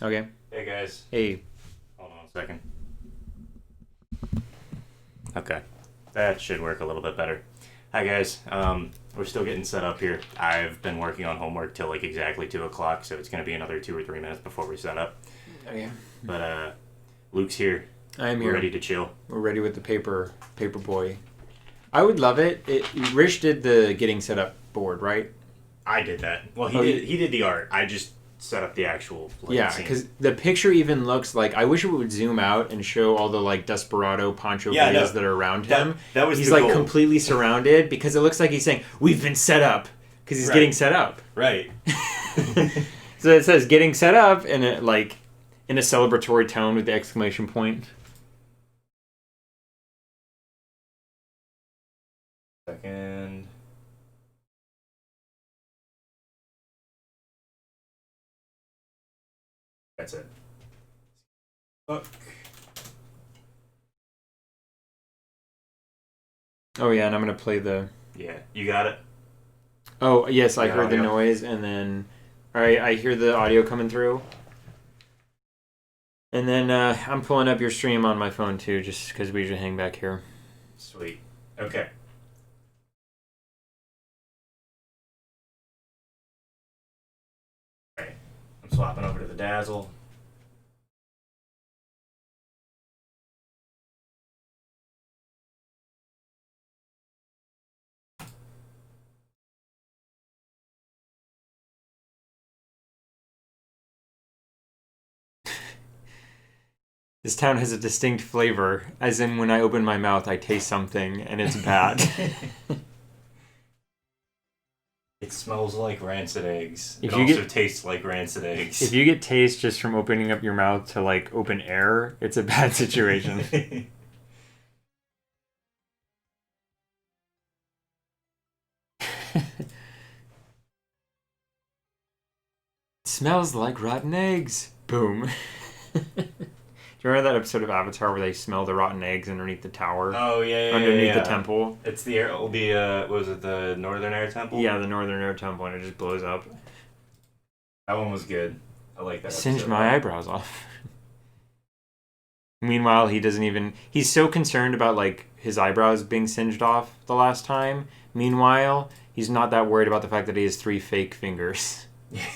Okay. Hey guys. Hey. Hold on a second. Okay. That should work a little bit better. Hi guys. We're still getting set up here. I've been working on homework till like exactly 2 o'clock, so it's gonna be another 2 or 3 minutes before we set up. Okay. But Luke's here. I'm We're here. ready to chill. We're ready with the paper boy. I would love it. Rich did the getting set up board, right? I did that. Well, Oh, he did the art. I just set up the actual Yeah, scene. because the picture even looks like, I wish it would zoom out and show all the like Desperado Pancho Yeah, Villas no, that are around him. that was he's the like goal. completely surrounded because it looks like he's saying we've been set up because he's Right. getting set up. Right. So it says getting set up and it like in a celebratory tone with the exclamation point. Second. That's it. Fuck. Oh yeah, and I'm gonna play the. Yeah, you got it. Oh yes, I Yeah, heard the audio. noise and then. All right, I hear the audio coming through. And then I'm pulling up your stream on my phone too, just because we usually hang back here. Sweet. Okay. Alright. I'm swapping over to the Dazzle. This town has a distinct flavor, as in when I open my mouth, I taste something and it's bad. It smells like rancid eggs. If It you also get- tastes like rancid eggs. If you get taste just from opening up your mouth to like open air, it's a bad situation. Smells like rotten eggs. Boom. Do you remember that episode of Avatar where they smell the rotten eggs underneath the tower? Oh yeah, underneath the temple? It's the was it the Northern Air Temple? Yeah, the Northern Air Temple, and it just blows up. That one was good. I like that. Singed episode. my eyebrows off. Meanwhile, he doesn't even. He's so concerned about like his eyebrows being singed off the last time. Meanwhile, he's not that worried about the fact that he has 3 fake fingers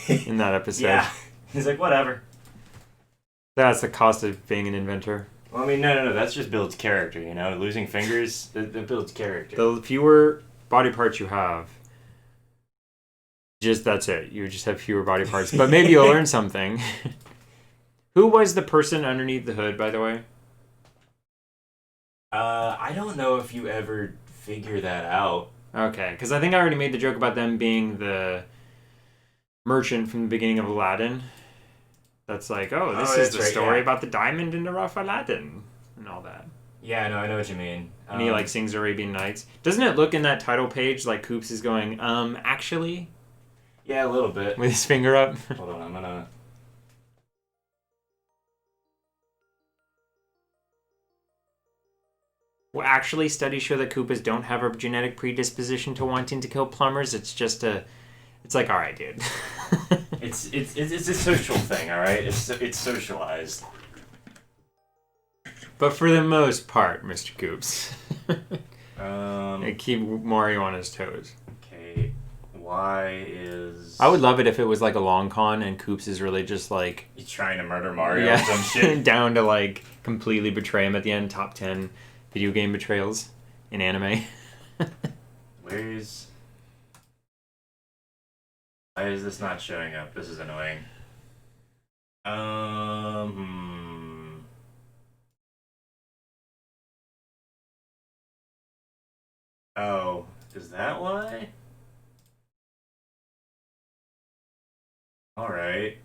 in that episode. Yeah. He's like, whatever. That's the cost of being an inventor. Well, I mean, no. That's just builds character, you know? Losing fingers, that builds character. The fewer body parts you have, just that's it. You just have fewer body parts. But maybe you'll learn something. Who was the person underneath the hood, by the way? I don't know if you ever figure that out. Okay, because I think I already made the joke about them being the merchant from the beginning of Aladdin. That's like, oh, this is that's the right, story yeah. about the diamond in the rough Aladdin and all that. Yeah, no, I know what you mean. And he like sings Arabian Nights. Doesn't it look in that title page like Coops is going, actually? Yeah, a little bit. With his finger up? Hold on, I'm gonna... Well, actually, studies show that Koopas don't have a genetic predisposition to wanting to kill plumbers. It's just it's like, all right, dude. It's a social thing, all right? It's socialized. But for the most part, Mr. Koops. Um, Keep Mario on his toes. okay, why is... I would love it if it was like a long con and Koops is really just like... He's trying to murder Mario or some shit. down to like completely betray him at the end. Top 10 video game betrayals in anime. Where's... Why is this not showing up? This is annoying. Oh, is that why? Alright.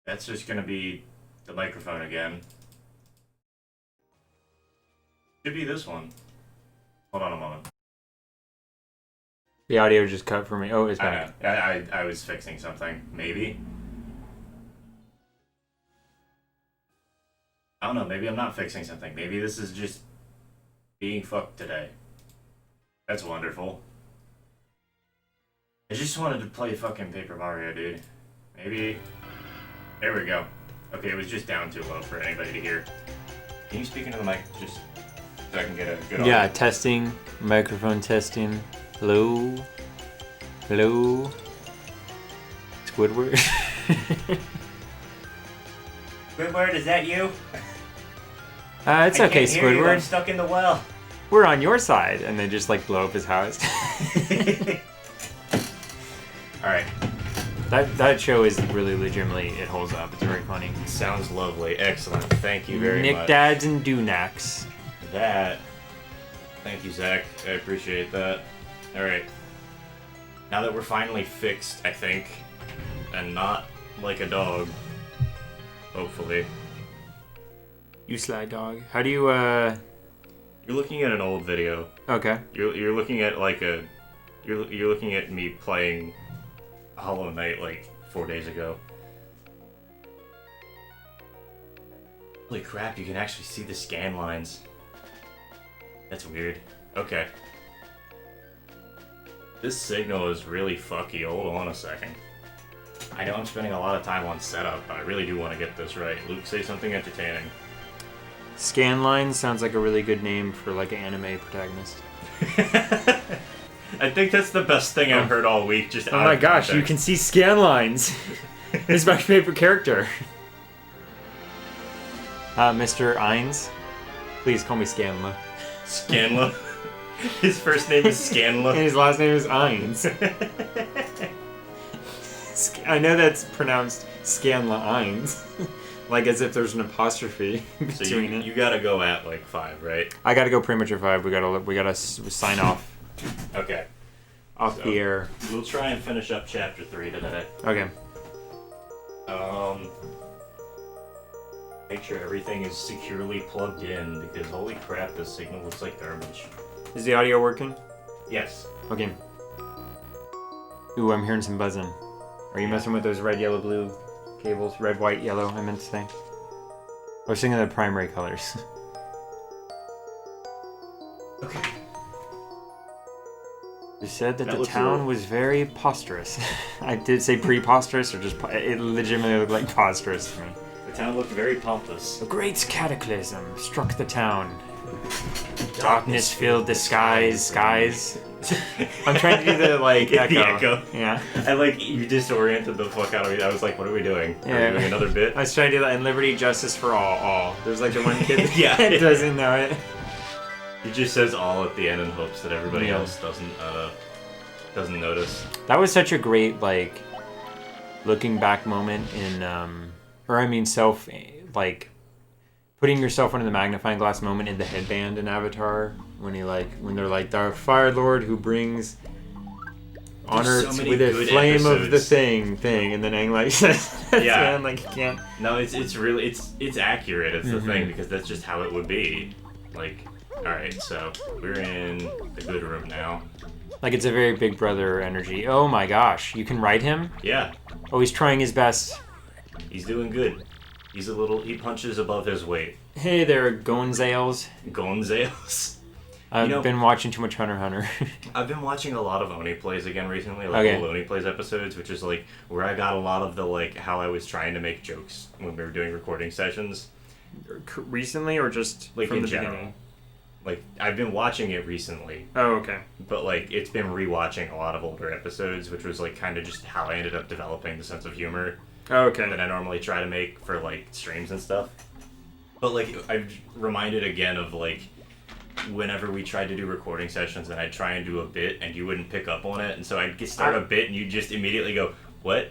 That's just gonna be the microphone again. Should be this one. Hold on a moment. The audio just cut for me. Oh, it's I back. know. I was fixing something. Maybe. I don't know. Maybe I'm not fixing something. Maybe this is just being fucked today. That's wonderful. I just wanted to play fucking Paper Mario, dude. Maybe. There we go. Okay, it was just down too low for anybody to hear. Can you speak into the mic just so I can get a good audio? Yeah, testing. Microphone testing. Hello? Hello? Squidward? Squidward, is that you? It's okay, I can't hear you. I'm Squidward. stuck in the well. We're on your side. And they just like blow up his house. Alright. That show is really legitimately, it holds up. It's very funny. Sounds lovely. Excellent. Thank you very Nick much. Dads and Dunaks. Thank you, Zach. I appreciate that. Alright. Now that we're finally fixed, I think, and not like a dog, hopefully. You sly dog. How do you, You're looking at an old video. Okay. You're looking at like a... You're looking at me playing Hollow Knight like 4 days ago. Holy crap, you can actually see the scan lines. That's weird. Okay. This signal is really fucky. Hold on a second. I know I'm spending a lot of time on setup, but I really do want to get this right. Luke, say something entertaining. Scanline sounds like a really good name for like an anime protagonist. I think that's the best thing I've heard all week. Just oh my gosh, you can see scanlines. It's my favorite character. Mr. Ainz, please call me Scanla. Scanla. His first name is Scanla. And his last name is Ainz. I know that's pronounced Scanla Ainz. Like as if there's an apostrophe between it. You gotta go at like 5, right? I gotta go pretty much at 5. We gotta sign off. Okay. Off the air. We'll try and finish up chapter 3 today. Okay. Make sure everything is securely plugged in because holy crap, this signal looks like garbage. Is the audio working? Yes. Okay. Ooh, I'm hearing some buzzing. Are you messing with those red, yellow, blue cables? Red, white, yellow, I meant to say. I was thinking of the primary colors. Okay. You said that the looks town was very posterous. I did say preposterous, or just it legitimately looked like posterous to me. The town looked very pompous. A great cataclysm struck the town. Darkness filled the skies. I'm trying to do the like echo. The echo. Yeah. I like you disoriented the fuck out of me. I was like, what are we doing? Are we doing another bit? I was trying to do that in liberty, justice for all. There's like the one kid that yeah. doesn't know it. He just says all at the end in hopes that everybody else doesn't notice. That was such a great like looking back moment in putting yourself under the magnifying glass moment in the headband in Avatar when they're like the Fire Lord who brings honor with the flame of the thing, and then Aang like says, yeah, like he can't. No, it's really accurate. It's the thing because that's just how it would be. Like, all right, so we're in the good room now. Like it's a very Big Brother energy. Oh my gosh, you can ride him? Yeah. Oh, he's trying his best. He's doing good. He punches above his weight. Hey there, Gonzales. Gonzales. I've been watching too much Hunter x Hunter. I've been watching a lot of Oni Plays again recently, like old Oni Plays episodes, which is like where I got a lot of the like how I was trying to make jokes when we were doing recording sessions. Recently or just like from in the general? beginning? Like I've been watching it recently. Oh, okay. But like it's been rewatching a lot of older episodes, which was like kind of just how I ended up developing the sense of humor. Oh, okay. That I normally try to make for like streams and stuff. But like I'm reminded again of like whenever we tried to do recording sessions and I'd try and do a bit and you wouldn't pick up on it, and so I'd start a bit and you just immediately go, "What?"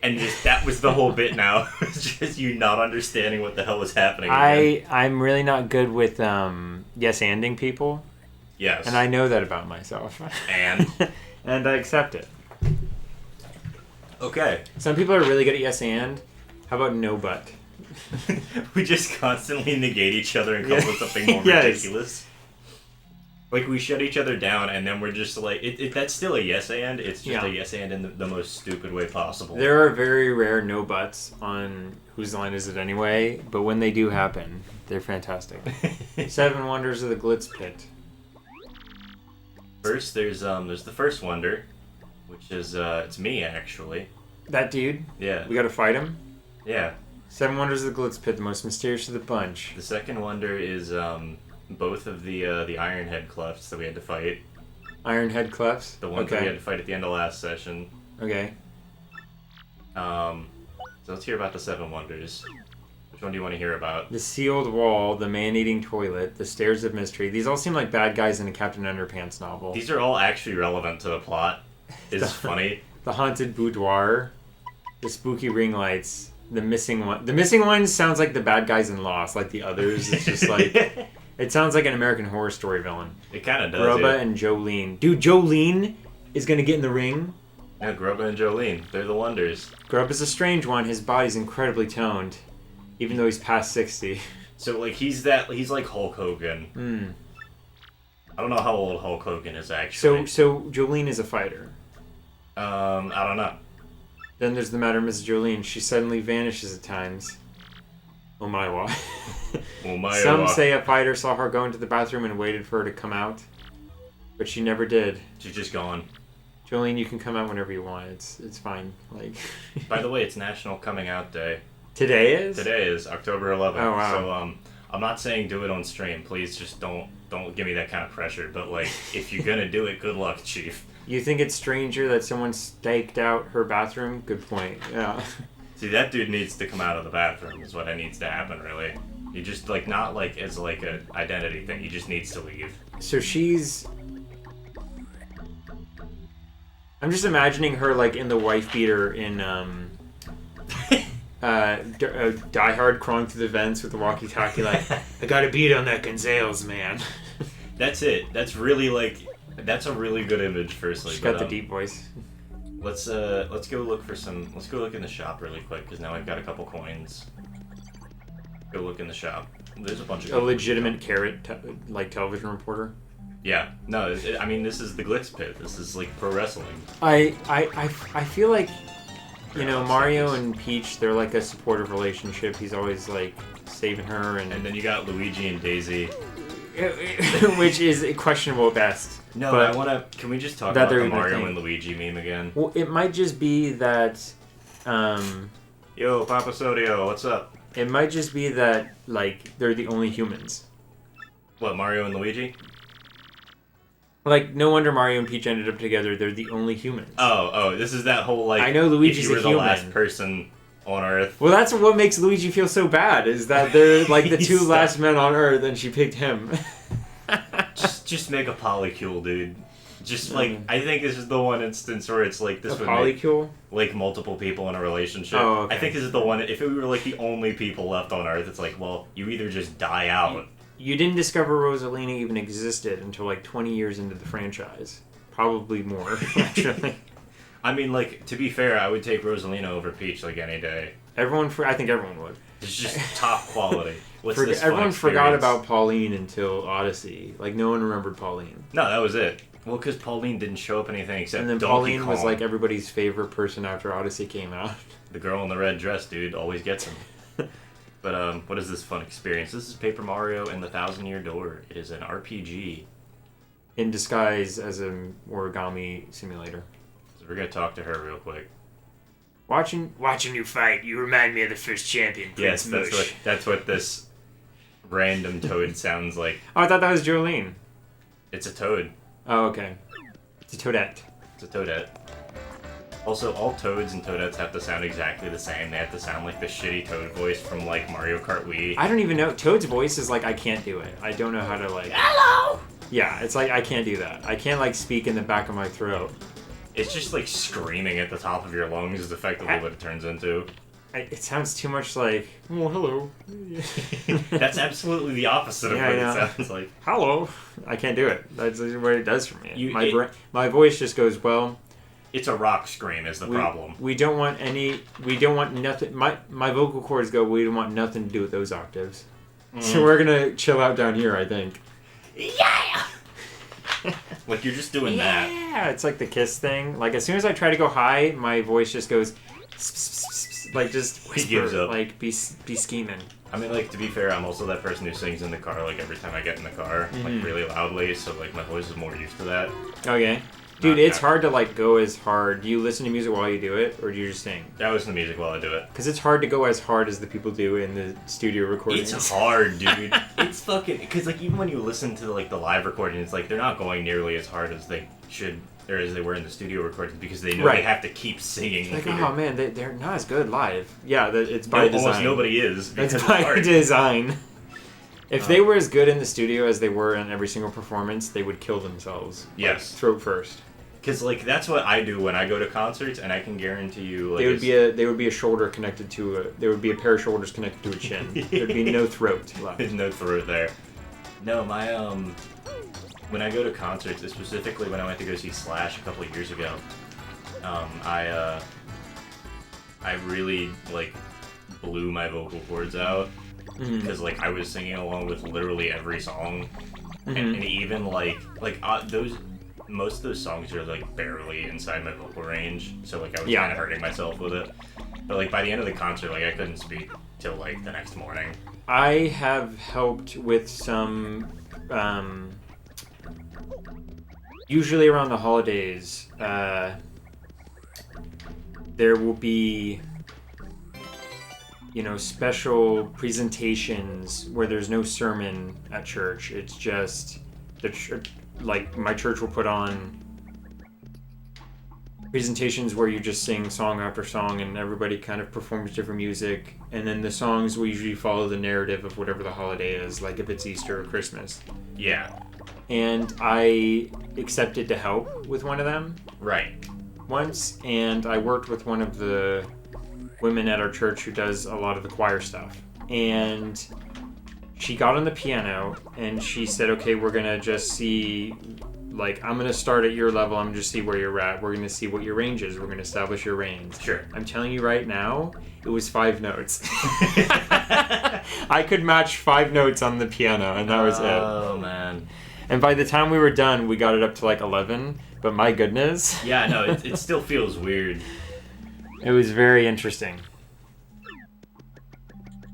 And just that was the whole bit now. It's just you not understanding what the hell was happening. I'm really not good with yes-anding people. Yes. And I know that about myself. And and I accept it. Okay. Some people are really good at yes and. How about no but? We just constantly negate each other and come up with something more ridiculous. Like, we shut each other down, and then we're just like... that's still a yes and. It's just a yes and in the most stupid way possible. There are very rare no buts on Whose Line Is It Anyway, but when they do happen, they're fantastic. 7 Wonders of the Glitz Pit. First, there's the first wonder, which is, it's me, actually. That dude? Yeah. We gotta fight him? Yeah. 7 Wonders of the Glitz Pit, the most mysterious of the bunch. The second wonder is, both of the Iron Head Clefts that we had to fight. Iron Head Clefts? The ones that we had to fight at the end of last session. Okay. So let's hear about the 7 wonders. Which one do you want to hear about? The Sealed Wall, the Man-Eating Toilet, the Stairs of Mystery. These all seem like bad guys in a Captain Underpants novel. These are all actually relevant to the plot. It's funny. The Haunted Boudoir, the Spooky Ring Lights, the Missing One. The Missing One sounds like the bad guys in Lost, like the others. It's just like... It sounds like an American Horror Story villain. It kind of does. Grubba and Jolene. Dude, Jolene is going to get in the ring. Yeah, Grubba and Jolene. They're the wonders. Grub is a strange one. His body's incredibly toned, even though he's past 60. So, like, he's like Hulk Hogan. I don't know how old Hulk Hogan is, actually. So Jolene is a fighter. I don't know. Then there's the matter of Mrs. Jolene. She suddenly vanishes at times. Oh my wa. Oh my Some say a fighter saw her go into the bathroom and waited for her to come out. But she never did. She's just gone. Jolene, you can come out whenever you want. It's fine. Like. By the way, it's National Coming Out Day. Today is? Today is October 11th. Oh, wow. So I'm not saying do it on stream. Please just don't give me that kind of pressure. But like, if you're gonna do it, good luck, Chief. You think it's stranger that someone staked out her bathroom? Good point. Yeah. See, that dude needs to come out of the bathroom is what needs to happen, really. He just, like, not, like, as, like, a identity thing. He just needs to leave. So she's... I'm just imagining her, like, in the wife beater in, Die Hard crawling through the vents with the walkie-talkie, like, I got a beat on that Gonzales, man. That's it. That's really, like... That's a really good image, firstly. She's got the deep voice. Let's go look for some... Let's go look in the shop really quick, because now I've got a couple coins. Go look in the shop. There's a bunch of... A legitimate like, television reporter? Yeah. No, I mean, this is the Glitz Pit. This is, like, pro wrestling. I feel like, you know, Mario and Peach, they're, like, a supportive relationship. He's always, like, saving her, and then you got Luigi and Daisy. Which is questionable at best. No, but I want to... Can we just talk about the Mario and Luigi meme again? Well, it might just be that... Yo, Papa Sodio, what's up? It might just be that, like, they're the only humans. What, Mario and Luigi? Like, no wonder Mario and Peach ended up together. They're the only humans. Oh, this is that whole, like... I know Luigi's if you were a the human. last person on Earth. Well, that's what makes Luigi feel so bad, is that they're, like, the two last men on Earth, and she picked him. Just make a polycule, dude. Just, like, I think this is the one instance where it's, like, this would polycule? Make, like, multiple people in a relationship. Oh, okay. I think this is the one, if we were, like, the only people left on Earth, it's like, well, you either just die out. You didn't discover Rosalina even existed until, like, 20 years into the franchise. Probably more, actually. I mean, like, to be fair, I would take Rosalina over Peach, like, any day. I think everyone would. It's just top quality. Everyone forgot about Pauline until Odyssey. Like, no one remembered Pauline. No, that was it. Well, because Pauline didn't show up anything except And then Donkey Pauline Kong. was, like, everybody's favorite person after Odyssey came out. The girl in the red dress, dude, always gets him. But, what is this fun experience? This is Paper Mario and the Thousand-Year Door. It is an RPG. In disguise as an origami simulator. So we're going to talk to her real quick. Watching you fight, you remind me of the first champion, Prince Yes, Mush. that's what this random toad sounds like. Oh, I thought that was Jolene. It's a toad. Oh, okay. It's a toadette. It's a toadette. Also, all toads and toadettes have to sound exactly the same. They have to sound like the shitty toad voice from, like, Mario Kart Wii. I don't even know. Toad's voice is like, I can't do it. I don't know how to, like... Hello! Yeah, it's like, I can't do that. I can't, like, speak in the back of my throat. It's just, like, screaming at the top of your lungs is effectively what it turns into. It sounds too much like, oh, hello. That's absolutely the opposite of what it sounds like. Hello. I can't do it. That's what it does for me. My voice just goes, well... It's a rock scream is the problem. We don't want nothing... My vocal cords go, we don't want nothing to do with those octaves. So we're going to chill out down here, I think. Yeah! Like, you're just doing that. Yeah, it's like the Kiss thing. Like, as soon as I try to go high, my voice just goes... Like, just whisper. He gives up. Like, be scheming. I mean, like, to be fair, I'm also that person who sings in the car, like, every time I get in the car, like, really loudly, so, like, my voice is more used to that. Okay. Dude, it's hard to, like, go as hard. Do you listen to music while you do it, or do you just sing? I listen to music while I do it. Because it's hard to go as hard as the people do in the studio recordings. It's hard, dude. It's fucking... Because, like, even when you listen to, like, the live recording, it's like, they're not going nearly as hard as they should... or as they were in the studio recordings, because they know they have to keep singing. Like, oh man, they're not as good live. Yeah, it's by design. Almost nobody is. It's by design. If they were as good in the studio as they were in every single performance, they would kill themselves. Yes. Like, throat first. Because, like, that's what I do when I go to concerts, and I can guarantee you... Like, there would be a shoulder connected to a... There would be a pair of shoulders connected to a chin. There'd be no throat left. There's no throat there. No, my, when I go to concerts, specifically when I went to go see Slash a couple of years ago, I really, like, blew my vocal cords out. Because, like, I was singing along with literally every song. And even, most of those songs are, like, barely inside my vocal range. So, like, I was kind of hurting myself with it. But, like, by the end of the concert, like, I couldn't speak till, like, the next morning. I have helped with some... usually around the holidays, there will be, special presentations where there's no sermon at church. It's just, my church will put on presentations where you just sing song after song and everybody kind of performs different music. And then the songs will usually follow the narrative of whatever the holiday is, like if it's Easter or Christmas. Yeah. And I accepted to help with one of them. Right. Once, and I worked with one of the women at our church who does a lot of the choir stuff. And she got on the piano, and she said, okay, we're going to just see, like, I'm going to start at your level, I'm going to just see where you're at, we're going to see what your range is, we're going to establish your range. Sure. I'm telling you right now, it was 5 notes. I could match 5 notes on the piano, and that was it. Oh, man. And by the time we were done, we got it up to like 11. But my goodness. Yeah, no, it still feels weird. It was very interesting.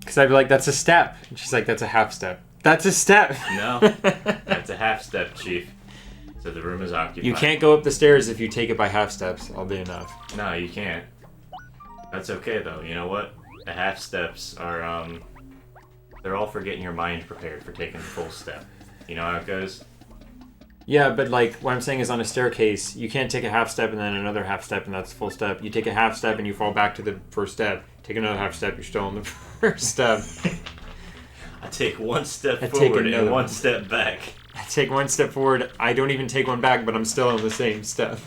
Because I'd be like, that's a step. And she's like, that's a half step. That's a step. No, that's a half step, Chief. So the room is occupied. You can't go up the stairs if you take it by half steps. I'll be enough. No, you can't. That's okay, though. You know what? The half steps are, they're all for getting your mind prepared for taking the full step. You know how it goes? Yeah, but like what I'm saying is on a staircase, you can't take a half step and then another half step and that's a full step. You take a half step and you fall back to the first step. Take another half step, you're still on the first step. I take one step forward and one step back. I take one step forward, I don't even take one back, but I'm still on the same step.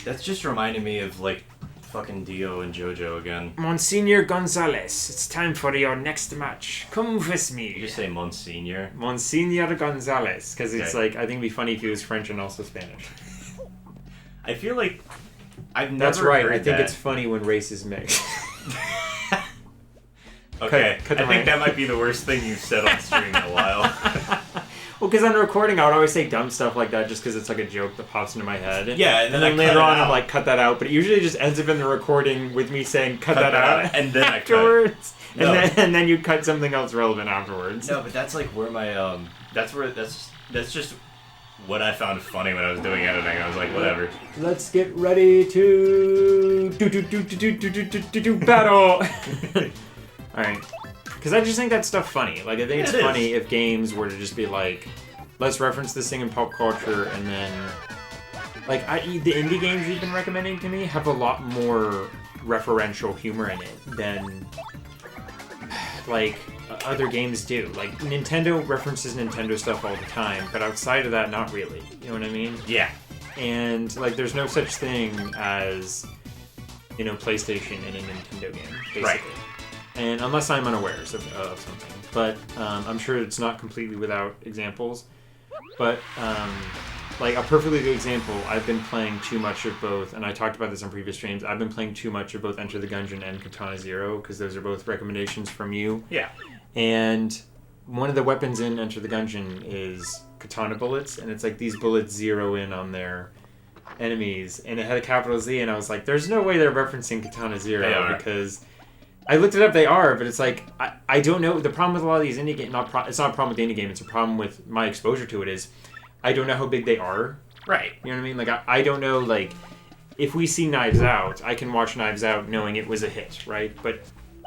That's just reminding me of like fucking Dio and JoJo again. Monsignor Gonzalez, it's time for your next match. Come with me. Did you say Monsignor? Monsignor Gonzalez, because it's like, I think it'd be funny if he was French and also Spanish. I feel like I've never That's right, heard I think that. it's funny when races mix. Okay, I think that might be the worst thing you've said on stream in a while. Well, because on recording, I would always say dumb stuff like that just because it's like a joke that pops into my head. Yeah, and then later on, I'm like, cut that out. But it usually just ends up in the recording with me saying, cut that out. And then afterwards. I cut. And then you cut something else relevant afterwards. No, but that's like where my, that's just what I found funny when I was doing editing. I was like, whatever. Let's get ready to do battle. All right. Because I just think that stuff funny. Like, I think it's funny if games were to just be like, let's reference this thing in pop culture, and then, like, the indie games you've been recommending to me have a lot more referential humor in it than, like, other games do. Like, Nintendo references Nintendo stuff all the time, but outside of that, not really. You know what I mean? Yeah. And, like, there's no such thing as, PlayStation in a Nintendo game, basically. Right. And unless I'm unawares of something. But I'm sure it's not completely without examples. But, like, a perfectly good example, I've been playing too much of both, and I talked about this on previous streams, I've been playing too much of both Enter the Gungeon and Katana Zero, because those are both recommendations from you. Yeah. And one of the weapons in Enter the Gungeon is katana bullets, and it's like these bullets zero in on their enemies, and it had a capital Z, and I was like, there's no way they're referencing Katana Zero, because I looked it up, they are, but it's like, I don't know. The problem with a lot of these indie games, it's not a problem with the indie game, it's a problem with my exposure to it, is I don't know how big they are. Right. You know what I mean? Like, I don't know, like, if we see Knives Out, I can watch Knives Out knowing it was a hit, right? But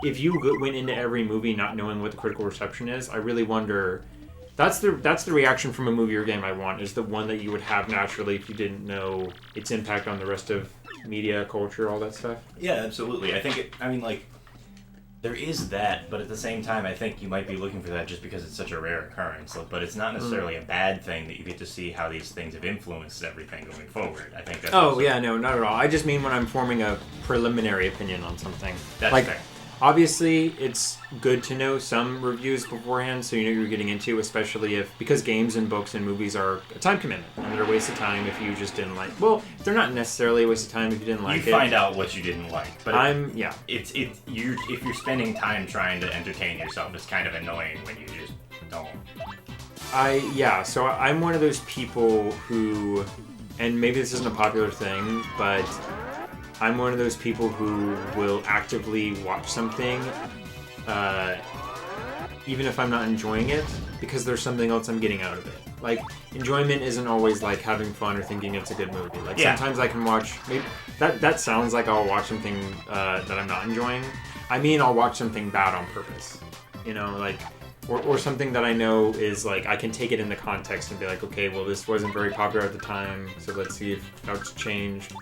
if you went into every movie not knowing what the critical reception is, I really wonder... That's the reaction from a movie or game I want, is the one that you would have naturally if you didn't know its impact on the rest of media, culture, all that stuff. Yeah, absolutely. I think, there is that, but at the same time, I think you might be looking for that just because it's such a rare occurrence. But it's not necessarily a bad thing that you get to see how these things have influenced everything going forward. I think that's... Yeah, no, not at all. I just mean when I'm forming a preliminary opinion on something. That's like, fair. Obviously, it's good to know some reviews beforehand so you know what you're getting into, especially because games and books and movies are a time commitment, and they're a waste of time if you just didn't like... Well, they're not necessarily a waste of time if you didn't like it. You find out what you didn't like. But if you're spending time trying to entertain yourself, it's kind of annoying when you just don't. So I'm one of those people who, and maybe this isn't a popular thing, but... I'm one of those people who will actively watch something, even if I'm not enjoying it, because there's something else I'm getting out of it. Like, enjoyment isn't always like having fun or thinking it's a good movie. Like, sometimes I can watch... Maybe, that sounds like I'll watch something that I'm not enjoying. I mean, I'll watch something bad on purpose. You know, like... Or something that I know is, like, I can take it in the context and be like, okay, well, this wasn't very popular at the time, so let's see how it's changed.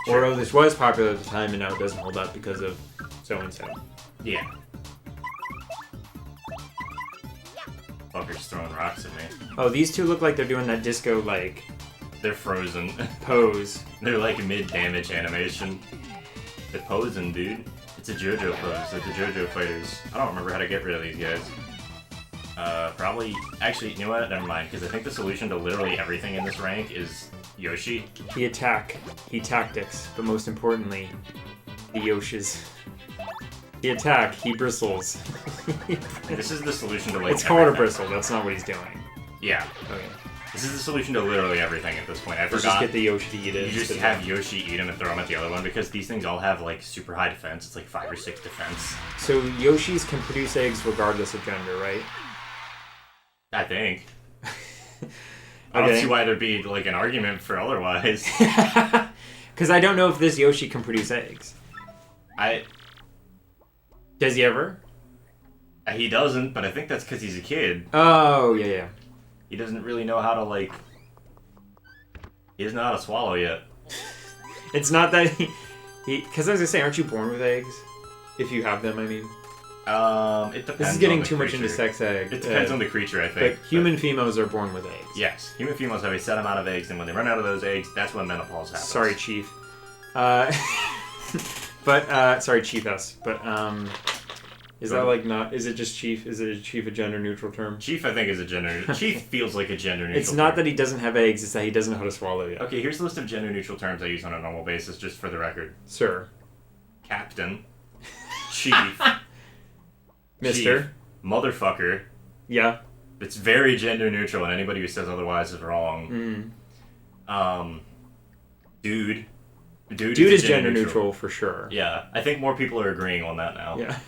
Sure. Or, oh, this was popular at the time and now it doesn't hold up because of so-and-so. Yeah. Fuckers throwing rocks at me. Oh, these two look like they're doing that disco, like... They're frozen. Pose. They're like mid-damage animation. They're posing, dude. It's a JoJo pose, like the JoJo fighters. I don't remember how to get rid of these guys. Probably... Actually, you know what? Never mind, because I think the solution to literally everything in this rank is Yoshi. He tactics, but most importantly, the Yoshis. He attack, he bristles. This is the solution to, like, it's called a bristle, that's not what he's doing. Yeah. Okay. This is the solution to literally everything at this point. I forgot. Just get the Yoshi to eat it. You just have Yoshi eat him and throw him at the other one, because these things all have, like, super high defense. It's like 5 or 6 defense. So Yoshis can produce eggs regardless of gender, right? I think. I don't see why there'd be, like, an argument for otherwise. Because I don't know if this Yoshi can produce eggs. Does he ever? He doesn't, but I think that's because he's a kid. Oh, yeah. He doesn't really know how to, like... He doesn't know how to swallow yet. It's not that he... Because as I say, aren't you born with eggs? If you have them, I mean. It depends. This is getting on the too creature. much into sex egg. It depends on the creature, I think. But human females are born with eggs. Yes. Human females have a set amount of eggs, and when they run out of those eggs, that's when menopause happens. Sorry, Chief. Sorry, Chief S. But, is that like not... Is it just Chief? Is it Chief a gender-neutral term? Chief, I think, is a gender... Chief feels like a gender-neutral It's not term. that he doesn't have eggs, it's that he doesn't know how to swallow yet. Okay, here's a list of gender-neutral terms I use on a normal basis, just for the record. Sir. Captain. Chief. Mister. Chief, motherfucker. Yeah. It's very gender-neutral, and anybody who says otherwise is wrong. Dude. Dude is gender-neutral for sure. Yeah, I think more people are agreeing on that now. Yeah.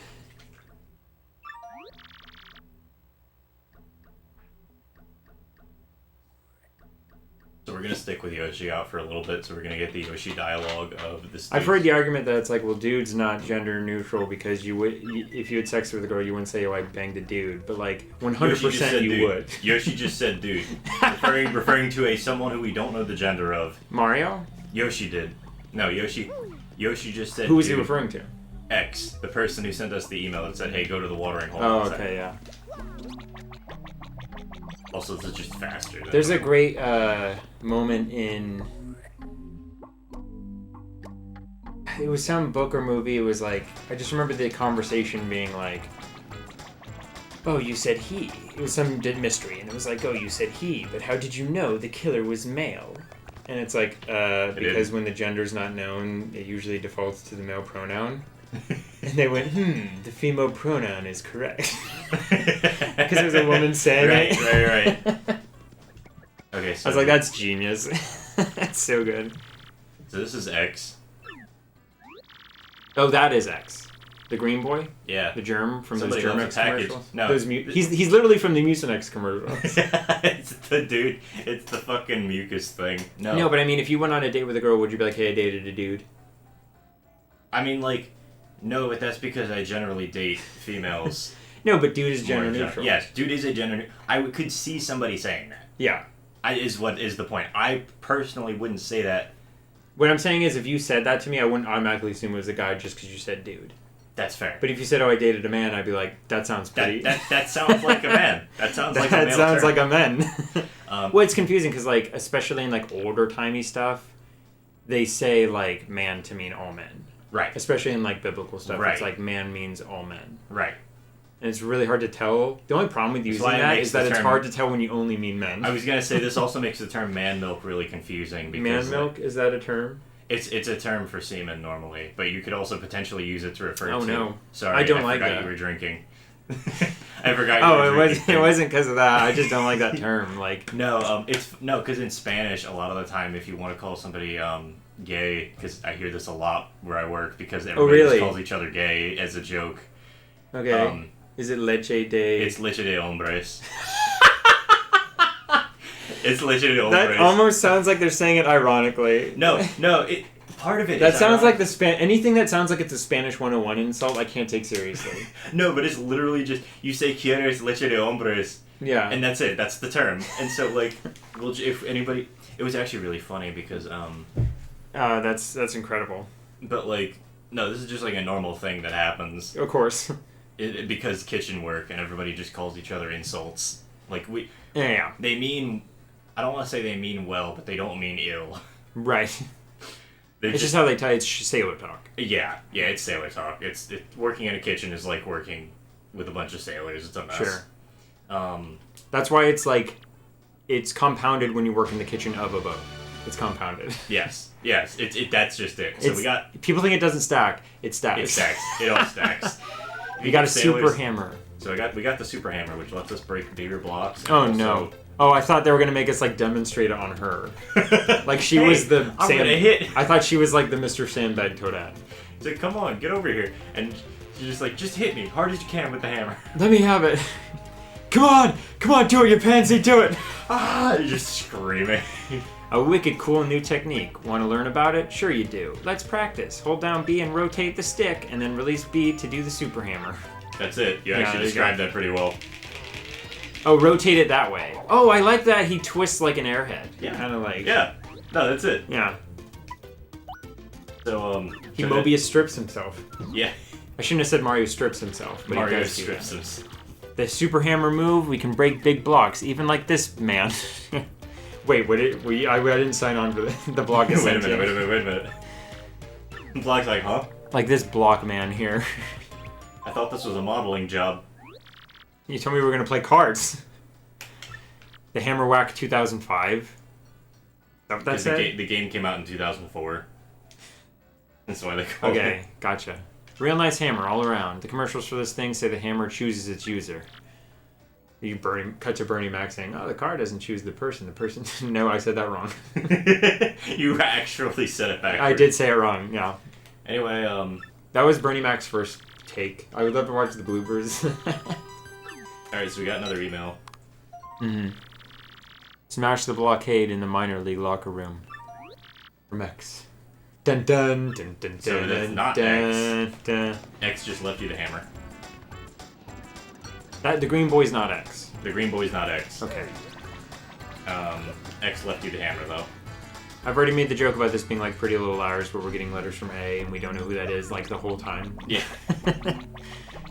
So we're going to stick with Yoshi out for a little bit, so we're going to get the Yoshi dialogue of this dude. I've heard the argument that it's like, well, dude's not gender-neutral because if you had sex with a girl, you wouldn't say, oh, I banged a dude. But, like, 100% you would. Yoshi just said dude. referring to someone who we don't know the gender of. Mario? Yoshi did. No, Yoshi just said Who was dude. he referring to? X, the person who sent us the email that said, hey, go to the watering hole. Oh, okay, yeah. Also, it's just faster. There's a great moment in... It was some book or movie. It was like... I just remember the conversation being like... Oh, you said he. It was some mystery. And it was like, oh, you said he. But how did you know the killer was male? And it's like, because when the gender's not known, it usually defaults to the male pronoun. And they went, the female pronoun is correct. Because it was a woman saying it. Right. Okay, so I was like, that's genius. That's so good. So this is X. Oh, that is X. The green boy? Yeah. The germ from Somebody those Germ left X a package. commercials? No. He's literally from the Mucinex commercials. It's the dude. It's the fucking mucus thing. No. No, but I mean, if you went on a date with a girl, would you be like, hey, I dated a dude? I mean, like, no, but that's because I generally date females. No, but dude is gender neutral. Yes, dude is a gender. Could see somebody saying that. Yeah. Is what is the point. I personally wouldn't say that. What I'm saying is, if you said that to me, I wouldn't automatically assume it was a guy just because you said dude. That's fair. But if you said, oh, I dated a man, I'd be like, that sounds pretty... That sounds like a man. That sounds like a male That sounds term. like a man. Well, it's confusing because, like, especially in, like, older-timey stuff, they say, like, man to mean all men. Right. Especially in, like, biblical stuff. Right. It's like man means all men. Right. And it's really hard to tell. The only problem with using that is that it's hard to tell when you only mean men. I was going to say, this also makes the term man milk really confusing. Because, man milk? Is that a term? It's a term for semen normally, but you could also potentially use it to refer to... Oh, no. Sorry, I don't like that. I forgot you were drinking. I forgot you were drinking. It wasn't because of that. I just don't like that term. Like No, because in Spanish, a lot of the time, if you want to call somebody gay, because I hear this a lot where I work, because everybody just calls each other gay as a joke. Okay. Is it leche de... It's leche de hombres. It's leche de hombres. That almost sounds like they're saying it ironically. No, part of it that is sounds ironic. Like anything that sounds like it's a Spanish 101 insult, I can't take seriously. No, but it's literally just, you say quieres leche de hombres. Yeah. And that's it. That's the term. And so, like, if anybody... It was actually really funny because... that's incredible. But, like, no, this is just, like, a normal thing that happens. Of course. Because kitchen work and everybody just calls each other insults. Like, Yeah. They mean... I don't want to say they mean well, but they don't mean ill. Right. It's just how they tie. It's sailor talk. Yeah, it's sailor talk. Working in a kitchen is like working with a bunch of sailors. It's a mess. Sure. That's why it's like, it's compounded when you work in the kitchen of a boat. It's compounded. Yes. That's just it. So we got... People think it doesn't stack. It stacks. It stacks. It all stacks. You got a super hammer. So we got the super hammer, which lets us break bigger blocks. Oh no. Oh, I thought they were gonna make us like demonstrate it on her. Like she was the I'm gonna hit. I thought she was like the Mr. Sandbag Toadette. He's like, come on, get over here. And she's just like, just hit me hard as you can with the hammer. Let me have it. Come on, do it, you pansy, do it. Ah, you're just screaming. A wicked cool new technique. Want to learn about it? Sure you do. Let's practice. Hold down B and rotate the stick, and then release B to do the super hammer. That's it. You actually described that pretty well. Oh, rotate it that way. Oh, I like that he twists like an airhead. Yeah. Kind of like... Yeah. No, that's it. Yeah. So, he Mobius strips himself. Yeah. I shouldn't have said Mario strips himself, but Mario he does strips himself. The super hammer move, we can break big blocks, even like this man. Wait, I didn't sign on for the block. Wait a minute. Block's like, huh? Like this block man here. I thought this was a modeling job. You told me we were going to play cards. The Hammer Whack 2005. Is that what that said? The game came out in 2004. That's why they called it. Okay, gotcha. Real nice hammer all around. The commercials for this thing say the hammer chooses its user. You cut to Bernie Mac saying, oh, the car doesn't choose the person. No, I said that wrong. You actually said it backwards. I did say it wrong, yeah. Anyway, that was Bernie Mac's first take. I would love to watch the bloopers. Alright, so we got another email. Mm-hmm. Smash the blockade in the minor league locker room. From X. Dun dun dun dun So dun. that's not dun, X. Dun. X just left you the hammer. The green boy's not X. The green boy's not X. Okay. X left you the hammer, though. I've already made the joke about this being like Pretty Little Liars, where we're getting letters from A and we don't know who that is, like, the whole time. Yeah.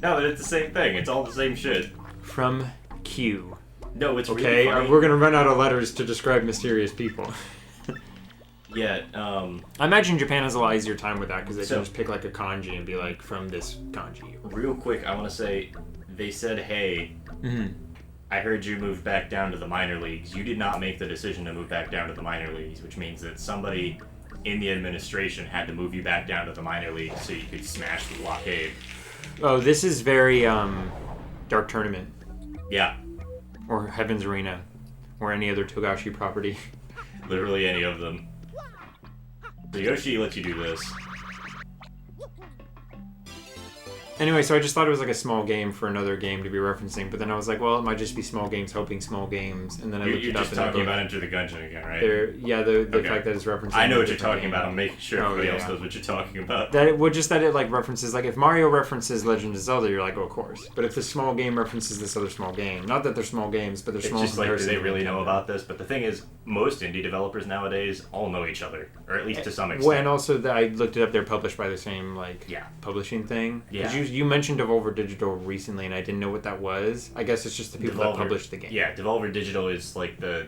No, but it's the same thing. It's all the same shit. From Q. No, it's okay, really funny. We're gonna run out of letters to describe mysterious people. Yeah, I imagine Japan has a lot easier time with that, because they can just pick, like, a kanji and be like, from this kanji. Real quick, I want to say, they said, hey, I heard you moved back down to the minor leagues. You did not make the decision to move back down to the minor leagues, which means that somebody in the administration had to move you back down to the minor leagues so you could smash the blockade. Oh, this is very, Dark Tournament. Yeah. Or Heaven's Arena. or any other Togashi property. Literally any of them. So Yoshi lets you do this. Anyway, so I just thought it was like a small game for another game to be referencing, but then I was like, well, it might just be small games helping small games, and then I looked it up. You're just talking about Enter the Gungeon again, right? The fact that it's referencing. I know what you're talking about. I'm making sure everybody else knows what you're talking about. That it like references, like if Mario references Legend of Zelda, you're like, oh, of course. But if the small game references this other small game, not that they're small games, but they're small. It's just like, do they really know about this? But the thing is, most indie developers nowadays all know each other, or at least to some extent. Well, and also I looked it up. They're published by the same publishing thing. Yeah. You mentioned Devolver Digital recently, and I didn't know what that was. I guess it's just the people that publish the game. Yeah, Devolver Digital is like the.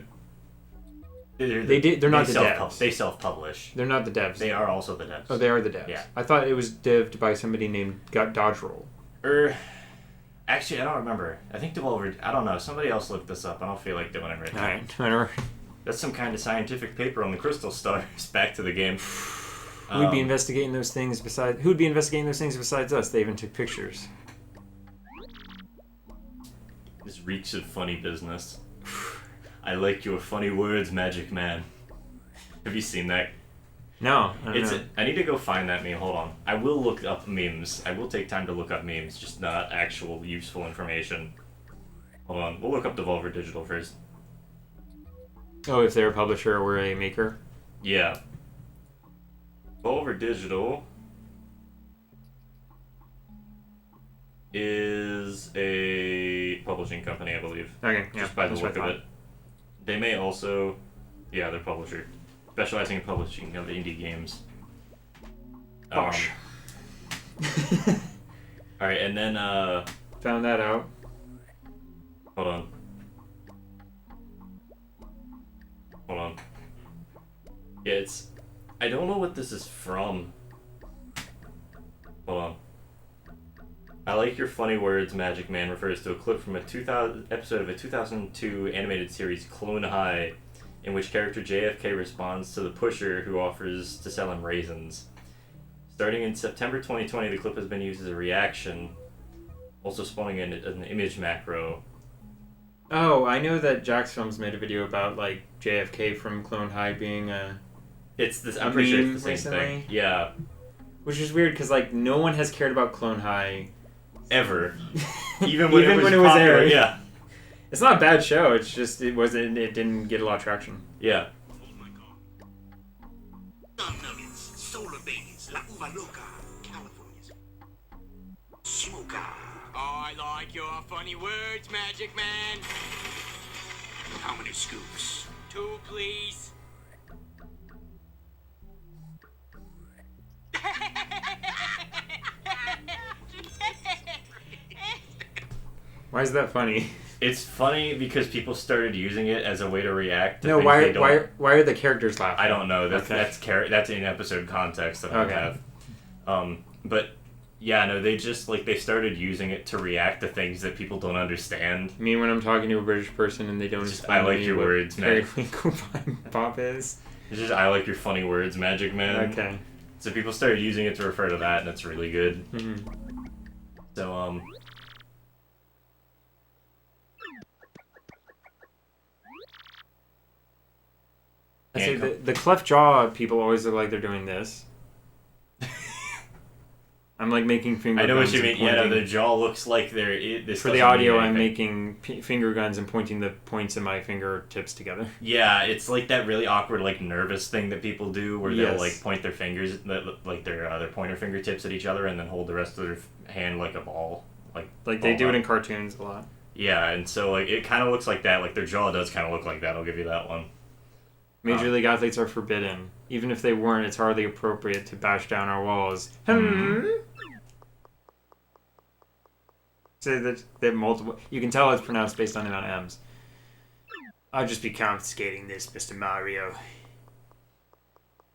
They're not the devs. They self-publish. They're not the devs. They are also the devs. Oh, they are the devs. Yeah. I thought it was devved by somebody named Dodge Roll. Actually, I don't remember. I think Devolver. I don't know. Somebody else looked this up. I don't feel like doing it right now. Alright, whatever. That's some kind of scientific paper on the crystal stars. Back to the game. Who'd be investigating those things besides us? They even took pictures. This reeks of funny business. I like your funny words, Magic Man. Have you seen that? No, I don't know. I need to go find that meme. Hold on. I will look up memes. I will take time to look up memes, just not actual useful information. Hold on. We'll look up Devolver Digital first. Oh, if they're a publisher or a maker? Yeah. Devolver Digital is a publishing company, I believe. Okay, yeah. Just by the look of it. They may also... Yeah, they're a publisher. Specializing in publishing of indie games. Bosh. Alright, and then, Found that out. Hold on. Yeah, it's... I don't know what this is from. Hold on. I like your funny words, Magic Man refers to a clip from a episode of a 2002 animated series, Clone High, in which character JFK responds to the pusher who offers to sell him raisins. Starting in September 2020, the clip has been used as a reaction, also spawning an image macro. Oh, I know that Jax Films made a video about like JFK from Clone High being a. I'm pretty sure it's the same thing. Yeah. Which is weird because like no one has cared about Clone High ever. Even when it was airing. Yeah. It's not a bad show. It's just it didn't get a lot of traction. Yeah. Oh my god. Nuggets, solar babies, La Uva Loca, California's Smoker. I like your funny words, Magic Man. How many scoops? 2, please. Why is that funny? It's funny because people started using it as a way to react to no, things why are the characters laughing? I don't know. That's okay. That's in episode context that I have. But yeah, no, they just they started using it to react to things that people don't understand. Me when I'm talking to a British person and they don't explain I like your words, man. Pop is. It's just I like your funny words, Magic Man. Okay. So people started using it to refer to that, and it's really good. Mm-hmm. So I say the cleft jaw people always look like they're doing this. I'm like making finger guns. I know what you mean. Yeah, no, their jaw looks like they're... For the audio, I'm making finger guns and pointing the points of my fingertips together. Yeah, it's like that really awkward, nervous thing that people do where they'll, point their fingers, their pointer fingertips at each other and then hold the rest of their hand like a ball. Like they do it in cartoons a lot. Yeah, and so, it kind of looks like that. Their jaw does kind of look like that. I'll give you that one. Major League athletes are forbidden. Even if they weren't, it's hardly appropriate to bash down our walls. Say that multiple... You can tell it's pronounced based on the amount of M's. I'll just be confiscating this, Mr. Mario.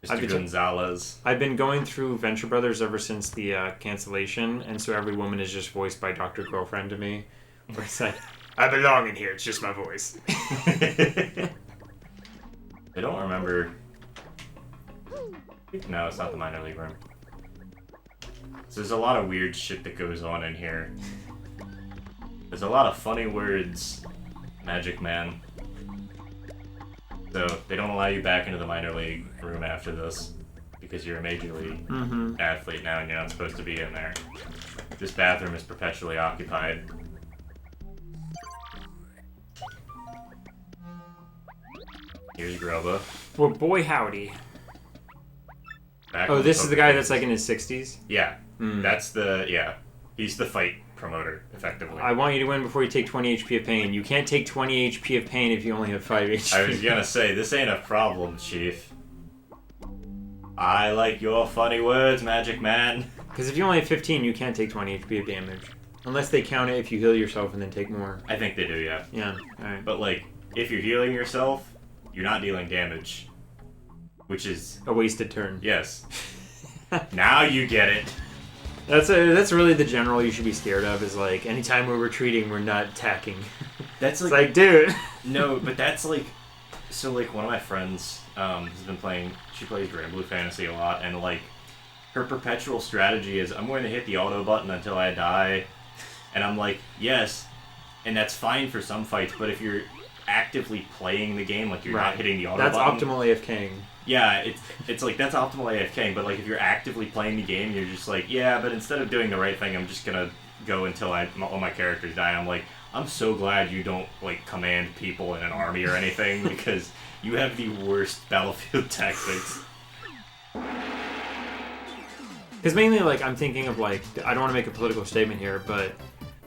Mr. Gonzalez. I've been going through Venture Brothers ever since the cancellation, and so every woman is just voiced by Dr. Girlfriend to me. Where it's like, I belong in here, it's just my voice. I don't remember... No, it's not the minor league room. So there's a lot of weird shit that goes on in here. There's a lot of funny words, Magic Man. So they don't allow you back into the minor league room after this because you're a major league athlete now and you're not supposed to be in there. This bathroom is perpetually occupied. Here's Groba. Well, boy howdy. Back Oh, on this is the poker guy face. that's like in his 60s? Yeah. That's the... Yeah. He's the fight promoter, effectively. I want you to win before you take 20 HP of pain. You can't take 20 HP of pain if you only have 5 HP. I was gonna say, this ain't a problem, Chief. I like your funny words, Magic Man. Because if you only have 15, you can't take 20 HP of damage. Unless they count it if you heal yourself and then take more. I think they do, yeah. Yeah, alright. But, like, if you're healing yourself, you're not dealing damage. Which is... A wasted turn. Yes. Now you get it. That's really the general you should be scared of, is like, anytime we're retreating, we're not attacking. That's It's like, dude. No, but that's like... So, like, one of my friends has been playing... She plays Grand Blue Fantasy a lot, and, like, her perpetual strategy is, I'm going to hit the auto button until I die. And I'm like, yes, and that's fine for some fights, but if you're actively playing the game, like, you're not hitting the auto That's button... optimal AFKing. Yeah, it's like, that's optimal AFKing, but, like, if you're actively playing the game, you're just like, yeah, but instead of doing the right thing, I'm just gonna go until all my characters die. I'm like, I'm so glad you don't, like, command people in an army or anything, because you have the worst battlefield tactics. Because mainly, like, I'm thinking of, like, I don't want to make a political statement here, but...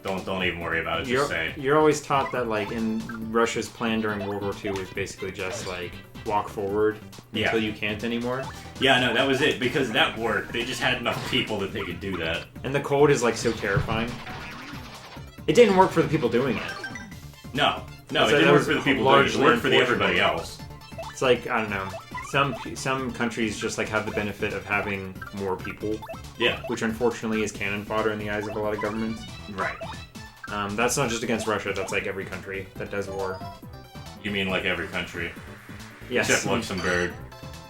Don't even worry about it, just say. You're always taught that, like, in Russia's plan during World War II was basically just, like, walk forward until you can't anymore. Yeah, no, that was it, because that worked. They just had enough people that they could do that. And the cold is, like, so terrifying. It didn't work for the people doing it. No, it So didn't that work was for the people doing it. It worked for unfortunate. everybody else. It's like, I don't know, some countries just, like, have the benefit of having more people. Yeah. Which, unfortunately, is cannon fodder in the eyes of a lot of governments. Right. That's not just against Russia, that's, like, every country that does war. You mean like every country? Yes. Except Luxembourg.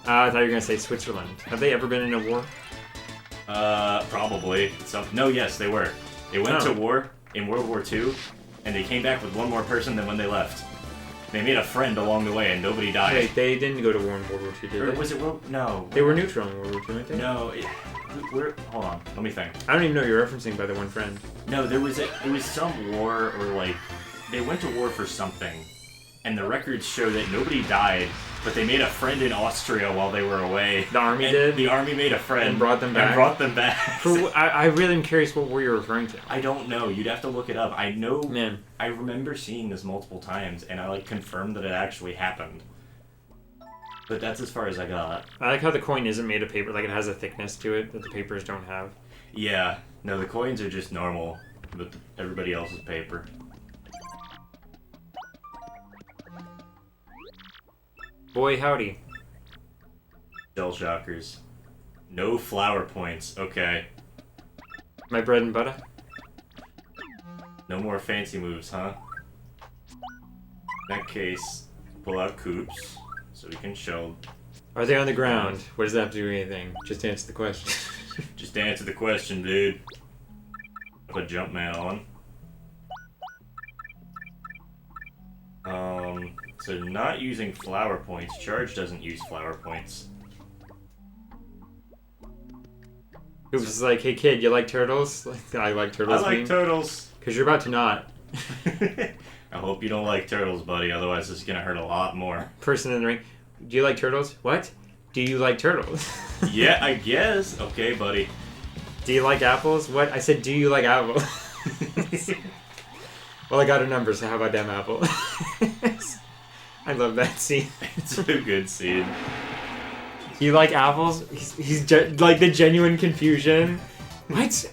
I thought you were going to say Switzerland. Have they ever been in a war? Probably. No, yes, they were. They went to war in World War II, and they came back with one more person than when they left. They made a friend along the way, and nobody died. Wait, they didn't go to war in World War II, did Or they? was it World... No. They were neutral in World War II, weren't they? No, hold on, let me think. I don't even know you're referencing by the one friend. No, there was some war, or like, they went to war for something, and the records show that nobody died, but they made a friend in Austria while they were away. The army and did? The army made a friend. And brought them back? I really am curious what war you're referring to. I don't know. You'd have to look it up. I know. Man. I remember seeing this multiple times, and I, like, confirmed that it actually happened. But that's as far as I got. I like how the coin isn't made of paper, like it has a thickness to it that the papers don't have. Yeah. No, the coins are just normal, but everybody else is paper. Boy, howdy. Shell shockers. No flower points. Okay. My bread and butter? No more fancy moves, huh? In that case, pull out coops so we can show. Are they on the ground? What does that have to do with anything? Just answer the question. Just answer the question, dude. Put Jumpman on. So not using flower points. Charge doesn't use flower points. It was like, hey kid, you like turtles? I like turtles. I like turtles. Because you're about to not. I hope you don't like turtles, buddy. Otherwise, this is gonna hurt a lot more. Person in the ring. Do you like turtles? What? Do you like turtles? Yeah, I guess. Okay, buddy. Do you like apples? What? I said, do you like apples? Well, I got a number, so how about them apple? I love that scene. It's a good scene. Do you like apples? He's like the genuine confusion. What?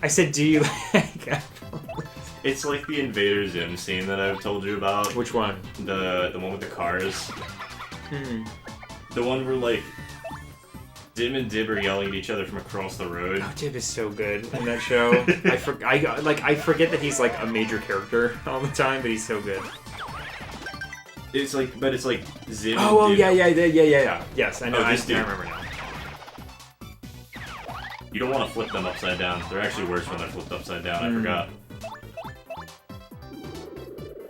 I said, do you like apples? It's like the Invader Zim scene that I've told you about. Which one? The one with the cars. The one where, like, Dim and Dib are yelling at each other from across the road. Oh, Dib is so good in that show. I forget that he's like a major character all the time, but he's so good. It's like Zim. Oh, Dib. yeah. Yes, I know. Oh, I this dude. remember now. You don't want to flip them upside down. They're actually worse when they're flipped upside down. I forgot.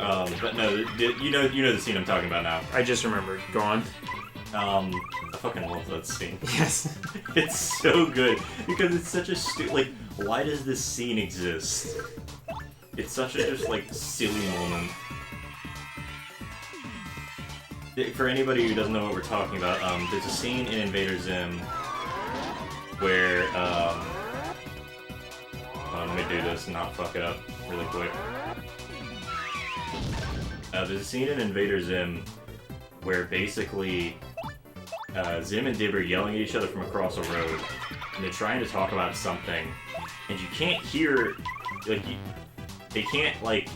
But no, you know the scene I'm talking about now. I just remembered. Go on. I fucking love that scene. Yes. It's so good because it's such a like, why does this scene exist? It's such a just like silly moment. For anybody who doesn't know what we're talking about, there's a scene in Invader Zim where let me do this and not fuck it up really quick. There's a scene in Invader Zim where basically Zim and Dib are yelling at each other from across a road, and they're trying to talk about something, and you can't hear, like, they can't, like,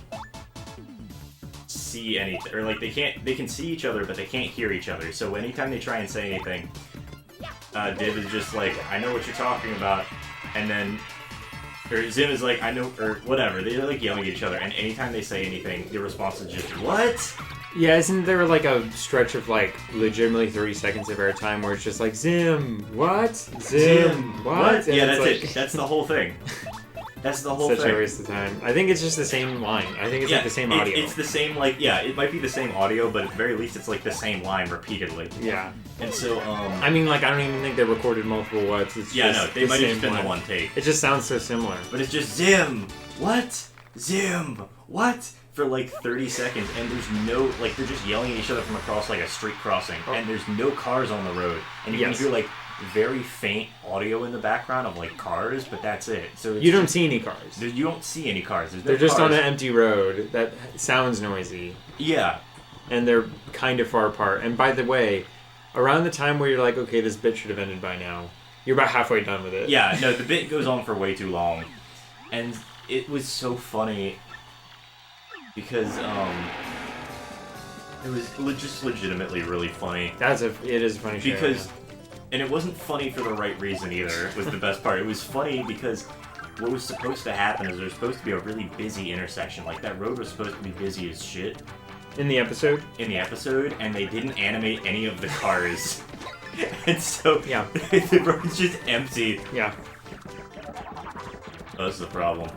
see anything, or, like, they can see each other, but they can't hear each other, so anytime they try and say anything, Dib is just like, I know what you're talking about, and then, or Zim is like, I know, or whatever, they're, like, yelling at each other, and anytime they say anything, the response is just, what? Yeah, isn't there like a stretch of like legitimately 30 seconds of airtime where it's just like Zim, what? Zim, what? Yeah, that's like... it. That's the whole thing. That's the whole Such thing. a waste of time. I think it's just the same line. I think it's like the same audio. It's the same, like, yeah, it might be the same audio, but at the very least it's like the same line repeatedly. Yeah. And so, I mean, like, I don't even think they recorded multiple whats. It's yeah, just no, they might have just been line. the one take. It just sounds so similar. But it's just Zim, what? Zim, what? For like 30 seconds, and there's no, like, they're just yelling at each other from across like a street crossing, and there's no cars on the road, and you can hear like very faint audio in the background of like cars, but that's it. So you don't see any cars. You don't see any cars. They're just on an empty road that sounds noisy. Yeah, and they're kind of far apart. And by the way, around the time where you're like, okay, this bit should have ended by now, you're about halfway done with it. Yeah, no, the bit goes on for way too long, and it was so funny. Because, it was just legitimately really funny. It is a funny show. Because, and it wasn't funny for the right reason either, was the best part. It was funny because what was supposed to happen is there was supposed to be a really busy intersection. Like, that road was supposed to be busy as shit. In the episode? In the episode, and they didn't animate any of the cars. And so, yeah, the road's just empty. Yeah. Oh, that's the problem.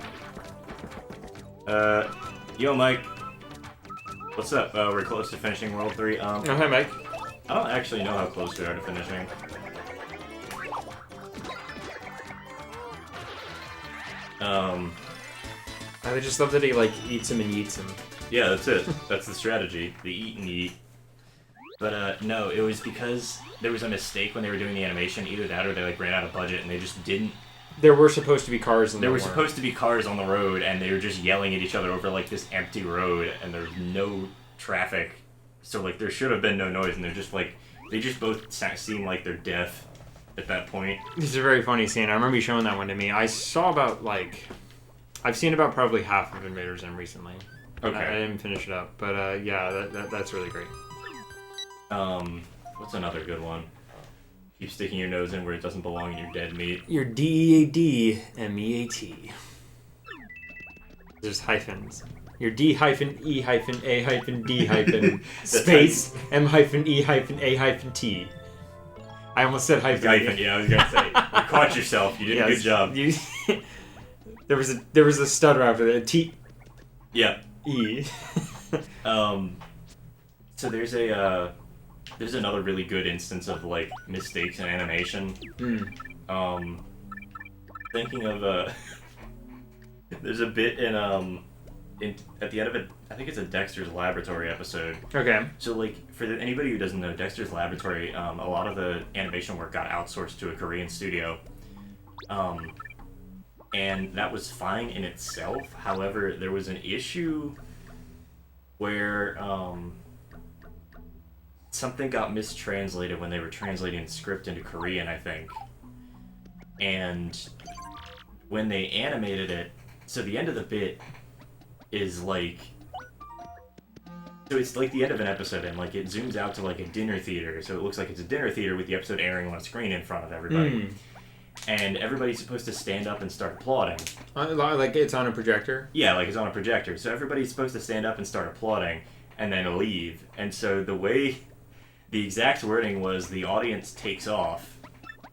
Yo, Mike. What's up? We're close to finishing World 3. Oh, hi, Mike. I don't actually know how close we are to finishing. I would just love that he, like, eats him and yeets him. Yeah, that's it. That's the strategy. The eat and yeet. But, no, it was because there was a mistake when they were doing the animation. Either that or they, like, ran out of budget and they just didn't. There were supposed to be cars in the road. There were supposed to be cars on the road, and they were just yelling at each other over, like, this empty road, and there's no traffic. So, like, there should have been no noise, and they're just, like, they just both seem like they're deaf at that point. It's a very funny scene. I remember you showing that one to me. I saw about, like... I've seen about probably half of Invader Zim recently. Okay. I didn't finish it up, but, yeah, that's really great. What's another good one? Keep sticking your nose in where it doesn't belong in your dead meat. Your DEADMEAT. There's hyphens. Your D-E-A-D space M-E-A-T. I almost said hyphen. Yeah, I was gonna say. You caught yourself. You did a good job. There was a stutter after that. T. Yeah. E. So there's another really good instance of like mistakes in animation. Thinking of there's a bit in at the end of it, I think it's a Dexter's Laboratory episode. Okay. So like for anybody who doesn't know, Dexter's Laboratory, a lot of the animation work got outsourced to a Korean studio. And that was fine in itself. However, there was an issue where something got mistranslated when they were translating the script into Korean, I think. And when they animated it, so the end of the bit is like... So it's like the end of an episode, and like it zooms out to like a dinner theater, so it looks like it's a dinner theater with the episode airing on a screen in front of everybody. And everybody's supposed to stand up and start applauding. Like it's on a projector? Yeah, like it's on a projector. So everybody's supposed to stand up and start applauding, and then leave. And so the exact wording was the audience takes off,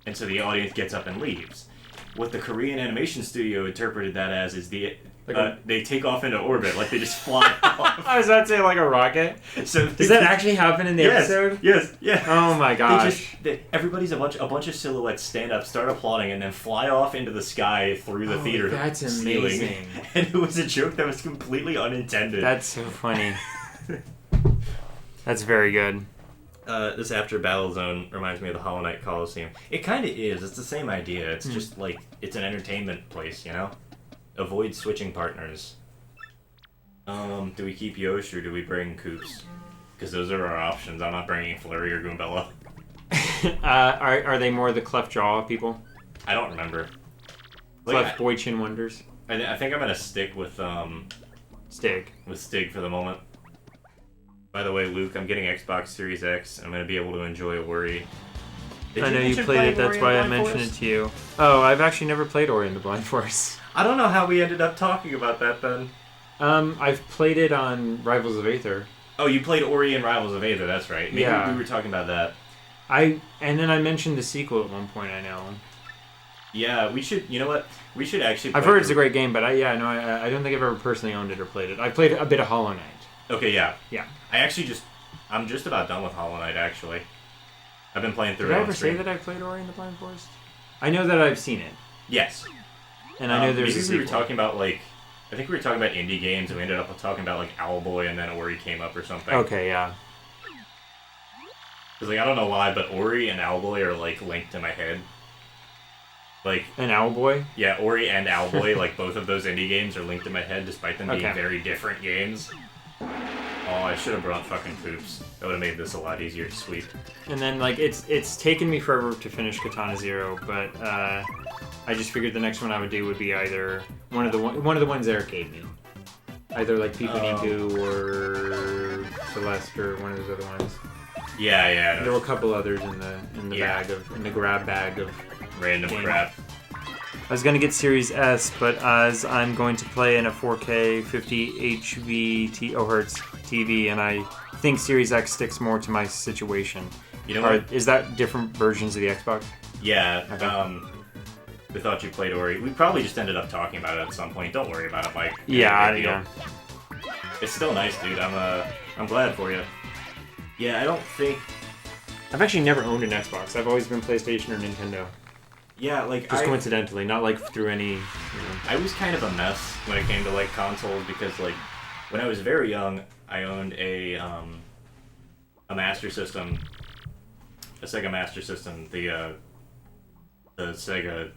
and so the audience gets up and leaves. What the Korean animation studio interpreted that as is They take off into orbit, like they just fly off. I was about to say like a rocket. So does that actually happen in the episode? Yes, yeah. Oh my gosh. Everybody's a bunch of silhouettes stand up, start applauding, and then fly off into the sky through the theater. That's ceiling. amazing. And it was a joke that was completely unintended. That's so funny. That's very good. This After Battle Zone reminds me of the Hollow Knight Coliseum. It kind of is. It's the same idea. It's just like, it's an entertainment place, you know? Avoid switching partners. Do we keep Yosh or do we bring Koops? Because those are our options. I'm not bringing Flurry or Goombella. Are they more the cleft jaw people? I don't remember. Cleft boy chin wonders? I think I'm going to stick with, Stig. With Stig for the moment. By the way, Luke, I'm getting Xbox Series X. I'm going to be able to enjoy Ori. I know you played it, that's why I mentioned it to you. Oh, I've actually never played Ori and the Blind Forest. I don't know how we ended up talking about that then. I've played it on Rivals of Aether. Oh, you played Ori and Rivals of Aether, that's right. Maybe we were talking about that. And then I mentioned the sequel at one point, I know. Yeah, we should, you know what? We should actually I've heard it's a great game, but I don't think I've ever personally owned it or played it. I played a bit of Hollow Knight. Okay, yeah. Yeah. I'm just about done with Hollow Knight, actually. I've been playing through it Did I on ever stream. say that I played Ori and the Blind Forest? I know that I've seen it. Yes. And I know there's maybe a sequel. we were talking about, like, I think we were talking about indie games, and we ended up talking about, like, Owlboy, and then Ori came up or something. Okay, yeah. Because, like, I don't know why, but Ori and Owlboy are, like, linked in my head. Like... An Owlboy? Yeah, Ori and Owlboy, like, both of those indie games are linked in my head, despite them being very different games. Oh, I should have brought fucking Koops. That would have made this a lot easier to sweep. And then, like, it's taken me forever to finish Katana Zero, but I just figured the next one I would do would be either one of the ones Eric gave me. Either, like, Peepity-Boo or Celeste or one of those other ones. Yeah. There were a couple others in the grab bag of random crap. I was gonna get Series S, but as I'm going to play in a 4K 50 Hz TV, and I think Series X sticks more to my situation. You know what? Is that different versions of the Xbox? Yeah. We thought you played Ori. We probably just ended up talking about it at some point. Don't worry about it, Mike. Yeah. It's still nice, dude. I'm glad for you. Yeah, I don't think... I've actually never owned an Xbox. I've always been PlayStation or Nintendo. Yeah, like just coincidentally, not like through any. I was kind of a mess when it came to like consoles because like when I was very young, I owned a Master System, a Sega Master System, the Sega.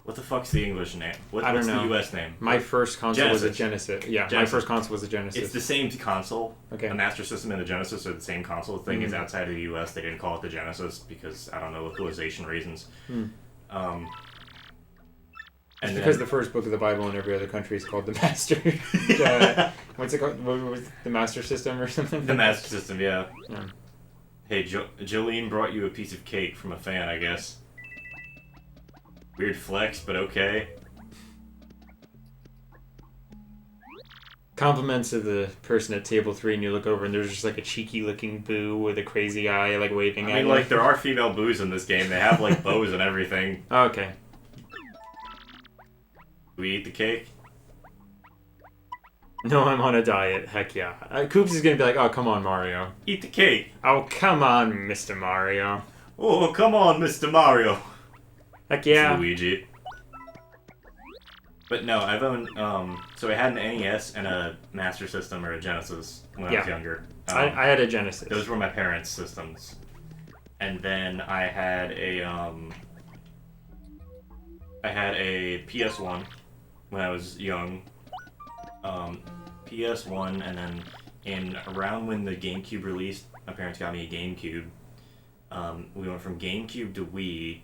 What the fuck's the English name? What's the US name? My first console was a Genesis. Yeah, Genesis. My first console was a Genesis. It's the same console. Okay. The Master System and the Genesis are the same console. The thing is, outside of the US, they didn't call it the Genesis because I don't know, localization reasons. And because the first book of the Bible in every other country is called the Master. What's it called? What was the Master System or something? The Master System, yeah. Hey, Jolene brought you a piece of cake from a fan, I guess. Weird flex, but okay. Compliments of the person at table 3, and you look over and there's just like a cheeky looking boo with a crazy eye like waving at you. I mean, like, there are female boos in this game. They have like bows and everything. Okay. Do we eat the cake? No, I'm on a diet. Heck yeah. Koops is gonna be like, oh, come on, Mario. Eat the cake. Oh, come on, Mr. Mario. Oh, come on, Mr. Mario. Heck yeah. It's Luigi. But no, I've owned, so I had an NES and a Master System or a Genesis when I was younger. I had a Genesis. Those were my parents' systems. And then I had a PS1 when I was young. PS1, and then around when the GameCube released, my parents got me a GameCube. We went from GameCube to Wii.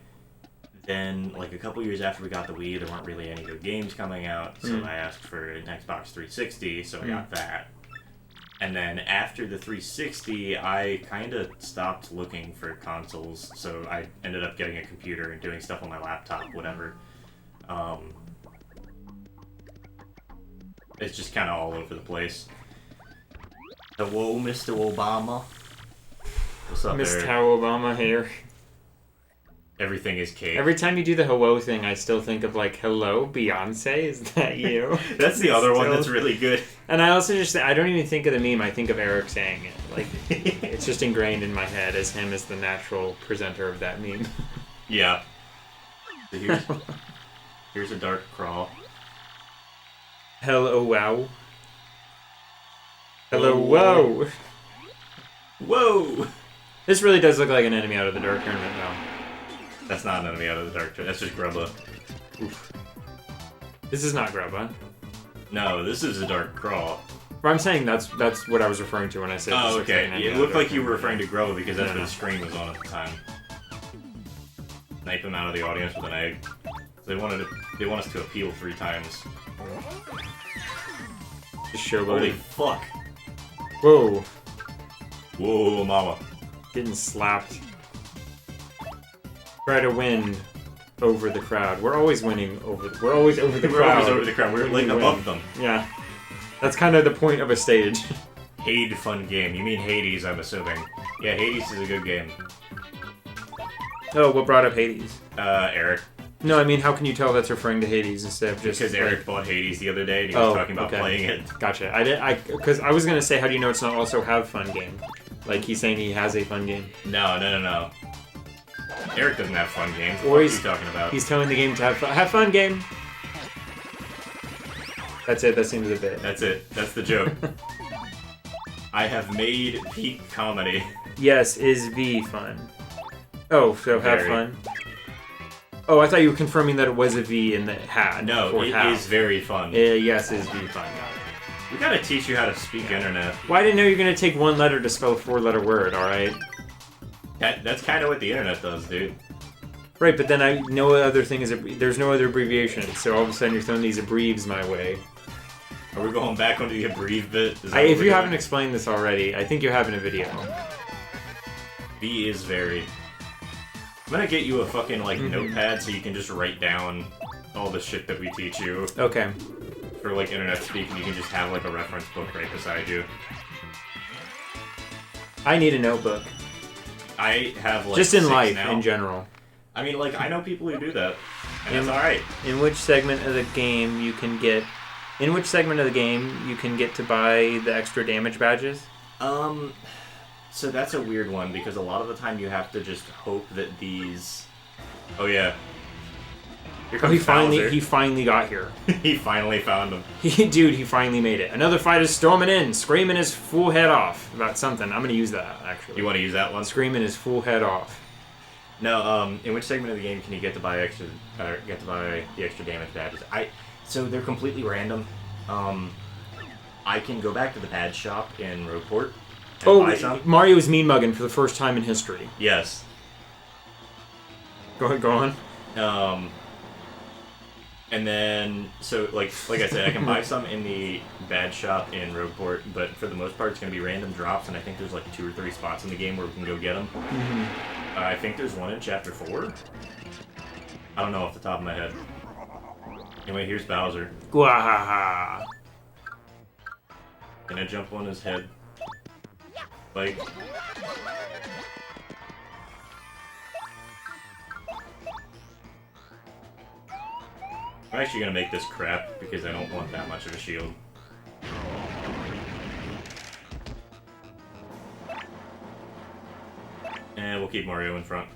Then, like, a couple years after we got the Wii, there weren't really any good games coming out, so I asked for an Xbox 360, so I got that. And then after the 360, I kind of stopped looking for consoles, so I ended up getting a computer and doing stuff on my laptop, whatever. It's just kind of all over the place. Hello, Mr. Obama. What's up, Mr. Eric? Obama here. everything is cake. Every time you do the hello thing, I still think of like, hello, Beyonce, is that you? That's the other one that's really good. And I also just, I don't even think of the meme, I think of Eric saying it. Like, it's just ingrained in my head as him as the natural presenter of that meme. Yeah. So here's a dark crawl. Hello, wow. Hello, whoa. Whoa! This really does look like an enemy out of the Dark Tournament, though. That's not an enemy out of the dark. That's just Grubba. Oof. This is not Grubba. No, this is a dark crawl. But I'm saying that's what I was referring to when I said. Oh, this okay. like It looked like you were referring to Grubba because that's No, what no. the screen was on at the time. Snipe him out of the audience with an egg. They want us to appeal 3 times. Just showboating. Holy fuck! Whoa. Whoa, mama! Getting slapped. Try to win over the crowd. We're always winning over. We're always over the We're crowd. always over the crowd. We're when like we above win. them. Yeah. That's kind of the point of a stage. Hade fun game. You mean Hades, I'm assuming. Yeah, Hades is a good game. Oh, what brought up Hades? Eric. No, I mean, how can you tell that's referring to Hades instead of just Because like- Eric bought Hades the other day and he was talking about playing it. Gotcha. Because I was gonna say, how do you know it's not also have fun game? Like he's saying he has a fun game. No. Eric doesn't have fun games. Or What are he's- you talking about? He's telling the game to have fun. Have fun, game. That's it. That's the end of the bit. That's it. That's the joke. I have made peak comedy. Yes, is V fun? Oh, so have Very. fun. Oh, I thought you were confirming that it was a V and that it had. No, before it have. is very fun. Yes, is V fun. Got it. We gotta teach you how to speak internet. Well, I didn't know you're gonna take one letter to spell a 4-letter word. All right. That's kind of what the internet does, dude. Right, but then no other thing is there's no other abbreviation. So all of a sudden you're throwing these abbreves my way. Are we going back onto the abbrev bit? Is that what If we're you doing? haven't explained this already, I think you have in a video. V is very. I'm gonna get you a fucking Mm-hmm. notepad so you can just write down all the shit that we teach you Okay. for like internet speak, and you can just have like a reference book right beside you. I need a notebook. I have like Just in 6 life, now. in general. I mean, like I know people who do that, and that's all right. In which segment of the game you can get... In which segment of the game you can get to buy the extra damage badges? So that's a weird one because a lot of the time you have to just hope that these. Oh yeah. Here Oh, comes Bowser. he finally got here. He finally found him. Dude, he finally made it. Another fighter's storming in, screaming his full head off about something. I'm gonna use that, actually. You want to use that one? Screaming his full head off. No. In which segment of the game can you get to buy the extra damage badges? So they're completely random. I can go back to the badge shop in Roadport and buy some. Mario is mean mugging for the first time in history. Yes. Go on. And then, so like I said, I can buy some in the badge shop in Roadport, but for the most part, it's going to be random drops, and I think there's like 2 or 3 spots in the game where we can go get them. Mm-hmm. I think there's one in Chapter 4. I don't know off the top of my head. Anyway, here's Bowser. Gwahaha. Can I jump on his head? Like... I'm actually gonna make this crap because I don't want that much of a shield. And we'll keep Mario in front.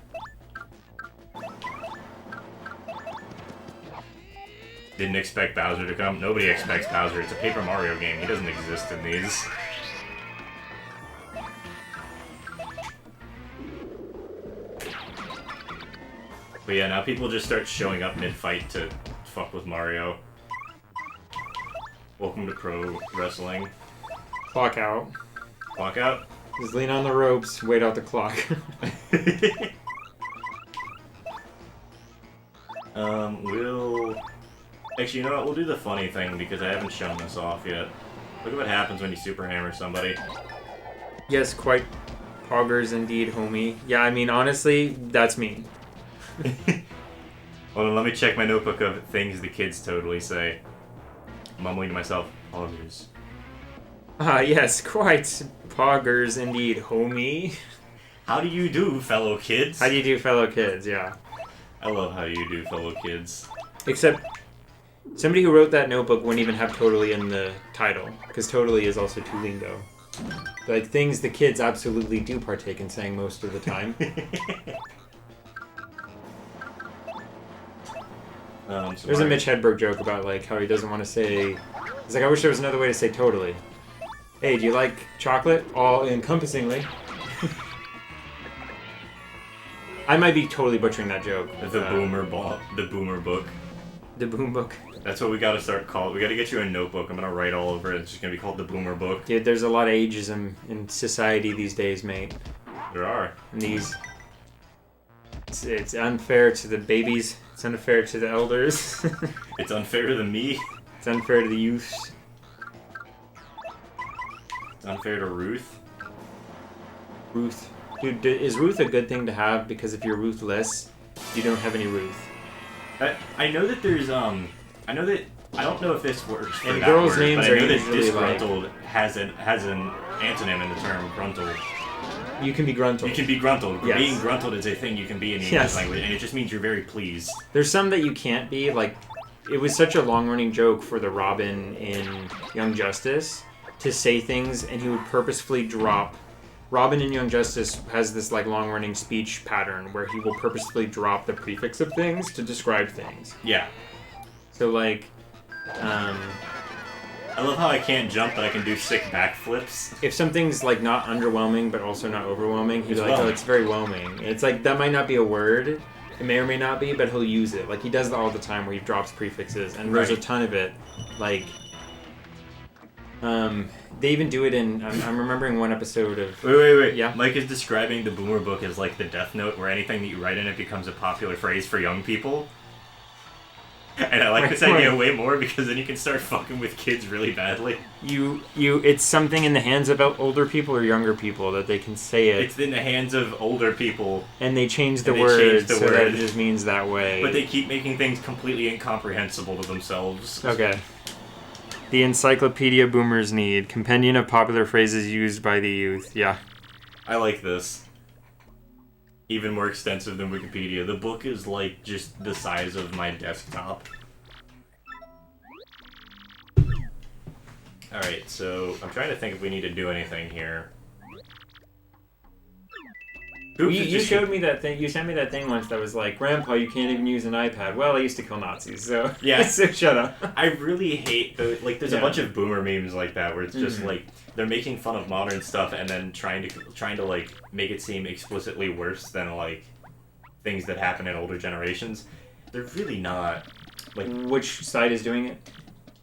Didn't expect Bowser to come. Nobody expects Bowser. It's a Paper Mario game. He doesn't exist in these. But yeah, now people just start showing up mid-fight to fuck with Mario. Welcome to pro wrestling. Clock out. Walk out. Just lean on the ropes, wait out the clock. We'll... Actually, you know what? We'll do the funny thing because I haven't shown this off yet. Look at what happens when you super hammer somebody. Yes, quite poggers indeed, homie. Yeah, I mean, honestly, that's me. Hold on, let me check my notebook of things the kids totally say. Mumbling to myself, poggers. Ah, yes, quite poggers indeed, homie. How do you do, fellow kids? How do you do, fellow kids? Yeah. I love how you do, fellow kids. Except, somebody who wrote that notebook wouldn't even have totally in the title, because totally is also too lingo. Like, things the kids absolutely do partake in saying most of the time. There's a Mitch Hedberg joke about, like, how he doesn't want to say... He's like, I wish there was another way to say totally. Hey, do you like chocolate? All encompassingly. I might be totally butchering that joke. The boomer book. The boom book. That's what we gotta start calling. We gotta get you a notebook. I'm gonna write all over it. It's just gonna be called the boomer book. Dude, there's a lot of ageism in society these days, mate. There are. And it's unfair to the babies. It's unfair to the elders. It's unfair to me. It's unfair to the youths. It's unfair to Ruth. Ruth. Dude, is Ruth a good thing to have? Because if you're ruthless, you don't have any Ruth. I know that there's I know that I don't know if this works for and that girls' word, names but are I know that usually disgruntled like, has an antonym in the term gruntled. You can be gruntled. You can be gruntled. Yes. Being gruntled is a thing you can be in the English language, and it just means you're very pleased. There's some that you can't be. Like, it was such a long-running joke for the Robin in Young Justice to say things, and he would purposefully drop. Robin in Young Justice has this like long-running speech pattern where he will purposefully drop the prefix of things to describe things. Yeah. So like, I love how I can't jump, but I can do sick backflips. if something's like not underwhelming but also not overwhelming, he's like, oh, it's very whelming. It's like, that might not be a word. It may or may not be, but he'll use it. Like, he does it all the time where he drops prefixes, and there's a ton of it. Like, they even do it in... I'm remembering one episode of... Wait. Yeah? Mike is describing the Boomer book as like the Death Note, where anything that you write in it becomes a popular phrase for young people. And I like this idea way more because then you can start fucking with kids really badly. It's something in the hands of older people or younger people that they can say it. It's in the hands of older people. And they change the word so that it just means that way. But they keep making things completely incomprehensible to themselves. Okay. The encyclopedia boomers need. Compendium of popular phrases used by the youth. Yeah. I like this. Even more extensive than Wikipedia. The book is like just the size of my desktop. Alright, so I'm trying to think if we need to do anything here. You showed me that thing. You sent me that thing once that was like, Grandpa, you can't even use an iPad. Well, I used to kill Nazis, so yeah. So shut up. I really hate there's a bunch of boomer memes like that where it's just like they're making fun of modern stuff and then trying to like make it seem explicitly worse than like things that happen in older generations. They're really not. Like, which side is doing it?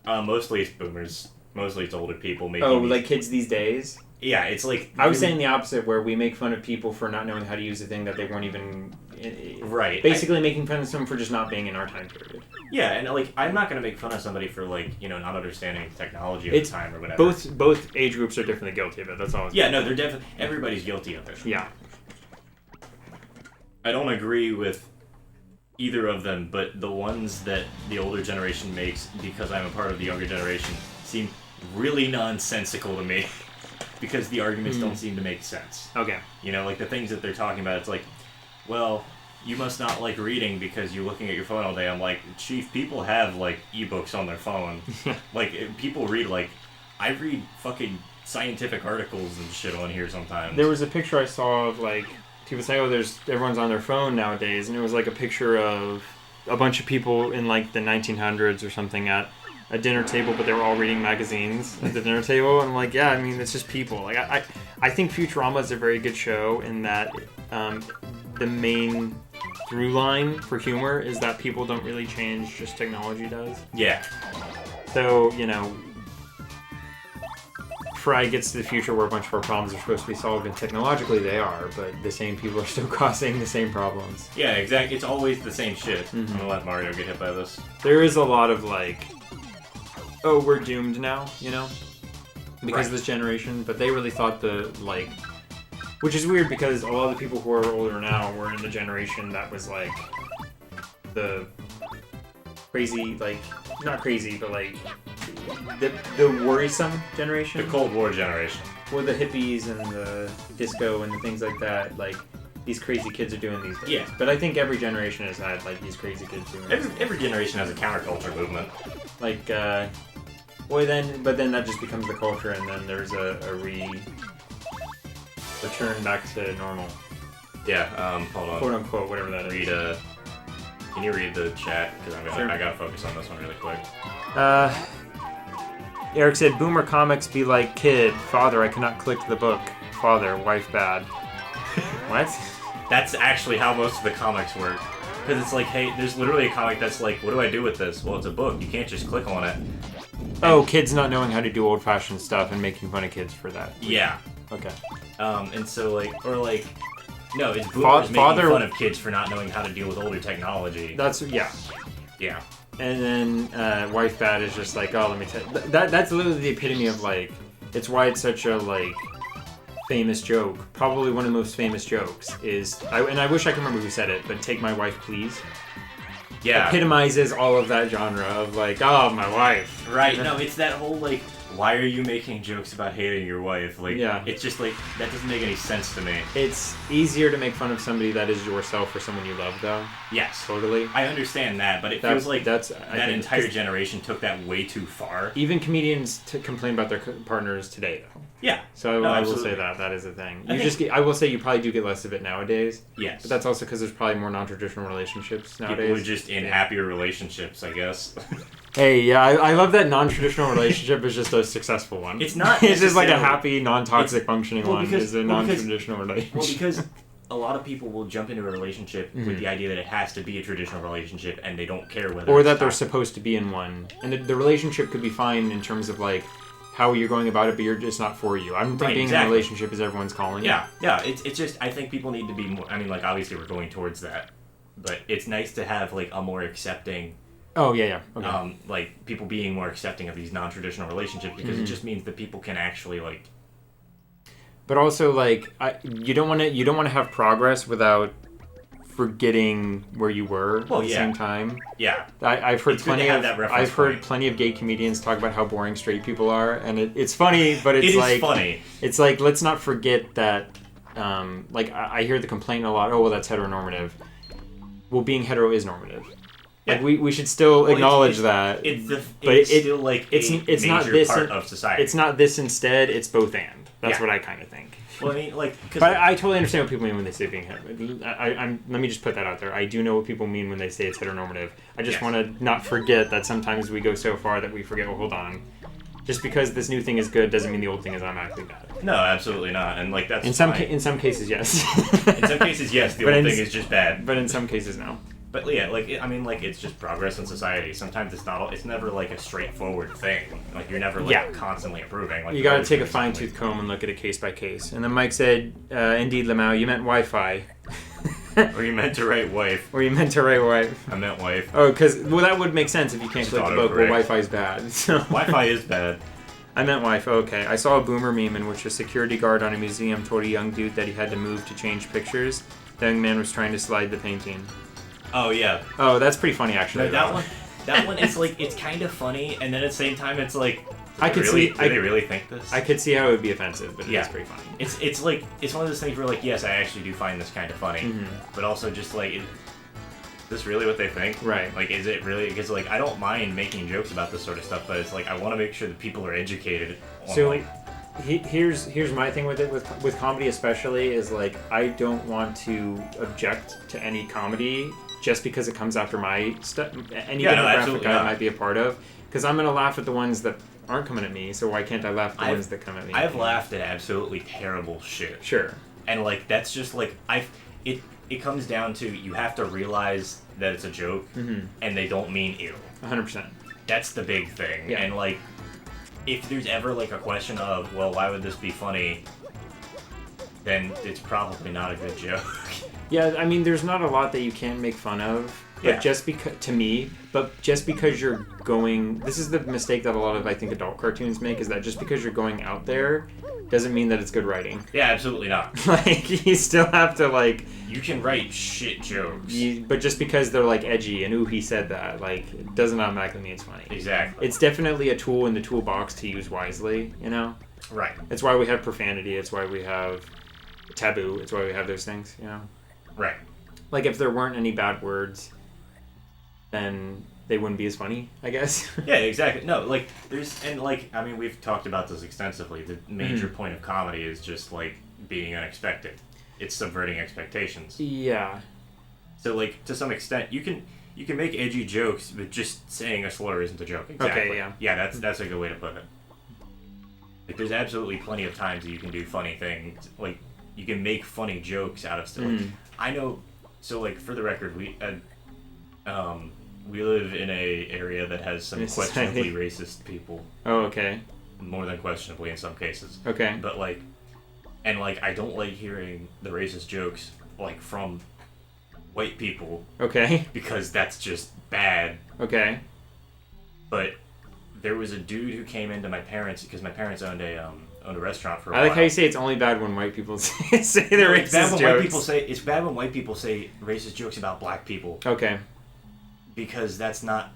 Mostly it's boomers. Mostly it's older people making. Oh, like kids these days. Yeah, it's like... I was saying the opposite, where we make fun of people for not knowing how to use a thing that they weren't even... Right. Basically making fun of someone for just not being in our time period. Yeah, and like, I'm not going to make fun of somebody for like, you know, not understanding technology at the time or whatever. Both age groups are definitely guilty of it, that's all. Yeah, no, they're definitely... Everybody's guilty of it. Yeah. I don't agree with either of them, but the ones that the older generation makes, because I'm a part of the younger generation, seem really nonsensical to me. Because the arguments don't seem to make sense. Okay. You know, like the things that they're talking about, it's like, well, you must not like reading because you're looking at your phone all day. I'm like, Chief, people have like ebooks on their phone. Like, people read, like, I read fucking scientific articles and shit on here sometimes. There was a picture I saw of like, people say, oh, everyone's on their phone nowadays, and it was like a picture of a bunch of people in like the 1900s or something at a dinner table, but they were all reading magazines at the dinner table. And I'm like, yeah, I mean, it's just people. Like, I think Futurama is a very good show in that the main through line for humor is that people don't really change, just technology does. Yeah. So, you know, Fry gets to the future where a bunch of our problems are supposed to be solved, and technologically they are, but the same people are still causing the same problems. Yeah, exactly. It's always the same shit. I'm gonna let Mario get hit by this. There is a lot of like, oh, we're doomed now, you know, because of this generation. But they really thought which is weird because a lot of the people who are older now were in the generation that was like the crazy, like, not crazy, but like the worrisome generation. The Cold War generation. Or the hippies and the disco and the things like that. Like, these crazy kids are doing these days. Yeah. But I think every generation has had like these crazy kids doing. Every generation has a counterculture movement. Like, but then that just becomes the culture, and then there's a return back to normal. Yeah. Hold on. Quote unquote, whatever that is. Can you read the chat? Because Sure. I gotta focus on this one really quick. Eric said, "Boomer comics be like kid, father. I cannot click the book. Father, wife bad." What? That's actually how most of the comics work. Because it's like, hey, there's literally a comic that's like, what do I do with this? Well, it's a book. You can't just click on it. Oh, kids not knowing how to do old-fashioned stuff and making fun of kids for that. Yeah. Okay. And so no, it's boomers making fun of kids for not knowing how to deal with older technology. Yeah. Yeah. And then wife bad is just like, oh, let me tell you. That's literally the epitome of like, it's why it's such a like famous joke. Probably one of the most famous jokes is, and I wish I could remember who said it, but "Take my wife, please." Yeah. Epitomizes all of that genre of like, oh, my wife. Right. No, it's that whole like, why are you making jokes about hating your wife? Like, yeah. It's just like, that doesn't make any sense to me. It's easier to make fun of somebody that is yourself or someone you love, though. Yes. Totally. I understand that, but it feels like that entire think, generation took that way too far. Even comedians complain about their partners today, though. Yeah. So no, I will absolutely. say that is a thing. I will say you probably do get less of it nowadays. Yes. But that's also because there's probably more non-traditional relationships nowadays. People are just in happier relationships, I guess. Hey, yeah, I love that non-traditional relationship is just a successful one. It's not. It's just like a happy, non-toxic functioning one. Because, is a non-traditional relationship. Well, because a lot of people will jump into a relationship with the idea that it has to be a traditional relationship, and they don't care whether. Or that they're supposed to be in one, and the relationship could be fine in terms of like how you're going about it, but it's not for you. I don't think being in a relationship is everyone's calling. Yeah, yeah. It's just I think people need to be more. I mean, like obviously we're going towards that, but it's nice to have like a more accepting. Oh yeah. Okay. Like people being more accepting of these non-traditional relationships because it just means that people can actually like. But also, like, you don't want to have progress without forgetting where you were at the same time. Yeah. I've heard plenty of gay comedians talk about how boring straight people are, and it's funny, but it's like funny. It's like, let's not forget that. Like I hear the complaint a lot. Oh well, that's heteronormative. Well, being hetero is normative. Yeah. Like we should still acknowledge that. It's still like it's not major this part of society. It's not this instead. It's both and. That's what I kind of think. Well, I mean, like, but I totally understand what people mean when they say being hetero. Let me just put that out there. I do know what people mean when they say it's heteronormative. I just want to not forget that sometimes we go so far that we forget. Well, hold on. Just because this new thing is good doesn't mean the old thing is automatically bad. No, absolutely not. And like that's in some cases, yes. In some cases, yes. The old thing is just bad. But in some cases, no. But yeah, like I mean, like it's just progress in society. Sometimes it's never like a straightforward thing. Like you're never like constantly improving. Like you got to take a fine-tooth comb and look at it case by case. And then Mike said, "Indeed, Lamau, you meant Wi-Fi." Or you meant to write wife. Or you meant to write wife. I meant wife. Oh, because that would make sense if you can't click the book. Well, Wi-Fi's bad. So. Wi-Fi is bad. I meant wife. Okay. I saw a boomer meme in which a security guard on a museum told a young dude that he had to move to change pictures. The young man was trying to slide the painting. Oh yeah. Oh, that's pretty funny actually. No, that one is like it's kind of funny, and then at the same time it's like. Do they really think this? I could see how it would be offensive, but it's pretty funny. It's like it's one of those things where like yes, I actually do find this kind of funny, but also just like. Is this really what they think? Right. Like, is it really? Because, like, I don't mind making jokes about this sort of stuff, but it's like, I want to make sure that people are educated on, so, here's my thing with it, with comedy especially, is, like, I don't want to object to any comedy just because it comes after my stuff, any demographic I might be a part of, because I'm going to laugh at the ones that aren't coming at me, so why can't I laugh at the ones that come at me? I've laughed at absolutely terrible shit. Sure. And, like, that's just, like, it comes down to you have to realize that it's a joke and they don't mean ill. 100%. That's the big thing. Yeah. And like if there's ever like a question of, well, why would this be funny? Then it's probably not a good joke. Yeah, I mean there's not a lot that you can't make fun of. But just because you're going, this is the mistake that a lot of I think adult cartoons make, is that just because you're going out there doesn't mean that it's good writing. Yeah, absolutely not. Like you still have to like. You can write shit jokes. But just because they're like edgy and ooh he said that, like it doesn't automatically mean it's funny. Exactly. It's definitely a tool in the toolbox to use wisely, you know. Right. It's why we have profanity. It's why we have taboo. It's why we have those things, you know. Right. Like, if there weren't any bad words, then they wouldn't be as funny, I guess. Yeah, exactly. No, like, we've talked about this extensively. The major point of comedy is just, like, being unexpected. It's subverting expectations. Yeah. So, like, to some extent, you can make edgy jokes, but just saying a slur isn't a joke. Exactly. Okay, yeah. Yeah, that's a good way to put it. Like, there's absolutely plenty of times that you can do funny things. Like, you can make funny jokes out of stuff. Like, I know. So, like, for the record, we live in a area that has some questionably racist people. Oh, okay. More than questionably in some cases. Okay. But, like, and, like, I don't like hearing the racist jokes, like, from white people. Okay. Because that's just bad. Okay. But there was a dude who came into my parents, because my parents owned a restaurant for a while. I like how you say it's only bad when white people say the racist jokes. It's bad when white people say racist jokes about black people. Okay. Because that's not...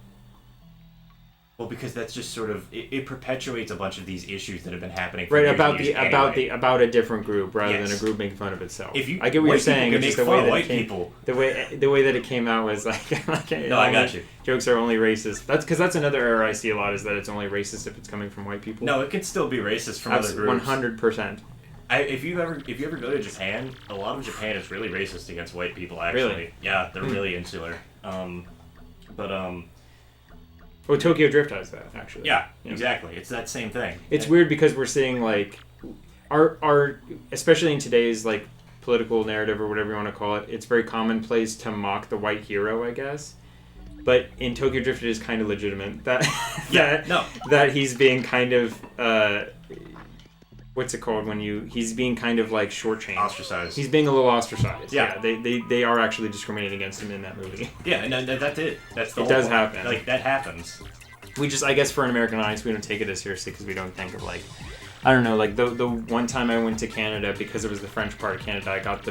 Well, because that's just sort of... It perpetuates a bunch of these issues that have been happening for years about and years about a different group rather than a group making fun of itself. I get what you're saying. It's just the way that it came, the way that it came out was like no, I got you. Jokes are only racist. That's another error I see a lot, is that it's only racist if it's coming from white people. No, it can still be racist from other groups. 100%. If you ever go to Japan, a lot of Japan is really racist against white people. Actually, really? Yeah, they're really insular. Well, Tokyo Drift has that, actually. Yeah, exactly. It's that same thing. It's weird because we're seeing, like, our especially in today's, like, political narrative or whatever you want to call it, it's very commonplace to mock the white hero, I guess. But in Tokyo Drift, it is kind of legitimate that that he's being kind of what's it called when he's being kind of like shortchanged, ostracized. He's being a little ostracized. Yeah, they are actually discriminating against him in that movie. Yeah, and that's it. That's the it whole does point. happen. Like, that happens. We just, I guess, for an American audience, we don't take it as seriously because we don't think of, like, I don't know, like the one time I went to Canada, because it was the French part of Canada, I got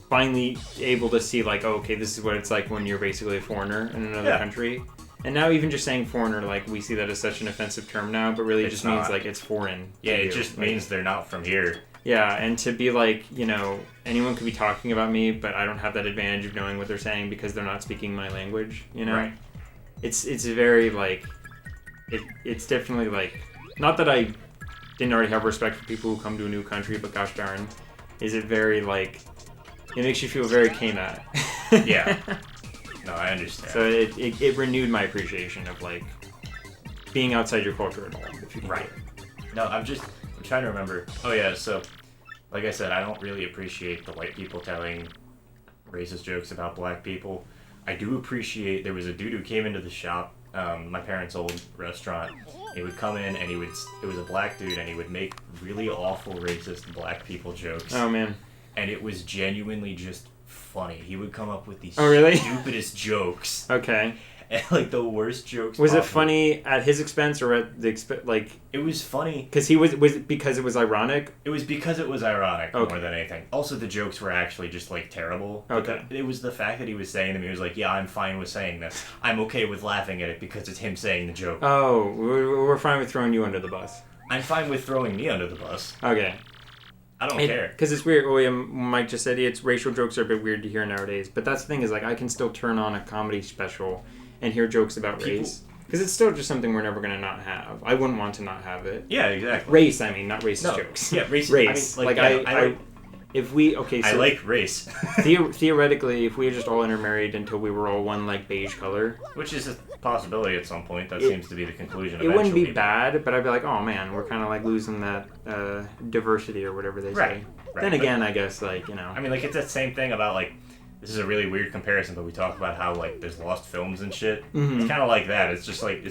finally able to see, like, oh, okay, this is what it's like when you're basically a foreigner in another country. And now even just saying foreigner, like, we see that as such an offensive term now, but really it just means, like, it's foreign. Yeah, it just means they're not from here. Yeah, and to be like, you know, anyone could be talking about me, but I don't have that advantage of knowing what they're saying because they're not speaking my language, you know? Right. It's very, like, it's definitely, like, not that I didn't already have respect for people who come to a new country, but gosh darn, is it very, like, it makes you feel very came-at. Yeah. No, I understand. So it renewed my appreciation of, like, being outside your culture at all. If you can right. No, I'm trying to remember. Oh, yeah, so, like I said, I don't really appreciate the white people telling racist jokes about black people. I do appreciate, there was a dude who came into the shop, my parents' old restaurant. He would come in and it was a black dude, and he would make really awful racist black people jokes. Oh, man. And it was genuinely just funny. He would come up with these stupidest jokes. Okay. And, like, the worst jokes Was possible. it funny at his expense or at the like? It was funny. Because because it was ironic? It was because it was ironic more than anything. Also, the jokes were actually just, like, terrible. Okay. It was the fact that he was saying them. He was like, yeah, I'm fine with saying this. I'm okay with laughing at it because it's him saying the joke. Oh, we're fine with throwing you under the bus. I'm fine with throwing me under the bus. Okay. I don't care. Because it's weird. William Mike just said it's racial jokes are a bit weird to hear nowadays. But that's the thing is, like, I can still turn on a comedy special and hear jokes about race. Because it's still just something we're never going to not have. I wouldn't want to not have it. Yeah, exactly. Race, I mean, not racist jokes. Yeah, race. Race. I mean, like, if we, okay, so... I like race. Theoretically, if we had just all intermarried until we were all one, like, beige color... Which is a possibility at some point. That seems to be the conclusion. It wouldn't be bad, but I'd be like, oh, man, we're kind of, like, losing that diversity or whatever they say. Right. Then again, I guess, like, you know... I mean, like, it's that same thing about, like... This is a really weird comparison, but we talk about how, like, there's lost films and shit. Mm-hmm. It's kind of like that. It's just like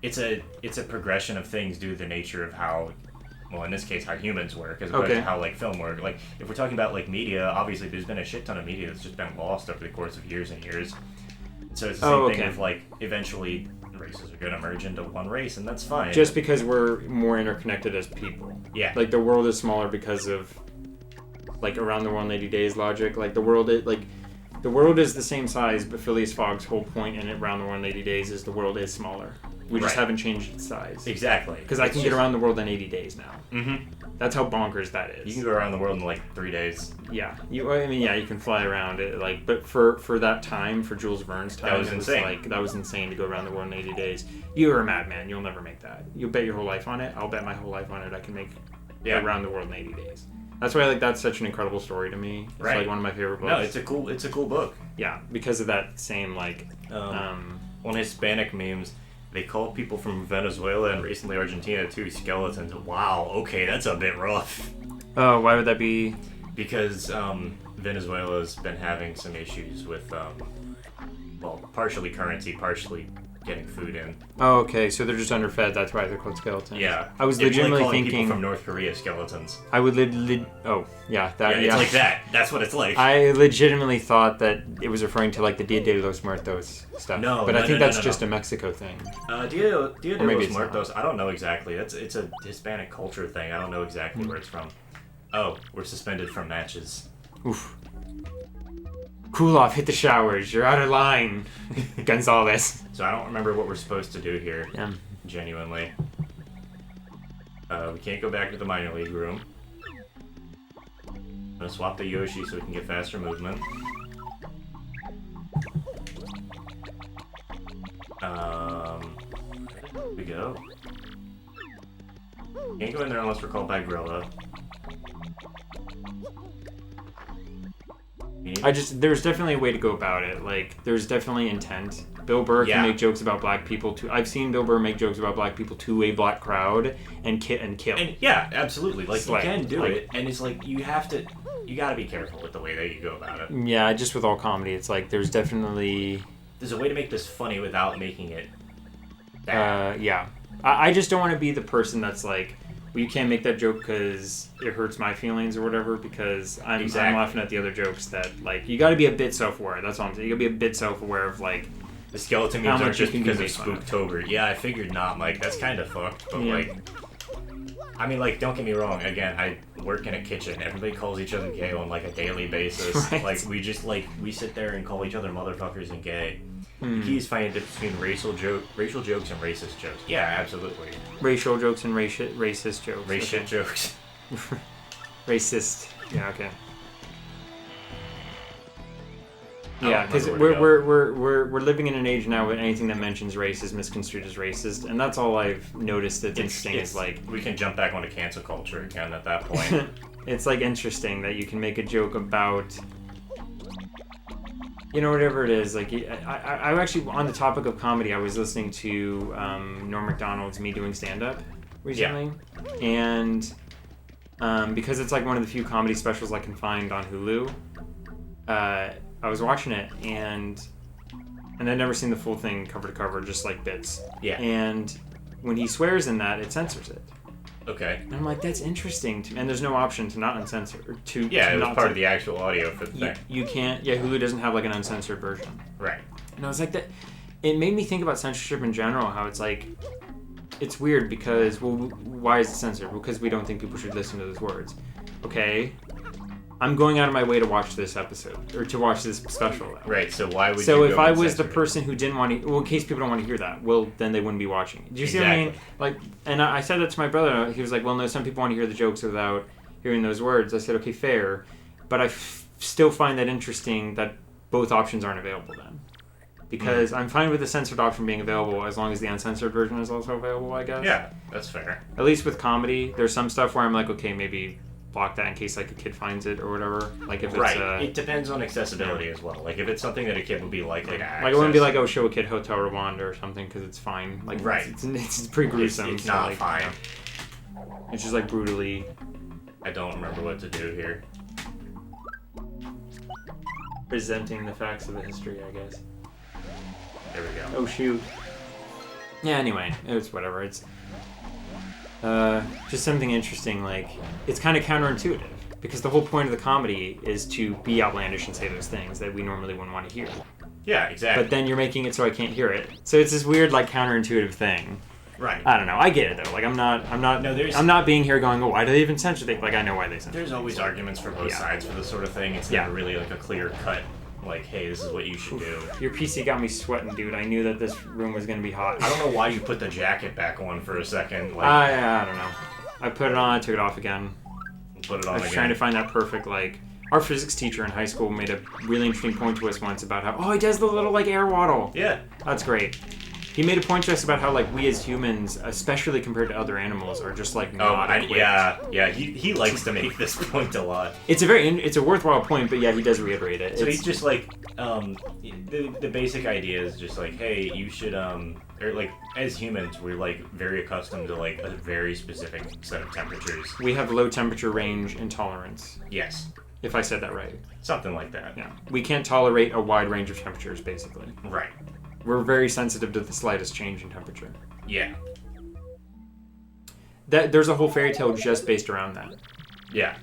it's a progression of things due to the nature of how, well, in this case, how humans work, as opposed to how, like, film work. Like, if we're talking about, like, media, obviously there's been a shit ton of media that's just been lost over the course of years and years. So it's the same thing with, like, eventually races are going to merge into one race, and that's fine. Just because we're more interconnected as people. Yeah. Like, the world is smaller because of, like, Around the World in 80 Days logic. Like, the world is the same size, but Phileas Fogg's whole point in Around the World in 80 Days is the world is smaller. We just Right. haven't changed its size. Exactly. Because I can get around the world in 80 days now. Mm-hmm. That's how bonkers that is. You can go around the world in like 3 days. Yeah. You can fly around it. Like, but for that time, for Jules Verne's time, That was insane. like, that was insane to go around the world in 80 days. You're a madman. You'll never make that. You'll bet your whole life on it. I'll bet my whole life on it. I can make around the world in 80 days. That's why, like, that's such an incredible story to me. It's like one of my favorite books. No, it's a cool book. Yeah, because of that same like. On Hispanic memes, they call people from Venezuela and recently Argentina too skeletons. Wow, okay, that's a bit rough. Oh, why would that be? Because Venezuela's been having some issues with, partially currency, partially getting food in. Oh, okay. So they're just underfed. That's why they're called skeletons. Yeah. I was It'd be legitimately like calling thinking people from North Korea skeletons. I would It's like that. That's what it's like. I legitimately thought that it was referring to like the Dia de los Muertos stuff. But I think that's just a Mexico thing. Dia de maybe los Muertos, I don't know exactly. It's a Hispanic culture thing. I don't know exactly where it's from. Oh, we're suspended from matches. Oof. Cool off, hit the showers. You're out of line, Gonzalez. So I don't remember what we're supposed to do here. Yeah. Genuinely. We can't go back to the minor league room. I'm gonna swap the Yoshi so we can get faster movement. Where did we go? Can't go in there unless we're called by Gorilla. There's definitely a way to go about it. Like, there's definitely intent. Bill Burr can make jokes about black people too. I've seen Bill Burr make jokes about black people to a black crowd and kill. And yeah, absolutely. Like, you can do like, it, and it's like you gotta be careful with the way that you go about it. Yeah, just with all comedy, it's like there's definitely a way to make this funny without making it bad. Yeah. I just don't want to be the person that's like, well, you can't make that joke because it hurts my feelings or whatever, because I'm laughing at the other jokes that, like, you got to be a bit self-aware. That's all I'm saying. You got to be a bit self-aware of, like, the skeleton memes are just because of Spooktober. Yeah, I figured not, Mike. That's kind of fucked, but, like, I mean, like, don't get me wrong. Again, I work in a kitchen. Everybody calls each other gay on, like, a daily basis. Right. Like, we just, like, we sit there and call each other motherfuckers and gay. The key is finding the difference between racial jokes and racist jokes. Yeah, absolutely. Racial jokes and racist jokes. Racist jokes. Racist. Yeah, okay. I Yeah, because we're living in an age now where anything that mentions race is misconstrued as racist, and that's all I've noticed that's interesting. Is like we can jump back onto cancel culture again at that point. It's like interesting that you can make a joke about, you know, whatever it is. Like, I actually, on the topic of comedy, I was listening to Norm Macdonald's Me Doing Stand-Up recently, and because it's like one of the few comedy specials I can find on Hulu, I was watching it, and I'd never seen the full thing cover to cover, just like bits. Yeah. And when he swears in that, it censors it. Okay. And I'm like, that's interesting. And there's no option to not uncensor. It was part of the actual audio for the thing. You can't. Yeah, Hulu doesn't have like an uncensored version. Right. And I was like, that. It made me think about censorship in general. How it's like, it's weird because, well, why is it censored? Because we don't think people should listen to those words. Okay. I'm going out of my way to watch this episode, or to watch this special. Though. Right, so why would you So go if I and was the censor it? person who didn't want to, well, in case people don't want to hear that, well, then they wouldn't be watching it. Do you see what I mean? Like, and I said that to my brother. He was like, well, no, some people want to hear the jokes without hearing those words. I said, okay, fair. But I still find that interesting that both options aren't available then. Because I'm fine with the censored option being available as long as the uncensored version is also available, I guess. Yeah, that's fair. At least with comedy, there's some stuff where I'm like, okay, maybe block that in case like a kid finds it or whatever. Like if it's it depends on accessibility as well. Like if it's something that a kid would be likely to access. Like it wouldn't be like, oh, show a kid Hotel Rwanda or something because it's fine. Like it's pretty gruesome. It's not like, fine. It's just like brutally. I don't remember what to do here. Presenting the facts of the history, I guess. There we go. Oh shoot. Yeah. Anyway, it's whatever. It's just something interesting. Like it's kind of counterintuitive because the whole point of the comedy is to be outlandish and say those things that we normally wouldn't want to hear. Yeah, exactly. But then you're making it so I can't hear it. So it's this weird like counterintuitive thing. Right. I don't know. I get it though. Like I'm not being here going, oh, why do they even censor things? Like I know why they censor. There's always arguments for both sides for this sort of thing. It's never really like a clear cut like, hey, this is what you should do. Your PC got me sweating, dude. I knew that this room was gonna be hot. I don't know why you put the jacket back on for a second. Like, I don't know. I put it on, I took it off again. Put it on I was trying to find that perfect, like... Our physics teacher in high school made a really interesting point to us once about how, he does the little, like, air waddle. Yeah. That's great. He made a point to us about how, like, we as humans, especially compared to other animals, are just, like, not equipped. Yeah. He likes to make this point a lot. It's a worthwhile point, but yeah, he does reiterate it. So he's just like, the basic idea is just like, hey, you should, or like, as humans, we're like very accustomed to like a very specific set of temperatures. We have low temperature range intolerance. Yes. If I said that right. Something like that. Yeah. We can't tolerate a wide range of temperatures, basically. Right. We're very sensitive to the slightest change in temperature. Yeah. There's a whole fairy tale just based around that. Yeah.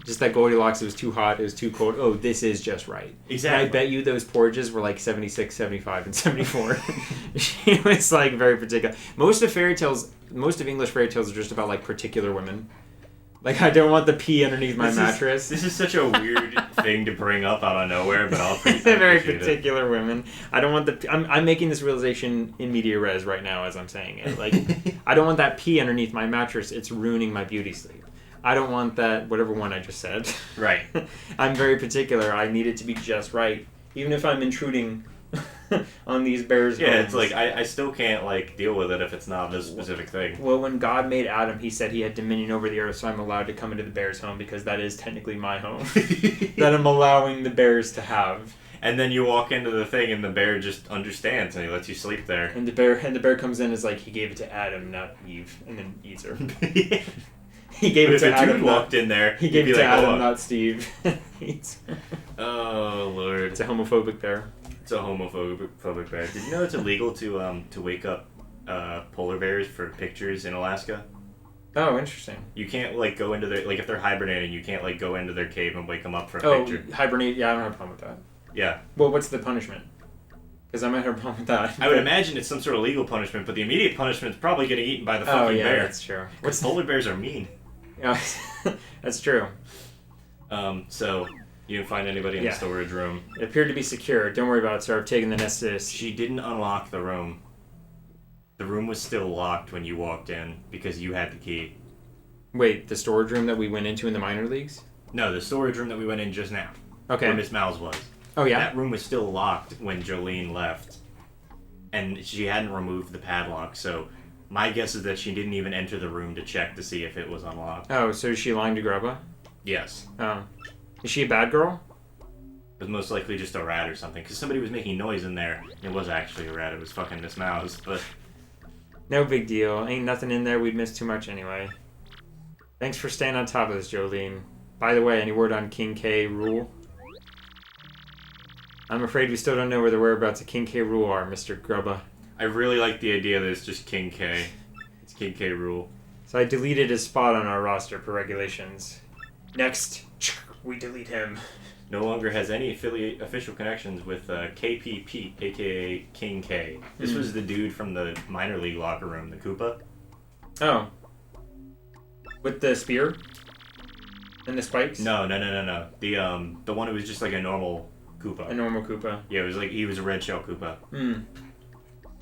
Just that Goldilocks, it was too hot, it was too cold. Oh, this is just right. Exactly. And I bet you those porridges were like 76, 75, and 74. It was like very particular. Most of English fairy tales are just about like particular women. Like, I don't want the pee underneath my mattress. This is such a weird thing to bring up out of nowhere, but I'll appreciate it. Very particular women. I don't want the... I'm making this realization in media res right now as I'm saying it. Like, I don't want that pee underneath my mattress. It's ruining my beauty sleep. I don't want that, whatever one I just said. Right. I'm very particular. I need it to be just right. Even if I'm intruding on these bears' homes. Yeah, it's like, I still can't, like, deal with it if it's not this specific thing. Well, when God made Adam, he said he had dominion over the earth, so I'm allowed to come into the bear's home because that is technically my home. That I'm allowing the bears to have. And then you walk into the thing and the bear just understands and he lets you sleep there. And the bear comes in and is like, he gave it to Adam, not Eve, and then eats her. He gave it to Adam. If a dude walked in there, he gave it to Adam, not Steve. Eats her. Oh, Lord. It's a homophobic bear. It's a homophobic bear. Did you know it's illegal to wake up polar bears for pictures in Alaska? Oh, interesting. You can't like go into their if they're hibernating, you can't like go into their cave and wake them up for a picture. Oh, hibernate. Yeah, I don't have a problem with that. Yeah. Well, what's the punishment? Because I might have a problem with that. I would imagine it's some sort of legal punishment, but the immediate punishment is probably getting eaten by the fucking bear. Oh yeah, that's true. Because polar bears are mean. Yeah, that's true. So you didn't find anybody in the storage room. It appeared to be secure. Don't worry about it, sir. I've taken the necessary... She didn't unlock the room. The room was still locked when you walked in because you had the key. Wait, the storage room that we went into in the minor leagues? No, the storage room that we went in just now. Okay. Where Miss Mouse was. Oh, yeah? That room was still locked when Jolene left. And she hadn't removed the padlock, so my guess is that she didn't even enter the room to check to see if it was unlocked. Oh, so is she lying to Grubba? Yes. Oh. Is she a bad girl? It was most likely just a rat or something, because somebody was making noise in there. It was actually a rat, it was fucking Miss Mouse, but... No big deal. Ain't nothing in there. We'd miss too much anyway. Thanks for staying on top of this, Jolene. By the way, any word on King K. Rool? I'm afraid we still don't know where the whereabouts of King K. Rool are, Mr. Grubba. I really like the idea that it's just King K. It's King K. Rool. So I deleted his spot on our roster per regulations. Next, we delete him. No longer has any official connections with KPP, aka King K. This was the dude from the minor league locker room, the Koopa. Oh. With the spear? And the spikes? No. The one who was just like a normal Koopa. A normal Koopa. Yeah, it was like he was a red shell Koopa.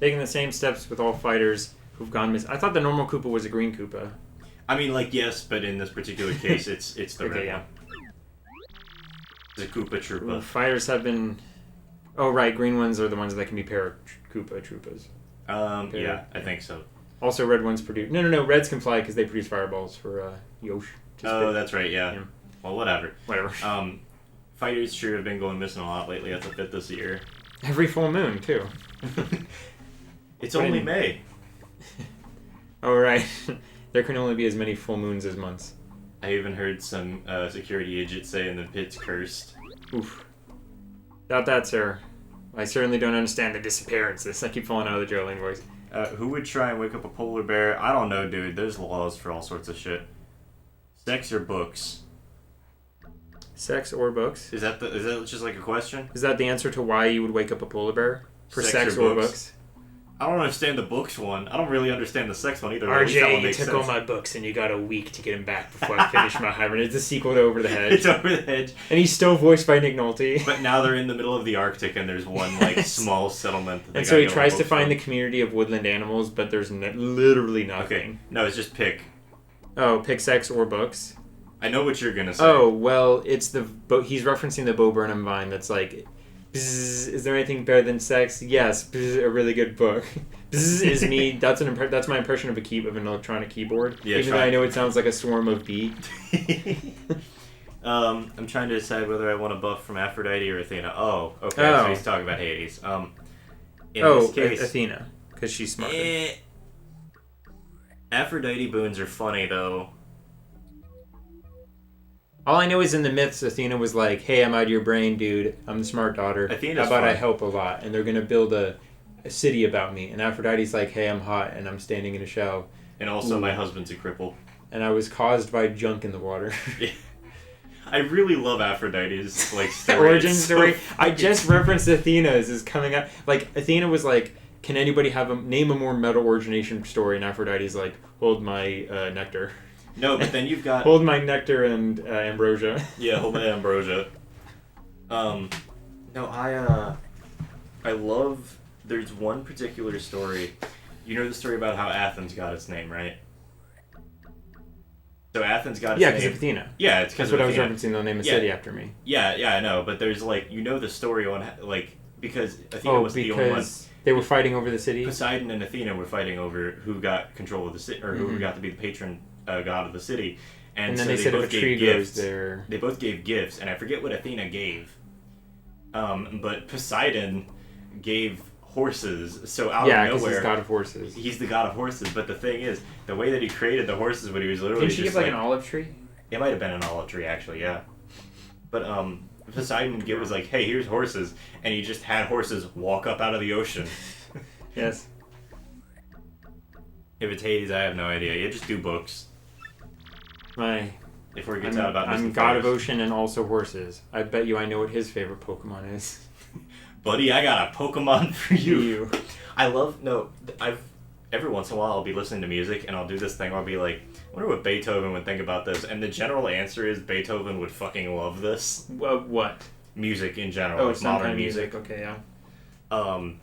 Taking the same steps with all fighters who've gone missing. I thought the normal Koopa was a green Koopa. I mean, like, yes, but in this particular case, it's the okay, red one. The Koopa Troopa. Well, fighters have been... Oh, right, green ones are the ones that can be Koopa Troopas. Yeah, I think so. Also, red ones produce... No, reds can fly because they produce fireballs for Yosh. Oh, that's right, yeah. Well, whatever. Whatever. Fighters sure have been going missing a lot lately. That's a bit this year. Every full moon, too. It's only May. Oh, right. There can only be as many full moons as months. I even heard some security agents saying the pit's cursed. Oof. Doubt that, sir. I certainly don't understand the disappearances. I keep falling out of the Jolene voice. Who would try and wake up a polar bear? I don't know, dude. There's laws for all sorts of shit. Sex or books? Sex or books? Is that just like a question? Is that the answer to why you would wake up a polar bear? For sex or books? I don't understand the books one. I don't really understand the sex one either. At least that RJ, one you makes took sense. all my books and you got a week to get them back before I finish my hybrid. It's a sequel to Over the Hedge. It's Over the Hedge. And he's still voiced by Nick Nolte. But now they're in the middle of the Arctic and there's one like small settlement. That they And so he gotta tries go to find from. the community of woodland animals, but there's literally nothing. Okay, no, it's just pick. Oh, pick sex or books. I know what you're gonna say. Oh, well, it's he's referencing the Bo Burnham vine that's like, "Bzz, is there anything better than sex? Yes, bzz, a really good book. Bzz is me. That's that's my impression of an electronic keyboard. Yeah, even though I know it sounds like a swarm of bee. I'm trying to decide whether I want a buff from Aphrodite or Athena. Oh, okay. So he's talking about Hades. In this case, Athena, because she's smarter. Aphrodite boons are funny though. All I know is in the myths, Athena was like, "Hey, I'm out of your brain, dude. I'm the smart daughter. Athena's How about I fun. help a lot?" And they're gonna build a city about me. And Aphrodite's like, "Hey, I'm hot and I'm standing in a shell. And also, Ooh. my husband's a cripple. And I was caused by junk in the water." Yeah. I really love Aphrodite's like story. Origin It's so story. I fucking- just referenced Athena's is coming up. Like Athena was like, "Can anybody name a more metal origination story?" And Aphrodite's like, "Hold my nectar." No, but then you've got Hold my nectar and ambrosia. yeah, hold my ambrosia. No, I love. There's one particular story. You know the story about how Athens got its name, right? So Athens got its Yeah, name. because of Athena. Yeah, it's because That's what of I was Athena. referencing. They'll name a Yeah. city after me. Yeah, I know, but there's like the story on like because Athena was the only one. Because they were fighting over the city. Poseidon and Athena were fighting over who got control of the city or who got to be the patron god of the city, And then so they said if a both tree gave grows gifts. there. They both gave gifts, and I forget what Athena gave. But Poseidon gave horses. So out Yeah, of because nowhere, he's god of horses. he's the god of horses. But the thing is, the way that he created the horses, when he was literally Didn't she just give like an olive tree? it might have been an olive tree, actually, yeah. But Poseidon was like, "Hey, here's horses," and he just had horses walk up out of the ocean. Yes. If it's Hades, I have no idea. You just do books. Before it gets out about I'm Mystic god of Fires. ocean and also horses. I bet you I know what his favorite Pokemon is. Buddy, I got a Pokemon for you. I've every once in a while I'll be listening to music and I'll do this thing where I'll be like, I wonder what Beethoven would think about this, and the general answer is Beethoven would fucking love this. What? Music in general, like some modern kind of music. Okay, yeah.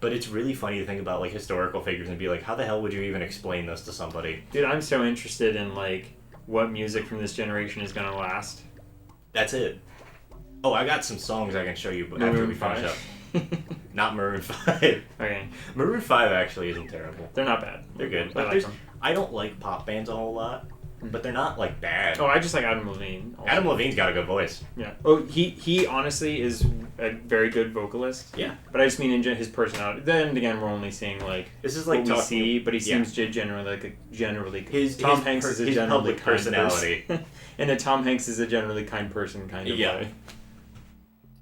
But it's really funny to think about like historical figures and be like, how the hell would you even explain this to somebody? Dude, I'm so interested in like what music from this generation is gonna last. That's it. Oh, I got some songs I can show you after Maroon we finish 5. up. Not Maroon 5. Okay, Maroon 5 actually isn't terrible. they're not bad. They're good. I But like them. I don't like pop bands a whole lot, but they're not like bad. Oh, I just like Adam Levine. also. Adam Levine's got a good voice. Yeah. Oh, he honestly is a very good vocalist. Yeah. But I just mean in his personality. Then again, we're only seeing like This is like what we talking. see, but he yeah. seems generally like a generally His- Tom his Hanks per- is a his generally public kind personality. person. And a Tom Hanks is a generally kind person kind of Yeah. way.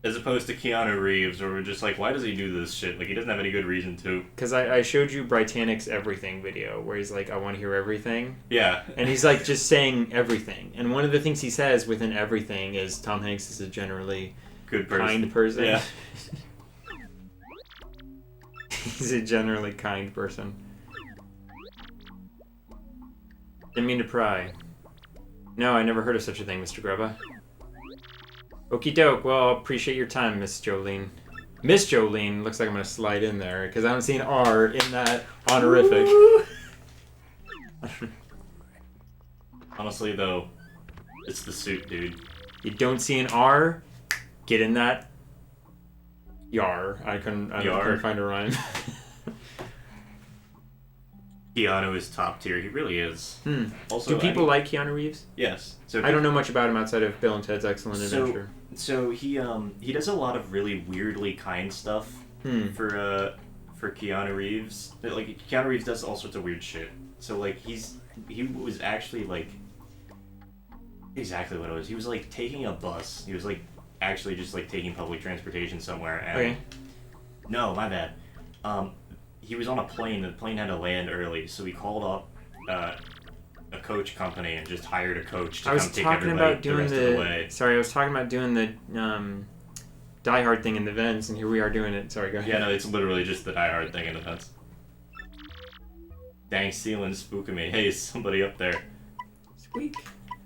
As opposed to Keanu Reeves, where we're just like, why does he do this shit? Like, he doesn't have any good reason to. Because I showed you Britannic's Everything video where he's like, I want to hear everything. Yeah. And he's like just saying everything. And one of the things he says within everything is Tom Hanks is a generally Good person. kind person. Yeah. He's a generally kind person. Didn't mean to pry. No, I never heard of such a thing, Mr. Grubba. Okie doke. Well, appreciate your time, Miss Jolene. Miss Jolene looks like I'm gonna slide in there because I don't see an R in that honorific. Honestly, though, it's the suit, dude. You don't see an R, get in that. Yar. I couldn't find a rhyme. Keanu is top tier. He really is. Also, Do people like Keanu Reeves? Yes. So I don't know much about him outside of Bill and Ted's Excellent Adventure. So he does a lot of really weirdly kind stuff for Keanu Reeves. Like Keanu Reeves does all sorts of weird shit. So like he was actually like exactly what it was. He was like taking a bus. He was like actually just like taking public transportation somewhere. And Okay. No, my bad. He was on a plane. The plane had to land early, so he called up a coach company and just hired a coach to I was come take talking everybody about the doing rest of the way. Sorry, I was talking about doing the Die Hard thing in the vents, and here we are doing it. Sorry, go ahead. Yeah, no, it's literally just the Die Hard thing in the fence. Dang, ceiling's spooking me. Hey, is somebody up there? Squeak.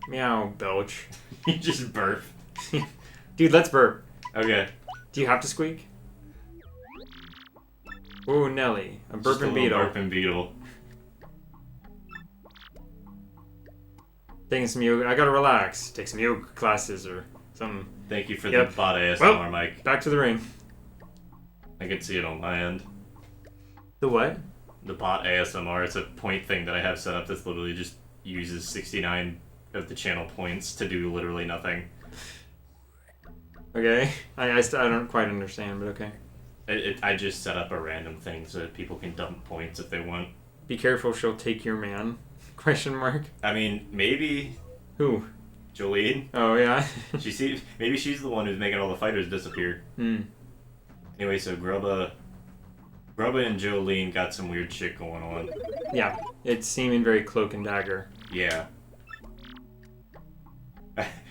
Meow, belch. You just burp. Dude, let's burp. Okay. Do you have to squeak? Ooh, Nelly. A Just burping beetle. Burping beetle. Taking some yoga. I gotta relax. Take some yoga classes or something. Thank you for the bot ASMR, well, Mike. Back to the ring. I can see it on my end. The what? The bot ASMR. It's a point thing that I have set up that's literally just uses 69 of the channel points to do literally nothing. Okay. I don't quite understand, but okay. I just set up a random thing so that people can dump points if they want. Be careful, she'll take your man. Question mark. I mean, maybe Who? Jolene. Oh, yeah. Maybe she's the one who's making all the fighters disappear. Anyway, so Grubba and Jolene got some weird shit going on. Yeah. It's seeming very cloak and dagger. Yeah.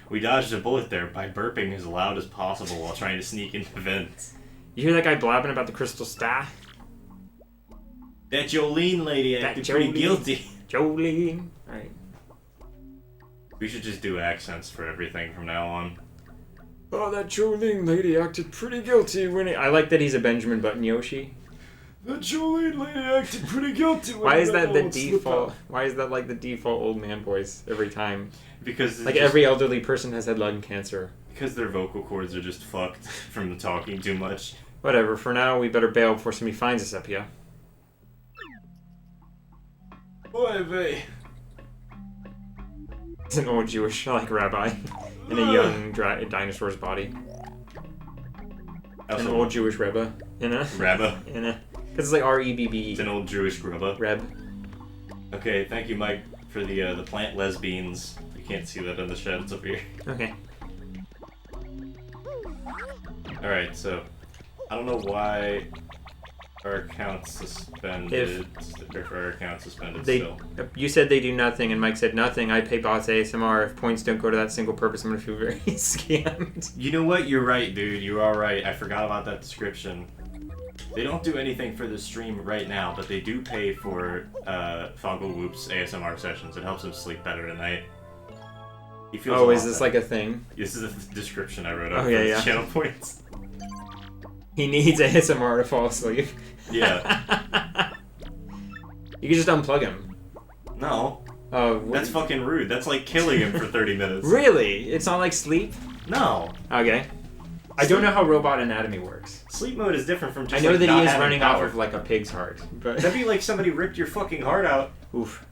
We dodged a bullet there by burping as loud as possible while trying to sneak into vents. You hear that guy blabbing about the crystal staff? That Jolene lady acted pretty guilty. Jolene. Alright. We should just do accents for everything from now on. Oh, that Jolene lady acted pretty guilty when I like that he's a Benjamin Button Yoshi. The Jolene lady acted pretty guilty when Why is that the default? Why is that like the default old man voice every time? Because like every elderly person has had lung cancer. Because their vocal cords are just fucked from the talking too much. Whatever. For now, we better bail before somebody finds us up here. Boy, bae. It's an old Jewish rabbi in a young dinosaur's body. An old Jewish Rebbe in a because it's like R-E-B-B-E. It's an old Jewish Grubba. Reb. Okay, thank you, Mike, for the plant lesbians. You can't see that in the shed. It's up here. Okay. All right, so I don't know why our account's suspended. If our account's suspended still. You said they do nothing, and Mike said nothing. I pay bots ASMR. If points don't go to that single purpose, I'm gonna feel very scammed. You know what? You're right, dude. You are right. I forgot about that description. They don't do anything for the stream right now, but they do pay for Foggle Whoop's ASMR sessions. It helps him sleep better at night. He feels oh, is this like a thing? This is a description I wrote up for channel points. He needs ASMR to fall asleep. Yeah. You can just unplug him. No. That's fucking rude. That's like killing him for 30 minutes. Really? It's not like sleep? No. Okay. I don't know how robot anatomy works. Sleep mode is different from just I know like, that not he is having running power. off of like a pig's heart. But That'd be like somebody ripped your fucking heart out. Oof.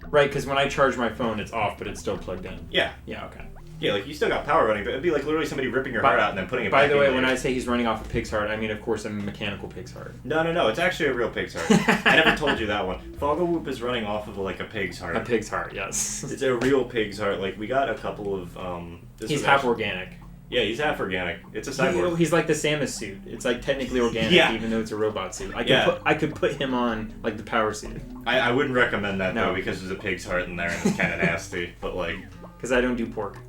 Right, because when I charge my phone, it's off, but it's still plugged in. Yeah. Yeah, okay. Yeah, like you still got power running, but it'd be like literally somebody ripping your heart out and then putting it back in. By the way, later. when I say he's running off a pig's heart, I mean, of course, a mechanical pig's heart. No, it's actually a real pig's heart. I never told you that one. Fogglewoop is running off of like a pig's heart. A pig's heart, yes. It's a real pig's heart. Like we got a couple of he's half organic. Yeah, he's half organic. It's a cyborg. He's like the Samus suit. It's like technically organic, even though it's a robot suit. I could put him on like the power suit. I wouldn't recommend that though because there's a pig's heart in there and it's kind of nasty. But like, because I don't do pork.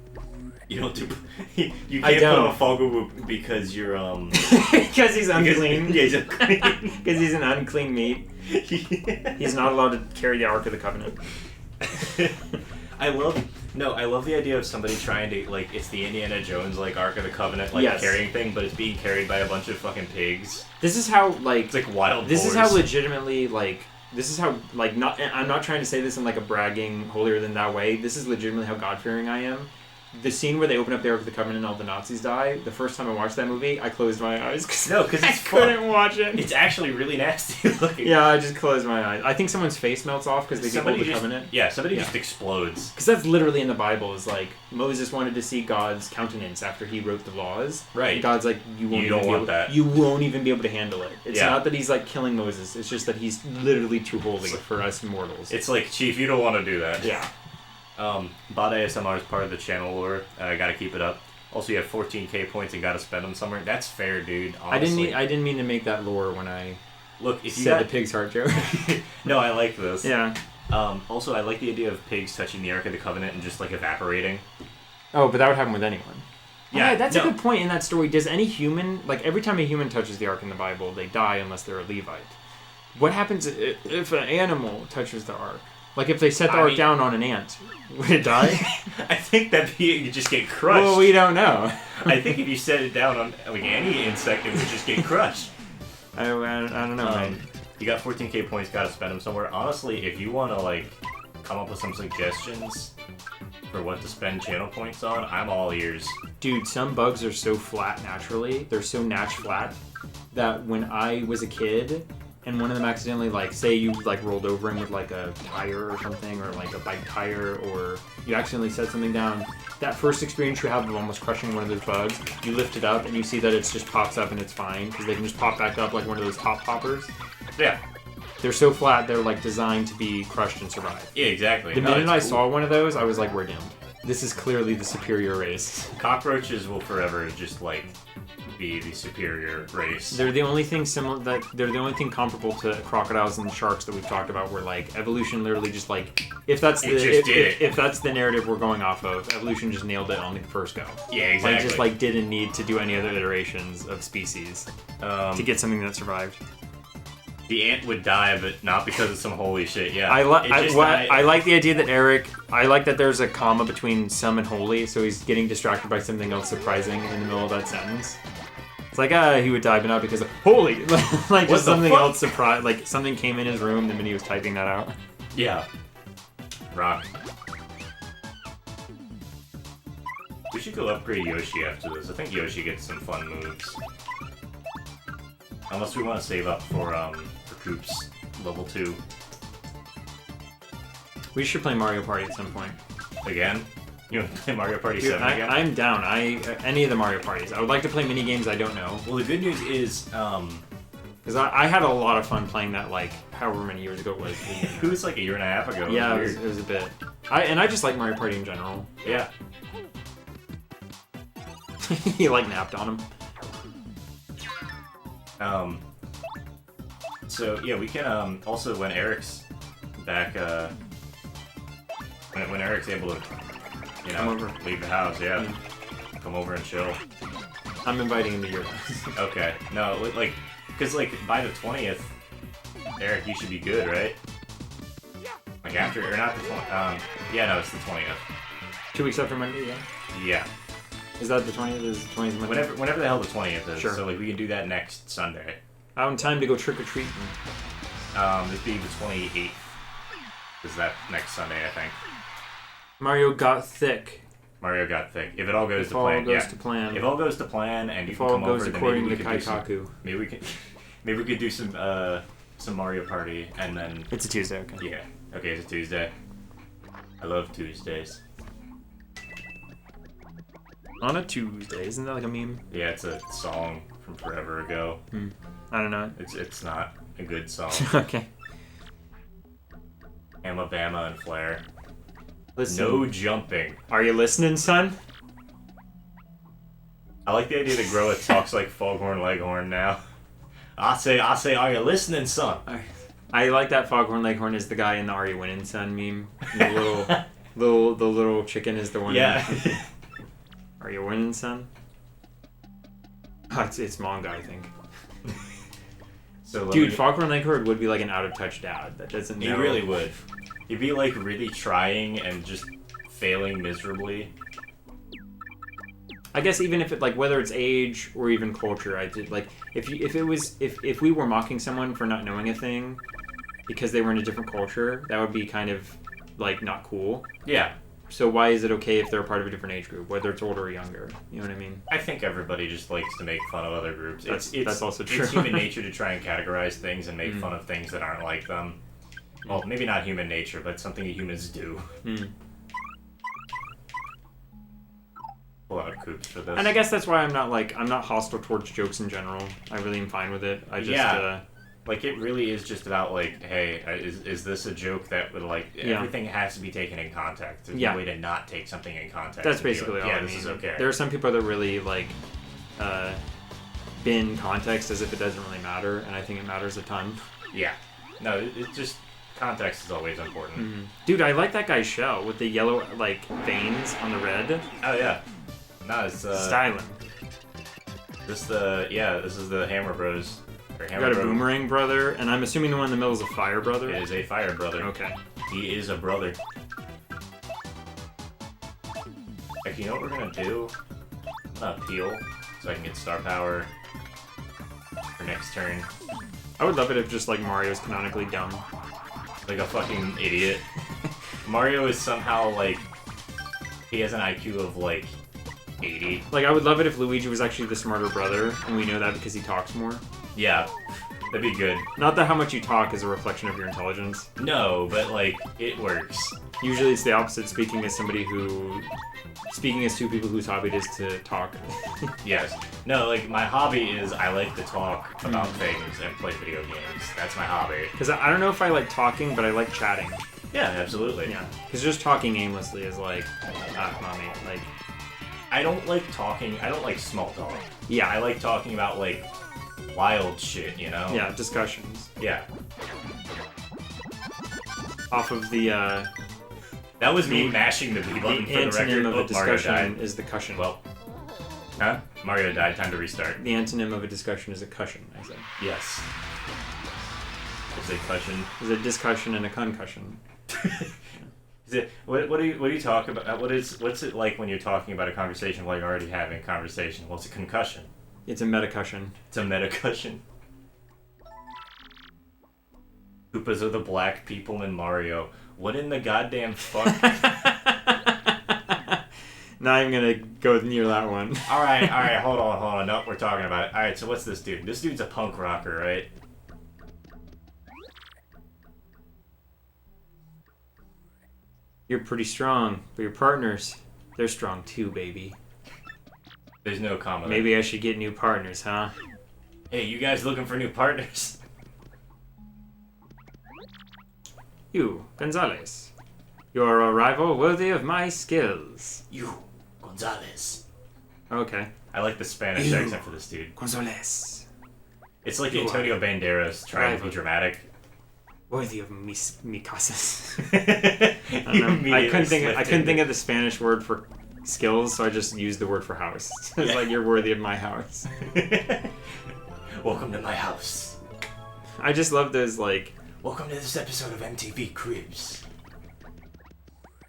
You don't do. You can't put on a Fogglewoop because you're because he's unclean. Yeah, he's unclean. Because he's an unclean meat. He's not allowed to carry the Ark of the Covenant. I love the idea of somebody trying to like it's the Indiana Jones like Ark of the Covenant like carrying thing, but it's being carried by a bunch of fucking pigs. This is how like it's like wild. This boars. is how legitimately like. This is how like not. I'm not trying to say this in like a bragging holier than thou way. This is legitimately how God fearing I am. The scene where they open up the Ark of the Covenant and all the Nazis die, the first time I watched that movie, I closed my eyes because I couldn't watch it. It's actually really nasty looking. Yeah, I just closed my eyes. I think someone's face melts off because they get hold of the Covenant. Yeah, somebody just explodes. Because that's literally in the Bible. Is like Moses wanted to see God's countenance after he wrote the laws. Right. And God's like, you won't even be able to handle it. It's not that he's like killing Moses. It's just that he's literally too holy for us mortals. It's like, Chief, you don't want to do that. Yeah. Bot ASMR is part of the channel lore. I gotta keep it up. Also, you have 14k points and gotta spend them somewhere. That's fair, dude. Honestly. I didn't mean to make that lore when I if you said the pig's heart joke. No, I like this. Yeah. Also, I like the idea of pigs touching the Ark of the Covenant and just like evaporating. Oh, but that would happen with anyone. Yeah, that's a good point in that story. Does any human, like every time a human touches the Ark in the Bible, they die unless they're a Levite. What happens if an animal touches the ark? Like if they set the ark down on an ant, would it die? I think that you just get crushed. Well, we don't know. I think if you set it down on like any insect, it would just get crushed. I don't know, man. You got 14k points, gotta spend them somewhere. Honestly, if you want to like come up with some suggestions for what to spend channel points on, I'm all ears. Dude, some bugs are so flat naturally. They're so flat that when I was a kid and one of them accidentally, like, say you like rolled over him with like a tire or something, or like a bike tire, or you accidentally set something down, that first experience you have of almost crushing one of those bugs, you lift it up and you see that it just pops up and it's fine, because they can just pop back up like one of those top poppers. Yeah. They're so flat, they're like designed to be crushed and survive. Yeah, exactly. The minute I saw one of those, I was like, we're doomed. This is clearly the superior race. Cockroaches will forever just like be the superior race. They're the only thing they're the only thing comparable to crocodiles and sharks that we've talked about, where like evolution literally just like if that's the narrative we're going off of, evolution just nailed it on the first go. Yeah, exactly. Like just like didn't need to do any other iterations of species to get something that survived. The ant would die, but not because of some holy shit. Yeah, I like the idea that I like that there's a comma between some and holy, so he's getting distracted by something else surprising in the middle of that sentence. It's like, he would die, but not because of holy. Like, just something else surprised. Like, something came in his room the minute he was typing that out. Yeah. Rock. We should go upgrade Yoshi after this. I think Yoshi gets some fun moves. Unless we want to save up for Coop's level 2. We should play Mario Party at some point. Again? You want to play Mario Party 7 again? I'm down. Any of the Mario Parties. I would like to play mini games I don't know. Well, the good news is, because I had a lot of fun playing that, like, however many years ago it was. It was like a year and a half ago. Yeah, it was a bit. I just like Mario Party in general. Yeah. He, like, napped on him. So, yeah, we can, also, when Eric's back, when Eric's able to, you know, leave the house, yeah. Come over and chill. I'm inviting him to your house. Okay. No, like, because, like, by the 20th, Eric, you should be good, right? Like, after, or not the 20th, yeah, no, it's the 20th. 2 weeks after Monday, yeah? Yeah. Is that the 20th? Is the 20th Monday? Whenever the hell the 20th is. Sure. So, like, we can do that next Sunday. Out in time to go trick-or-treating. It'd be the 28th. Is that next Sunday, I think. Mario got thick. Mario got thick. If it all goes to plan, If all goes to plan, and you if can all come goes over, according then to Kaikaku. maybe we could do some Mario Party, and then. It's a Tuesday, okay. Yeah. Okay, it's a Tuesday. I love Tuesdays. On a Tuesday, isn't that like a meme? Yeah, it's a song from forever ago. I don't know. It's not a good song. Okay. Alabama and Flair. Listen. No jumping. Are you listening, son? I like the idea that Groa talks like Foghorn Leghorn now. I say, are you listening, son? I like that Foghorn Leghorn is the guy in the Are You Winning, Son meme. The little chicken is the one. Yeah. Are you winning, son? Oh, it's manga, I think. So, dude, Foghorn Leghorn would be like an out-of-touch dad that doesn't know. He really would. He'd be like really trying and just failing miserably. I guess even if it like whether it's age or even culture, I did like if we were mocking someone for not knowing a thing because they were in a different culture, that would be kind of like not cool. Yeah. So why is it okay if they're part of a different age group, whether it's older or younger? You know what I mean? I think everybody just likes to make fun of other groups. That's also true. It's human nature to try and categorize things and make fun of things that aren't like them. Well, maybe not human nature, but something that humans do. Pull out Coops for this. And I guess that's why I'm not hostile towards jokes in general. I really am fine with it. I just like it really is just about like, hey, is this a joke that would like everything has to be taken in context. There's no way to not take something in context. That's basically all I mean. This is okay. There are some people that really like bin context as if it doesn't really matter, and I think it matters a ton. Yeah. No, it's just context is always important. Dude, I like that guy's shell with the yellow like veins on the red. Oh yeah. No, it's styling. This is the Hammer Bros You got a boomerang brother, and I'm assuming the one in the middle is a fire brother? It is a fire brother. Okay. He is a brother. Like, you know what we're gonna do? I'm gonna appeal so I can get star power for next turn. I would love it if just, like, Mario's canonically dumb. Like a fucking idiot. Mario is somehow, like, he has an IQ of, like, 80. Like, I would love it if Luigi was actually the smarter brother, and we know that because he talks more. Yeah, that'd be good. Not that how much you talk is a reflection of your intelligence. No, but, like, it works. Usually it's the opposite, speaking as two people whose hobby it is to talk. Yes. No, like, my hobby is I like to talk about things and play video games. That's my hobby. Because I don't know if I like talking, but I like chatting. Yeah, absolutely. Yeah. Because just talking aimlessly is like, mommy, like... I don't like talking, I don't like small talk. Yeah. I like talking about, like, wild shit, you know? Yeah, discussions. Yeah. Off of the, That was me mashing the B button for the record. The antonym of a Mario discussion died. is the cushion. Well. Huh? Mario died, time to restart. The antonym of a discussion is a cushion, I said. Yes. It's a cushion. Is a discussion and a concussion. Is it, what do you talk about? What's it like when you're talking about a conversation while you're already having a conversation? Well, it's a concussion. It's a metacushion. It's a metacushion. Koopas are the black people in Mario. What in the goddamn fuck? Not even gonna go near that one. Alright, hold on. Nope, we're talking about it. Alright, so what's this dude? This dude's a punk rocker, right? You're pretty strong, but your partners, they're strong too, baby. There's no comment. Maybe I should get new partners, huh? Hey, you guys looking for new partners? You, Gonzalez. You're a rival worthy of my skills. You, Gonzalez. Okay. I like the Spanish accent for this dude. Gonzalez. It's like Antonio Banderas trying to be dramatic. Worthy of mi casas. You I couldn't think of the Spanish word for skills, so I just used the word for house. It's like, you're worthy of my house. Welcome to my house. I just love those, like... Welcome to this episode of MTV Cribs.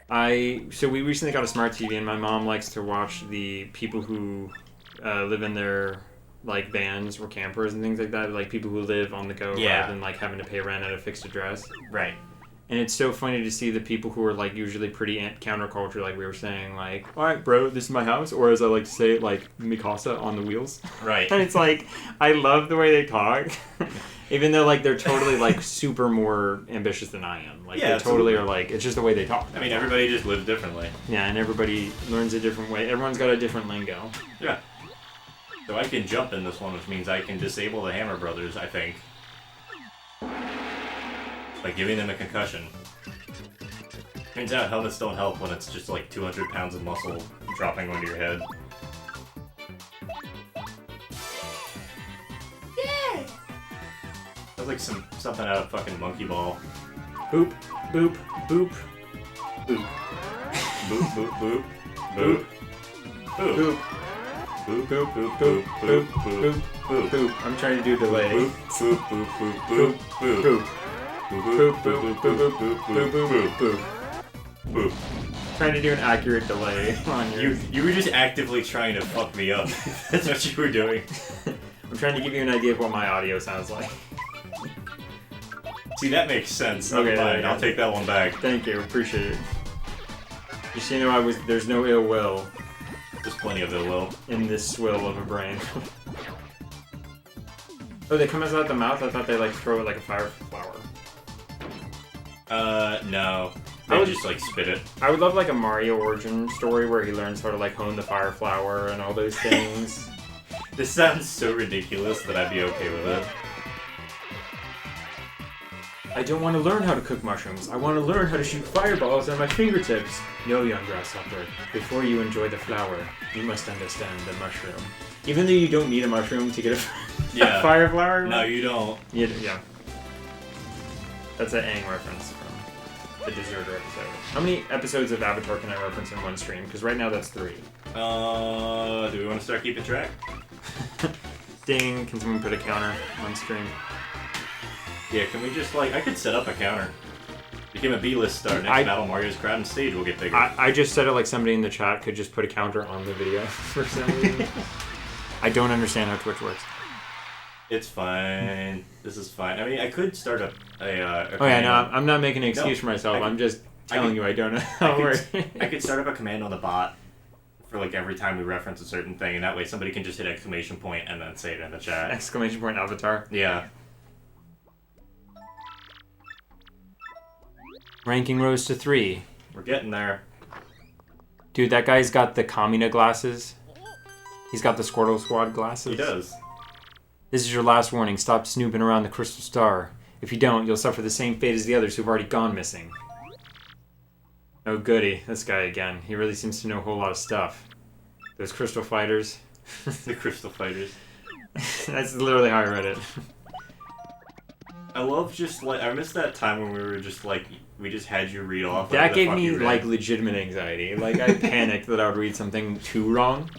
So we recently got a smart TV, and my mom likes to watch the people who live in their, like, vans or campers and things like that. Like, people who live on the go rather than, like, having to pay rent at a fixed address. Right. And it's so funny to see the people who are, like, usually pretty counterculture, like we were saying, like, all right, bro, this is my house. Or as I like to say it, like, mi casa on the wheels. Right. And it's like, I love the way they talk. Even though, like, they're totally, like, super more ambitious than I am. Like, they totally are, like, it's just the way they talk. I mean, everybody just lives differently. Yeah, and everybody learns a different way. Everyone's got a different lingo. Yeah. So I can jump in this one, which means I can disable the Hammer Brothers, I think. By giving them a concussion. Turns out helmets don't help when it's just like 200 pounds of muscle dropping onto your head. Yeah! Sounds like something out of fucking Monkey Ball. Boop, boop, boop. Boop. Boop, boop, boop. Boop. Boop. Boop. Boop, boop, boop, boop, boop, boop, boop. Boop. I'm trying to do delay. Boop, boop, boop, boop, boop, boop. Boop. Boop, boop, boop, boop, boop, boop, boop, boop. Boop. Trying to do an accurate delay on your... You were just actively trying to fuck me up. That's what you were doing. I'm trying to give you an idea of what my audio sounds like. See, that makes sense. Okay, Fine. I'll take that one back. Thank you, appreciate it. Just so you know, there's no ill will. There's plenty of ill will. In this swill of a brain. Oh, they come out the mouth? I thought they, like, throw it like a fire flower. No. They just, like, spit it. I would love, like, a Mario origin story where he learns how to, like, hone the fire flower and all those things. This sounds so ridiculous that I'd be okay with it. I don't want to learn how to cook mushrooms. I want to learn how to shoot fireballs on my fingertips. No, young grasshopper. Before you enjoy the flower, you must understand the mushroom. Even though you don't need a mushroom to get a fire flower. No, you don't. Yeah. That's an Aang reference from the Deserter episode. How many episodes of Avatar can I reference in one stream? Because right now that's 3. Do we want to start keeping track? Ding. Can someone put a counter on stream? Yeah, can we just, like... I could set up a counter. Became a B-list star. Next Battle Mario's crowd and stage will get bigger. I just said it like somebody in the chat could just put a counter on the video for some reason. I don't understand how Twitch works. It's fine. This is fine. I mean, I could start a oh yeah, no, I'm not making an excuse for myself. I'm just telling you I don't know how it works. I could start up a command on the bot for like every time we reference a certain thing, and that way somebody can just hit exclamation point and then say it in the chat. Exclamation point avatar. Yeah. Ranking rose to 3. We're getting there. Dude, that guy's got the Kamina glasses. He's got the Squirtle Squad glasses. He does. This is your last warning. Stop snooping around the Crystal Star. If you don't, you'll suffer the same fate as the others who've already gone missing. Oh goody, this guy again. He really seems to know a whole lot of stuff. Those Crystal Fighters. The Crystal Fighters. That's literally how I read it. I love just like... I miss that time when we were just like... We just had you read off. That gave me like legitimate anxiety. Like I panicked that I would read something too wrong.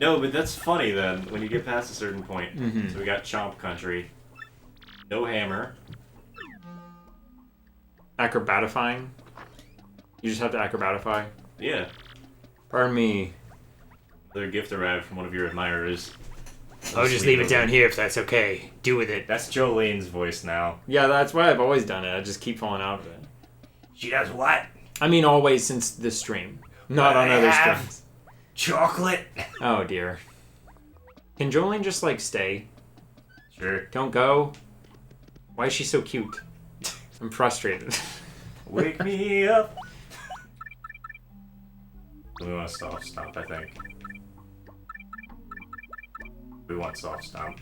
No, but that's funny then, when you get past a certain point. Mm-hmm. So we got Chomp Country. No hammer. Acrobatifying? You just have to acrobatify? Yeah. Pardon me. Another gift arrived from one of your admirers. I'll just leave it down here if that's okay. Do with it. That's Jolene's voice now. Yeah, that's why I've always done it. I just keep falling out of it. She does what? I mean, always since this stream. Not on other streams. Chocolate? Oh, dear. Can Jolene just, like, stay? Sure. Don't go? Why is she so cute? I'm frustrated. Wake me up. We want a soft stomp, I think. We want soft stomp.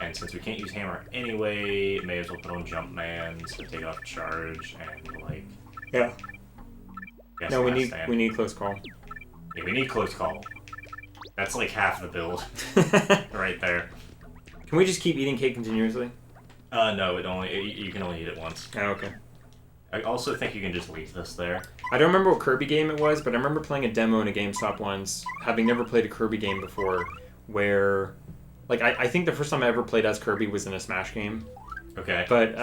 And since we can't use hammer anyway, may as well put on Jumpman to take off charge and, like... Yeah. No, we need close call. Yeah, we need close call. That's like half the build. Right there. Can we just keep eating cake continuously? No, you can only eat it once. Oh, okay. I also think you can just leave this there. I don't remember what Kirby game it was, but I remember playing a demo in a GameStop once, having never played a Kirby game before, where... Like, I think the first time I ever played as Kirby was in a Smash game. Okay. But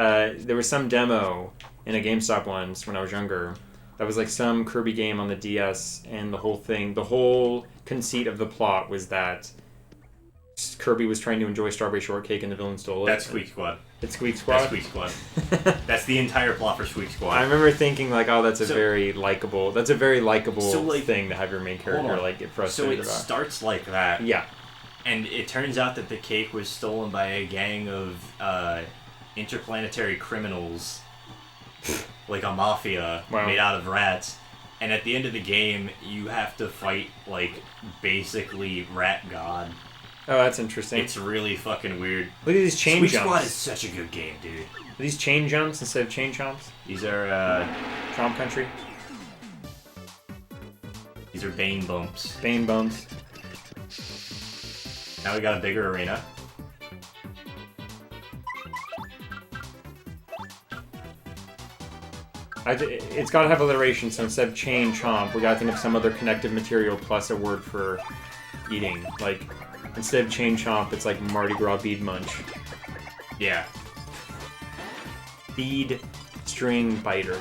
there was some demo in a GameStop once when I was younger. That was like some Kirby game on the DS, and the whole conceit of the plot was that Kirby was trying to enjoy Strawberry Shortcake and the villain stole it. That's Squeak Squad. It's Squeak Squad? That's Squeak Squad. That's the entire plot for Squeak Squad. I remember thinking, like, oh, that's a very likable thing to have your main character, like, get frustrated about. So it starts like that. Yeah. And it turns out that the cake was stolen by a gang of interplanetary criminals, like a mafia made out of rats. And at the end of the game, you have to fight, like, basically Rat God. Oh, that's interesting. It's really fucking weird. Look at these chain jumps. Squeak Squad is such a good game, dude. Are these chain jumps instead of chain chomps? These are, Chomp Country? These are Bane Bumps. Bane Bumps. Now we got a bigger arena. It's got to have alliteration, so instead of chain chomp, we got to think of some other connective material plus a word for eating. Like, instead of chain chomp, it's like Mardi Gras bead munch. Yeah. Bead string biter.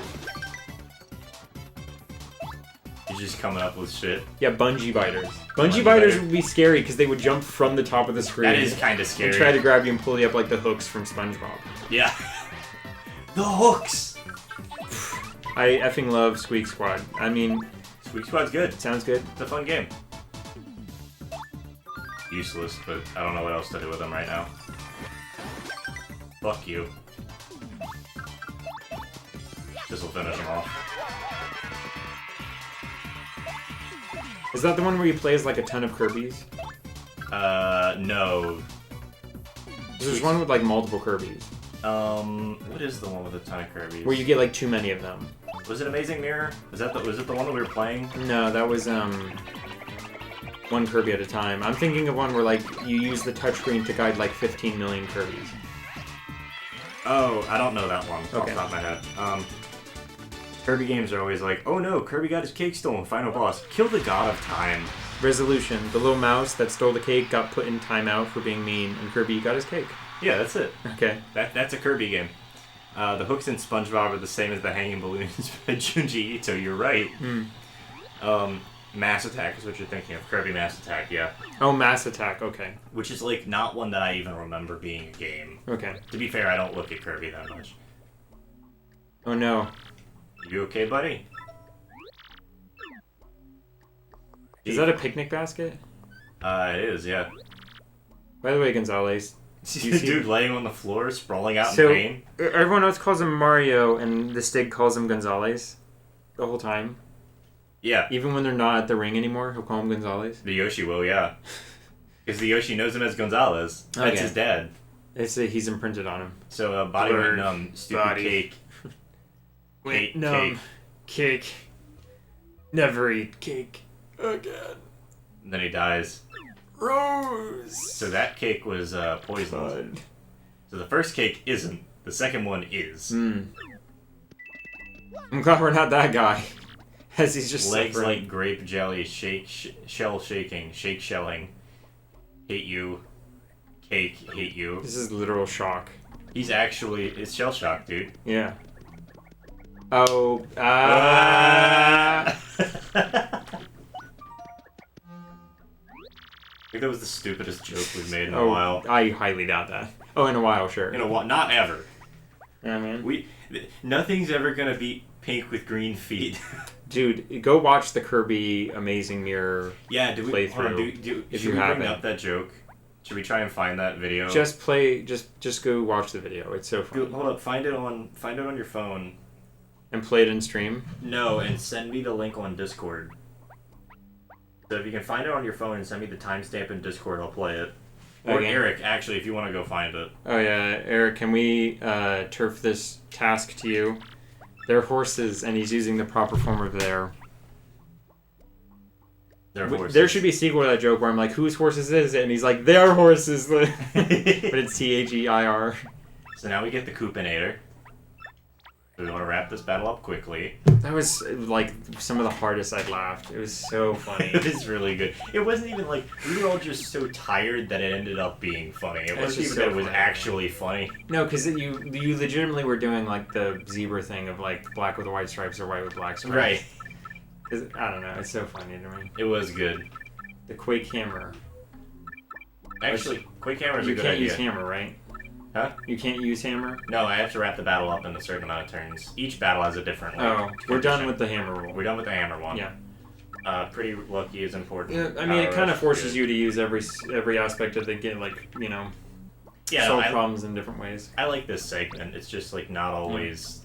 You're just coming up with shit. Yeah, bungee biters. Bungee biters would be scary because they would jump from the top of the screen. That is kind of scary. And try to grab you and pull you up like the hooks from SpongeBob. Yeah. The hooks! I effing love Squeak Squad. I mean... Squeak Squad's good. Sounds good. It's a fun game. Useless, but I don't know what else to do with them right now. Fuck you. This'll finish them off. Is that the one where you play as like a ton of Kirbys? No. There's one with like multiple Kirbys. What is the one with a ton of Kirbys? Where you get like too many of them. Was it Amazing Mirror? Was it the one that we were playing? No, that was one Kirby at a time. I'm thinking of one where like you use the touchscreen to guide like 15 million Kirbys. Oh, I don't know that one off the top of my head. Kirby games are always like, oh no, Kirby got his cake stolen, final boss. Kill the God of Time. Resolution. The little mouse that stole the cake got put in timeout for being mean, and Kirby got his cake. Yeah, that's it. Okay. That's a Kirby game. The hooks in SpongeBob are the same as the hanging balloons by Junji Ito. You're right. Mass Attack is what you're thinking of. Kirby Mass Attack, yeah. Oh, Mass Attack. Okay. Which is like not one that I even remember being a game. Okay. To be fair, I don't look at Kirby that much. Oh no. You okay, buddy? Is that a picnic basket? It is, yeah. By the way, Gonzalez. Dude laying on the floor, sprawling out So, in pain. everyone else calls him Mario, and the Stig calls him Gonzalez the whole time. Yeah. Even when they're not at the ring anymore, he'll call him Gonzalez. The Yoshi will, yeah. Because the Yoshi knows him as Gonzalez. That's his dad. He's imprinted on him. So, body went numb, stupid body. cake. Wait, numb. Cake. Never eat cake again. And then he dies. Rose! So that cake was poisoned. So the first cake isn't. The second one is. I'm glad we're not that guy. As he's just legs suffering. like grape jelly, shell shaking, shake shelling. Hate you. Cake, hate you. This is literal shock. He's actually... It's shell shock, dude. Yeah. Oh, I think that was the stupidest joke we've made in a while. I highly doubt that. Oh, in a while, sure. In a while. Not ever. Yeah, man. Nothing's ever gonna beat Pink with green feet. Dude, go watch the Kirby Amazing Mirror playthrough. hold on, Should we bring up that joke? Should we try and find that video? Just go watch the video. It's so fun. Hold up, find it on your phone. And play it in stream? No, and send me the link on Discord. So if you can find it on your phone and send me the timestamp in Discord, I'll play it. Or Okay. Eric, actually, if you want to go find it. Oh yeah, Eric, can we turf this task to you? They're horses, and he's using the proper form of their. They're horses. There should be a sequel to that joke where I'm like, whose horses is it? And he's like, they're horses. But it's THEIR. So now we get the Coopinator. We want to wrap this battle up quickly. That was like some of the hardest I'd laughed. It was so funny. It was really good. It wasn't even like we were all just so tired that it ended up being funny. It wasn't even that it was actually funny. No, because you legitimately were doing like the zebra thing of like black with white stripes or white with black stripes. Right. I don't know. It's so funny to me. It was good. The Quake hammer. Actually, Quake hammer is a good You idea. can't use hammer, right? Huh? You can't use hammer? No, I have to wrap the battle up in a certain amount of turns. Each battle has a different Oh, we're done with the hammer rule. We're done with the hammer one. Yeah. Pretty lucky is important. Yeah, I mean, it kind of forces you to use every aspect of the game, like, you know, solve problems in different ways. I like this segment. It's just, like, not always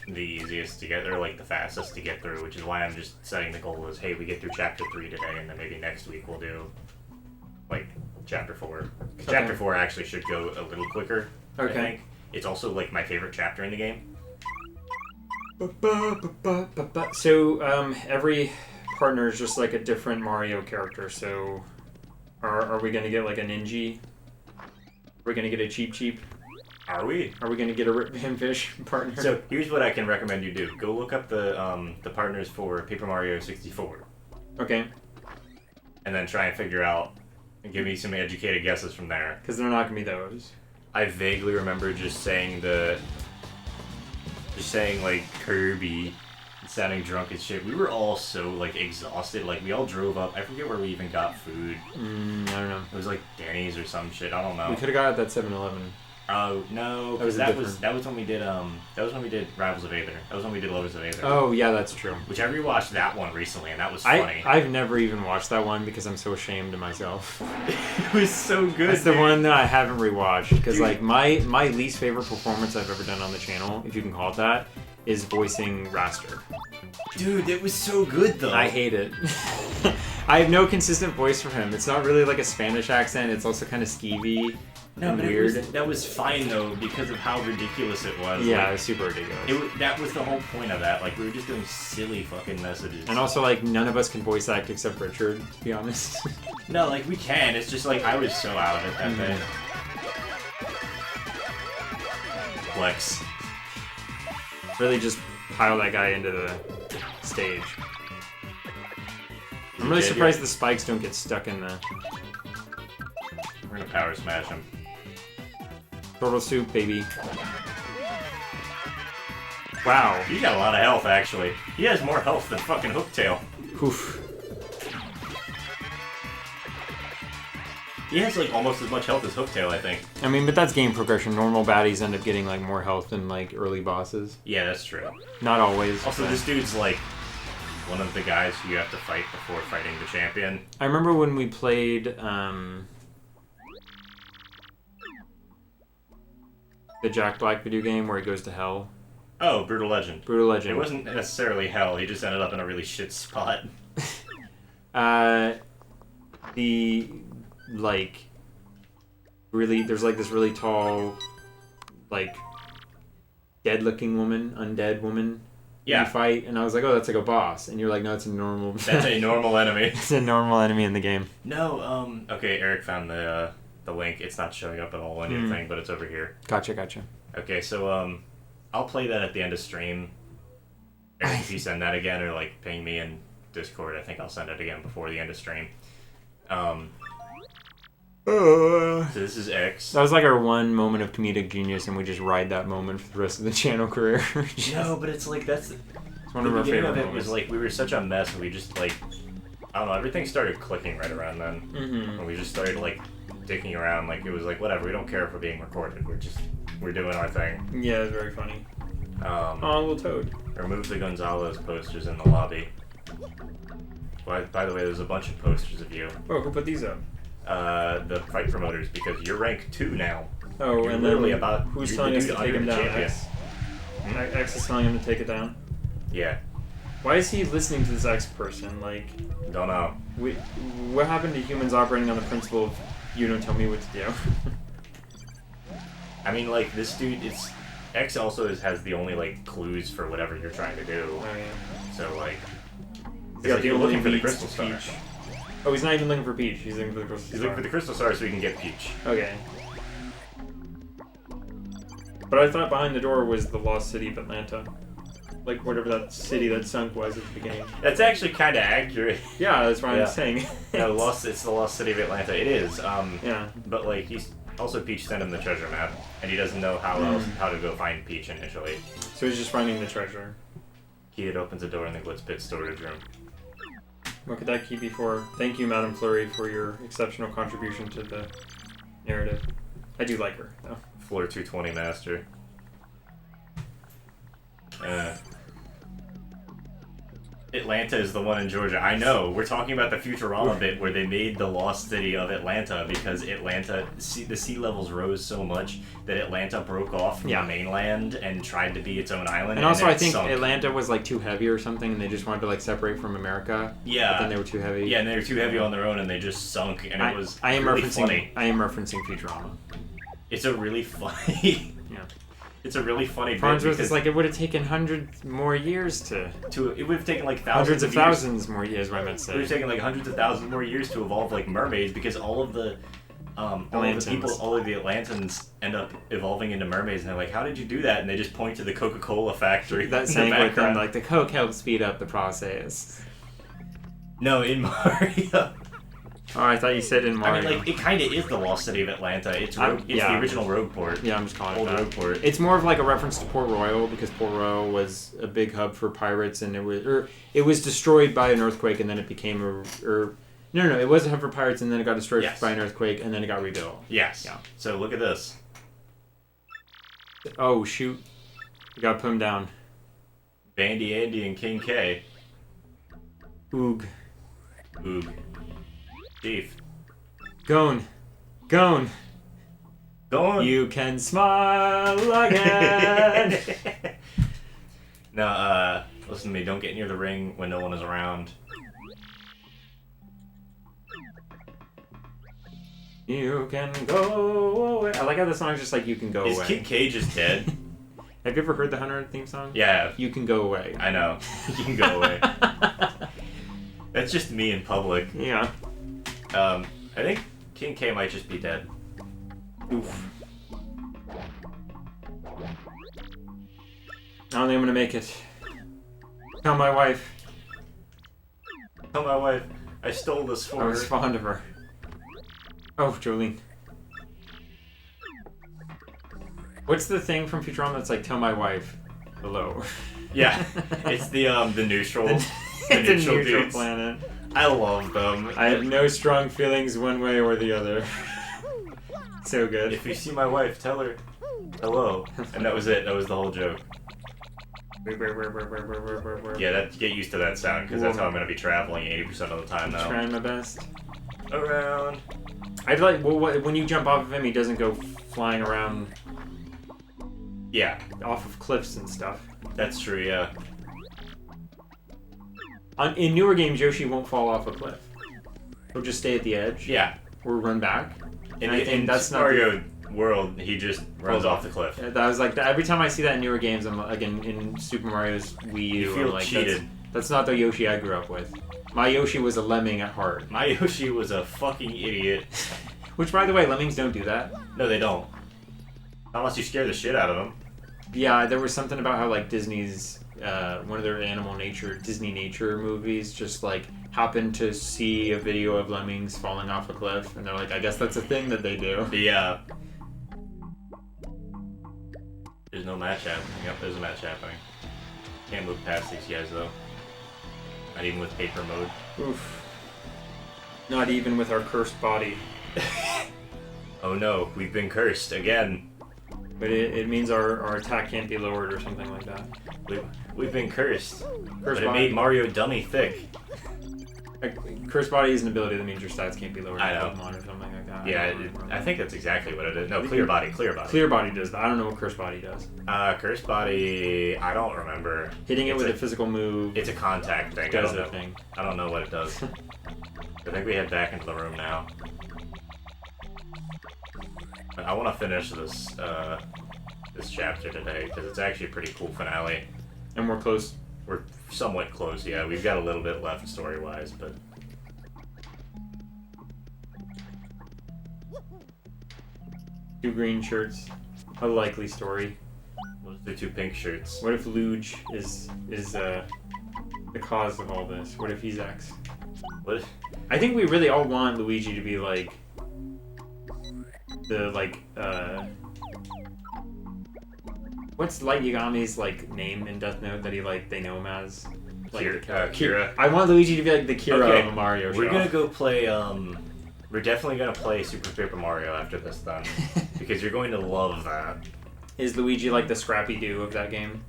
the easiest to get, or, like, the fastest to get through, which is why I'm just setting the goal as, hey, we get through Chapter 3 today, and then maybe next week we'll do, like, Chapter 4. Because Chapter 4 actually should go a little quicker, I think. It's also, like, my favorite chapter in the game. So, every partner is just, like, a different Mario character, so are we going to get, like, a Ninja? Are we going to get a Cheep? Are we? Are we going to get a Rip Van Fish partner? So, here's what I can recommend you do. Go look up the partners for Paper Mario 64. Okay. And then try and figure out, and give me some educated guesses from there. Because they're not going to be those. I vaguely remember just saying like Kirby, and sounding drunk as shit. We were all so like exhausted. Like we all drove up. I forget where we even got food. I don't know. It was like Denny's or some shit. I don't know. We could have got it at that 7-Eleven. Oh no, that was when we did Rivals of Aether. That was when we did Lovers of Aether. Oh yeah, that's true. Which I rewatched that one recently, and that was funny. I've never even watched that one because I'm so ashamed of myself. It was so good. It's the one that I haven't rewatched because like my least favorite performance I've ever done on the channel, if you can call it that, is voicing Raster. Dude, it was so good though. I hate it. I have no consistent voice for him. It's not really like a Spanish accent. It's also kind of skeevy. No, but weird. That was fine though because of how ridiculous it was. Yeah, like, it was super ridiculous. That was the whole point of that. Like we were just doing silly fucking messages. And also, like none of us can voice act except Richard, to be honest. No, like we can. It's just like I was so out of it that day. Flex. Really, just pile that guy into the stage. I'm really surprised the spikes don't get stuck in the... We're gonna power smash him. Turtle soup, baby. Wow. He's got a lot of health, actually. He has more health than fucking Hooktail. Oof. He has, like, almost as much health as Hooktail, I think. I mean, but that's game progression. Normal baddies end up getting, like, more health than, like, early bosses. Yeah, that's true. Not always. Also, this dude's, like, one of the guys who you have to fight before fighting the champion. I remember when we played, the Jack Black video game where he goes to hell. Oh, Brutal Legend. Brutal Legend. It wasn't necessarily hell, he just ended up in a really shit spot. The, like, really, there's, like, this really tall, like, dead-looking woman, undead woman. Yeah. You fight, and I was like, oh, that's like a boss. And you're like, no, it's a normal... That's a normal enemy. It's a normal enemy in the game. No, okay, Eric found the link. It's not showing up at all on your thing, but it's over here. Gotcha. Okay, so, I'll play that at the end of stream. Eric, if you send that again, or, like, ping me in Discord, I think I'll send it again before the end of stream. So this is X. That was like our one moment of comedic genius, and we just ride that moment for the rest of the channel career. No, but it's like, that's... It's one of our favorite moments. It was like, we were such a mess, and we just, like... I don't know, everything started clicking right around then. Mm-hmm. And we just started, like, dicking around, like, it was like, whatever, we don't care if we're being recorded, we're doing our thing. Yeah, it's very funny. Oh, little toad. Remove the Gonzalez posters in the lobby. By the way, there's a bunch of posters of you. Oh, who put these up? The fight promoters, because you're rank 2 now. Oh, you're and literally then about who's telling us to take him down? X? X is telling him to take it down? Yeah. Why is he listening to this X person? Like, don't know. What happened to humans operating on the principle of you don't tell me what to do? I mean, like, this dude, X also has the only, like, clues for whatever you're trying to do. Oh, yeah. So, like... He's got the looking for the crystal star. Peach. Oh, he's not even looking for Peach. He's looking for the crystal star. He's looking for the crystal star so he can get Peach. Okay. But I thought behind the door was the lost city of Atlanta. Like, whatever that city that sunk was at the beginning. That's actually kind of accurate. Yeah, that's what I'm saying. No, it's the lost city of Atlanta. It is. Yeah. But, like, also Peach sent him the treasure map, and he doesn't know how to go find Peach initially. So he's just finding the treasure. Key that opens a door in the Glitz Pit storage room. What could that key be for? Thank you, Madame Fleury, for your exceptional contribution to the narrative. I do like her, though. Floor 220 master. Atlanta is the one in Georgia. I know. We're talking about the Futurama bit where they made the lost city of Atlanta because the sea levels rose so much that Atlanta broke off from the mainland and tried to be its own island. And also, I think Atlanta was like too heavy or something, and they just wanted to like separate from America. Yeah. But then they were too heavy. Yeah, and they were too heavy on their own, and they just sunk. And it was really funny. I am referencing Futurama. It's a really funny. Yeah. It's a really funny bit Farnsworth is like, it would have taken hundreds more years to... It would have taken like hundreds of thousands more years, what I meant to say. It would have taken like hundreds of thousands more years to evolve like mermaids because all of the Atlantans end up evolving into mermaids, and they're like, how did you do that? And they just point to the Coca-Cola factory. That saying with them, like, the Coke helps speed up the process. No, in Mario. Oh, I thought you said in Mario. I mean, like, it kind of is the lost city of Atlanta. It's the original Rogue Port. Yeah, I'm just calling it that. Rogue Port. It's more of like a reference to Port Royal because Port Royal was a big hub for pirates, and it was destroyed by an earthquake, and then it became No, it was a hub for pirates, and then it got destroyed by an earthquake, and then it got rebuilt. Yes. Yeah. So look at this. Oh shoot! We gotta put him down. Bandy Andy and King K. Oog. Chief. Gone. You can smile again. Now, listen to me. Don't get near the ring when no one is around. You can go away. I like how the song's just like, you can go away. Is Kid Cage is dead? Have you ever heard the Hunter theme song? Yeah. You can go away. I know. You can go away. That's just me in public. Yeah. I think King K might just be dead. Oof. I don't think I'm gonna make it. Tell my wife. Tell my wife. I stole this for I was her. fond of her. Oh, Jolene. What's the thing from Futurama that's like, tell my wife hello? Yeah, it's the neutral, the neutral dudes. planet. I love them. I have no strong feelings one way or the other. So good. If you see my wife, tell her hello. And that was it. That was the whole joke. Yeah, get used to that sound because that's how I'm gonna be traveling 80% of the time now. Trying my best. Around. I'd like when you jump off of him, he doesn't go flying around. Yeah, off of cliffs and stuff. that's true. Yeah. In newer games, Yoshi won't fall off a cliff. He'll just stay at the edge. Yeah. Or run back. In that's Mario World, he just runs off the cliff. That was like every time I see that in newer games, I'm like in Super Mario's Wii U. You feel I'm like, cheated. That's not the Yoshi I grew up with. My Yoshi was a lemming at heart. My Yoshi was a fucking idiot. Which, by the way, lemmings don't do that. No, they don't. Unless you scare the shit out of them. Yeah, there was something about how like Disney's one of their Disney nature movies just like happened to see a video of lemmings falling off a cliff, and they're like, I guess that's a thing that they do. Yeah. There's no match happening. Yep, there's a match happening. Can't move past these guys though. Not even with paper mode. Oof. Not even with our cursed body. Oh no, we've been cursed again. But it means our attack can't be lowered or something like that. We've been cursed. But it body. made Mario dummy thick. Cursed body is an ability that means your stats can't be lowered in I know. Pokemon or something like that. Yeah, I think that's exactly what it is. No, clear body. Clear body does that. I don't know what cursed body does. Cursed body, I don't remember. Hitting it with a physical move It's a contact thing. does I a don't know. thing. I don't know what it does. I think we head back into the room now. I want to finish this this chapter today because it's actually a pretty cool finale. And we're close. We're somewhat close, yeah. We've got a little bit left story-wise, but... Two green shirts. A likely story. Those are two pink shirts. What if Luge is the cause of all this? What if he's X? What? I think we really all want Luigi to be like the what's Light Yagami's like name in Death Note that they know him as? Like Kira. I want Luigi to be like the Kira of a Mario show. We're gonna go play we're definitely gonna play Super Paper Mario after this then. Because you're going to love that. Is Luigi like the Scrappy Doo of that game?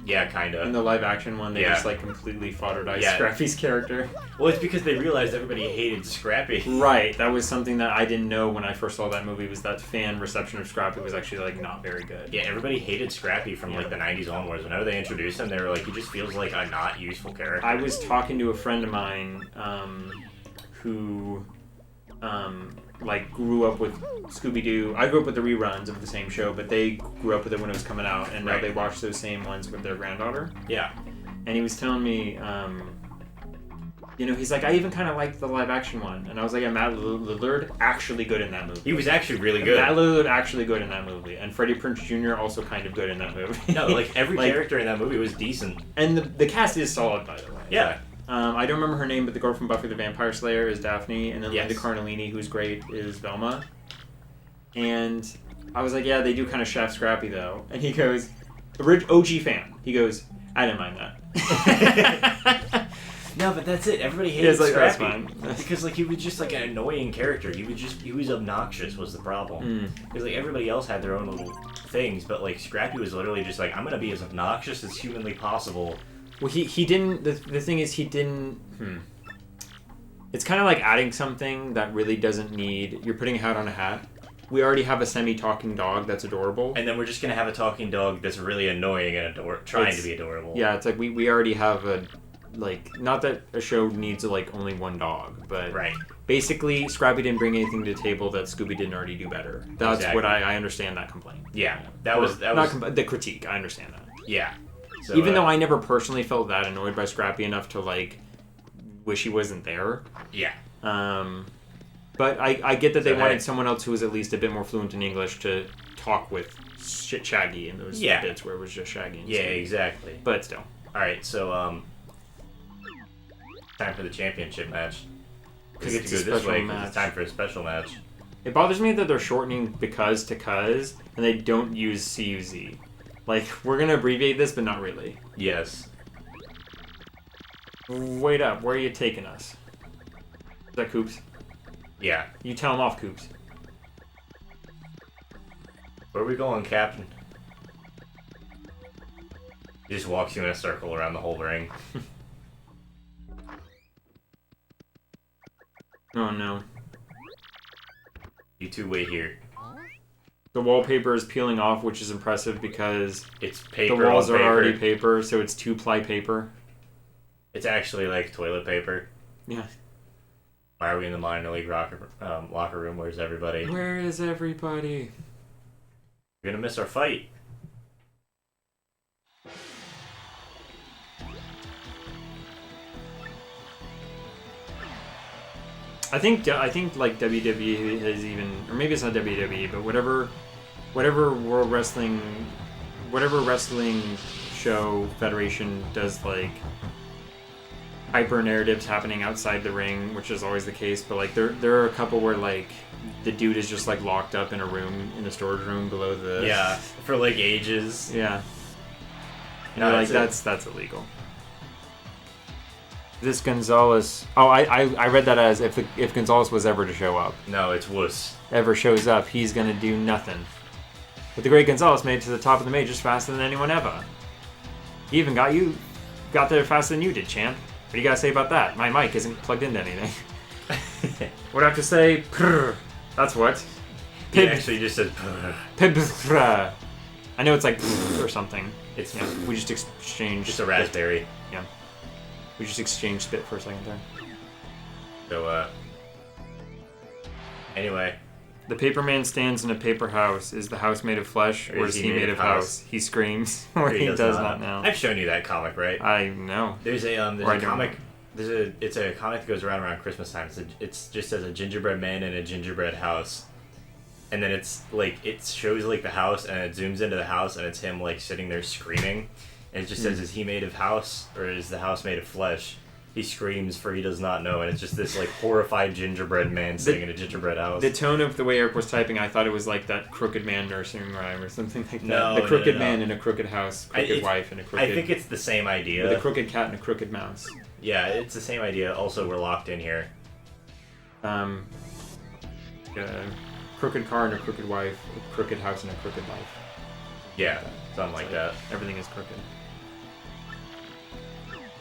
Yeah, kinda. In the live action one, they Yeah. just like completely fodderized Yeah. Scrappy's character. Well, it's because they realized everybody hated Scrappy. Right, that was something that I didn't know when I first saw that movie, was that fan reception of Scrappy was actually like not very good. Yeah, everybody hated Scrappy from like the 90s onwards. Whenever they introduced him, they were like, he just feels like a not useful character. I was talking to a friend of mine who like grew up with Scooby-Doo. I grew up with the reruns of the same show, but they grew up with it when it was coming out, and now Right. they watch those same ones with their granddaughter. Yeah. And he was telling me, he's like, I even kind of liked the live action one, and I was like, yeah, Matt Lillard actually good in that movie. He was actually really good. Matt Lillard actually good in that movie, and Freddie Prinze Jr. also kind of good in that movie. No, like every character in that movie was decent. And the cast is solid, by the way. Yeah. I don't remember her name, but the girl from Buffy the Vampire Slayer is Daphne, and then Yes. Linda Cardellini, who's great, is Velma. And I was like, yeah, they do kind of shaft Scrappy, though. And he goes, OG fan. He goes, I didn't mind that. No, but that's it. Everybody hated like, that's Scrappy fine. because like he was just like an annoying character. He was obnoxious was the problem. Because like everybody else had their own little things, but like Scrappy was literally just like, I'm gonna be as obnoxious as humanly possible. Well, he didn't. The thing is, he didn't. It's kind of like adding something that really doesn't need. You're putting a hat on a hat. We already have a semi-talking dog that's adorable. And then we're just gonna have a talking dog that's really annoying and trying to be adorable. Yeah, it's like we already have a, like, not that a show needs like only one dog, but Right. basically Scrappy didn't bring anything to the table that Scooby didn't already do better. That's Exactly. what I understand that complaint. Yeah. That was the critique. I understand that. yeah. So, Even though I never personally felt that annoyed by Scrappy enough to like wish he wasn't there. yeah. But I get that they So, wanted hey. someone else who was at least a bit more fluent in English to talk with Shaggy in those Yeah. bits where it was just Shaggy and Yeah, Scooby. exactly. But still. All right, so time for the championship match. We get to go this way because it's time for a special match. It bothers me that they're shortening because to cuz, and they don't use CUZ. Like, we're gonna abbreviate this, but not really. Yes. Wait up, where are you taking us? Is that Coops? Yeah. You tell him off, Coops. Where are we going, Captain? He just walks you in a circle around the whole ring. Oh no. You two wait here. The wallpaper is peeling off, which is impressive because it's paper. The walls are already paper, so it's 2-ply paper. It's actually like toilet paper. Yeah. Why are we in the minor league locker room? Where's everybody? Where is everybody? We're gonna miss our fight. I think like WWE has even, or maybe it's not WWE, but whatever wrestling show federation does like hyper narratives happening outside the ring, which is always the case. But like there are a couple where like the dude is just like locked up in a room in the storage room below the for like ages. Yeah. No, like that's illegal. This Gonzalez. Oh, I read that as if Gonzalez was ever to show up. No, it's wuss. Ever shows up, he's gonna do nothing. But the great Gonzalez made it to the top of the majors faster than anyone ever. He even got there faster than you did, champ. What do you gotta say about that? My mic isn't plugged into anything. What do I have to say? Prr. That's what. He actually just said Prr. I know it's like or something. It's we just exchanged. Just a raspberry. Yeah. We just exchanged spit for a second there. So, anyway. The paper man stands in a paper house. Is the house made of flesh, or is he made of house? He screams, or he does not know. I've shown you that comic, right? I know. There's a comic. It's a comic that goes around Christmas time. It's just as a gingerbread man in a gingerbread house, and then it's like it shows like the house, and it zooms into the house, and it's him like sitting there screaming. And it just says, is he made of house, or is the house made of flesh? He screams, for he does not know. And it's just this, like, horrified gingerbread man sitting in a gingerbread house. The tone of the way Eric was typing, I thought it was like that Crooked Man nursery rhyme or something like that. The crooked man in a crooked house, crooked wife in a crooked... I think it's the same idea. With a crooked cat and a crooked mouse. Yeah, it's the same idea. Also, we're locked in here. Crooked car and a crooked wife, a crooked house and a crooked life. Yeah, something like that. Everything is crooked.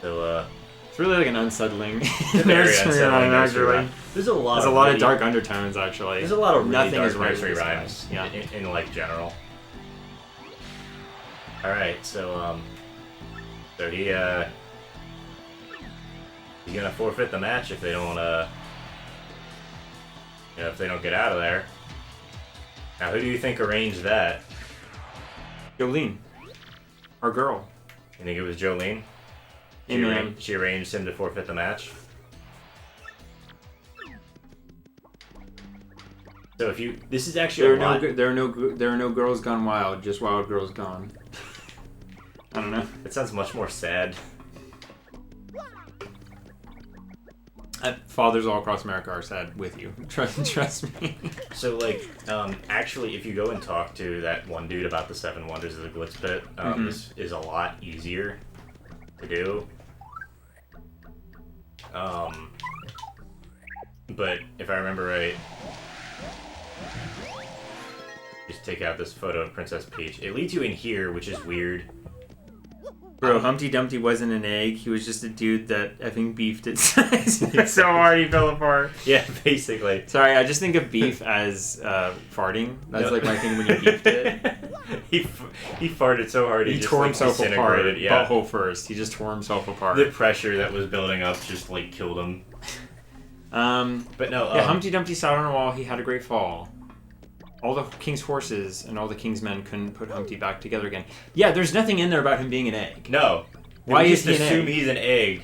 So, it's really like an unsettling nursery rhyme, actually. There's a lot of dark undertones, actually. There's a lot of really nothing dark is right nursery rhymes in like general. Alright, so he's gonna forfeit the match if they don't if they don't get out of there. Now, who do you think arranged that? Jolene. Our girl. You think it was Jolene? She arranged him to forfeit the match. So this is actually there are no girls gone wild, just wild girls gone. I don't know. It sounds much more sad. Fathers all across America are sad with you. Trust me. So, like, actually, if you go and talk to that one dude about the 7 Wonders of the Glitz Pit, this is a lot easier to do. But if I remember right, just take out this photo of Princess Peach. It leads you in here, which is weird. Bro, Humpty Dumpty wasn't an egg. He was just a dude that effing beefed its size so hard he fell apart. Yeah, basically. Sorry, I just think of beef as farting. That's like my thing when you beefed it. He farted so hard he just tore himself apart. Yeah. Butthole first. He just tore himself apart. The pressure that was building up just like killed him. But no. Yeah, Humpty Dumpty sat on a wall. He had a great fall. All the king's horses and all the king's men couldn't put Humpty back together again. Yeah, there's nothing in there about him being an egg. No. Why is he an egg? Assume he's an egg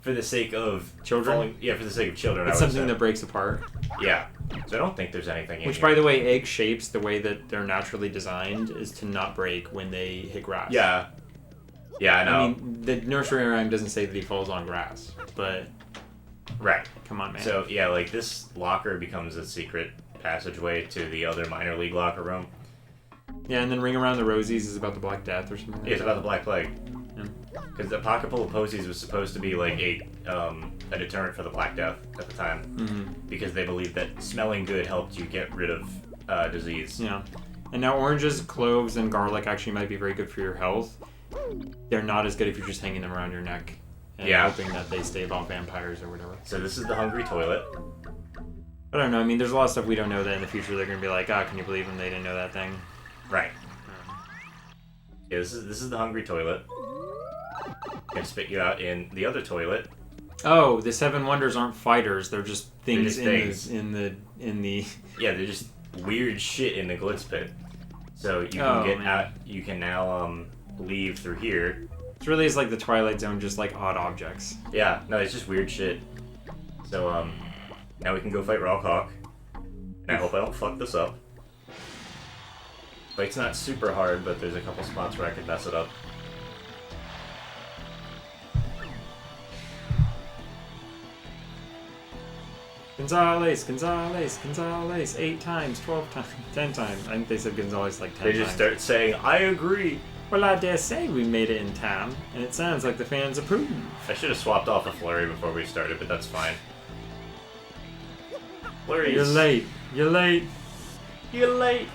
for the sake of children. For the sake of children. It's something that breaks apart. Yeah. So I don't think there's anything in Which, here. by the way, egg shapes, the way that they're naturally designed, is to not break when they hit grass. Yeah. Yeah, I know. I mean, the nursery rhyme doesn't say that he falls on grass, but Right. Come on, man. So, yeah, like, this locker becomes a secret passageway to the other minor league locker room. Yeah, and then Ring Around the Rosies is about the Black Death or something like Yeah, it's that. about the Black Plague. Yeah. Because the pocket full of posies was supposed to be like a deterrent for the Black Death at the time. Mm-hmm. Because they believed that smelling good helped you get rid of disease. Yeah. And now oranges, cloves, and garlic actually might be very good for your health. They're not as good if you're just hanging them around your neck and hoping that they stave off vampires or whatever. So this is the Hungry Toilet. I don't know. I mean, there's a lot of stuff we don't know that in the future they're going to be like, can you believe them? They didn't know that thing. Right. Yeah, this is the Hungry Toilet. Can spit you out in the other toilet. Oh, the Seven Wonders aren't fighters. They're just things, in the. Yeah, they're just weird shit in the Glitz Pit. So you can get out. You can now leave through here. It's really is like the Twilight Zone, just like odd objects. Yeah, no, it's just weird shit. So now we can go fight Rawkhawk. And I hope I don't fuck this up. Fight's not super hard, but there's a couple spots where I could mess it up. Gonzales, 8 times, 12 times, 10 times. I think they said Gonzales like 10 times. They just start saying, I agree. Well, I dare say we made it in time, and it sounds like the fans approve. I should have swapped off a flurry before we started, but that's fine. Flurries. You're late. You're late. You're late.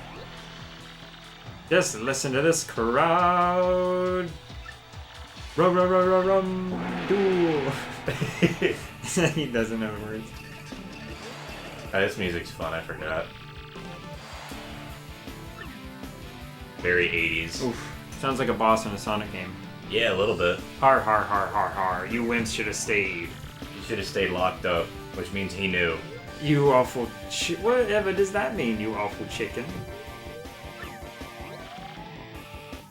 Just listen to this crowd. Rum, duel. He doesn't know the words. This music's fun, I forgot. Very 80s. Oof. Sounds like a boss in a Sonic game. Yeah, a little bit. Har har har har har. You wimps should have stayed. You should have stayed locked up, which means he knew. You awful whatever does that mean, you awful chicken?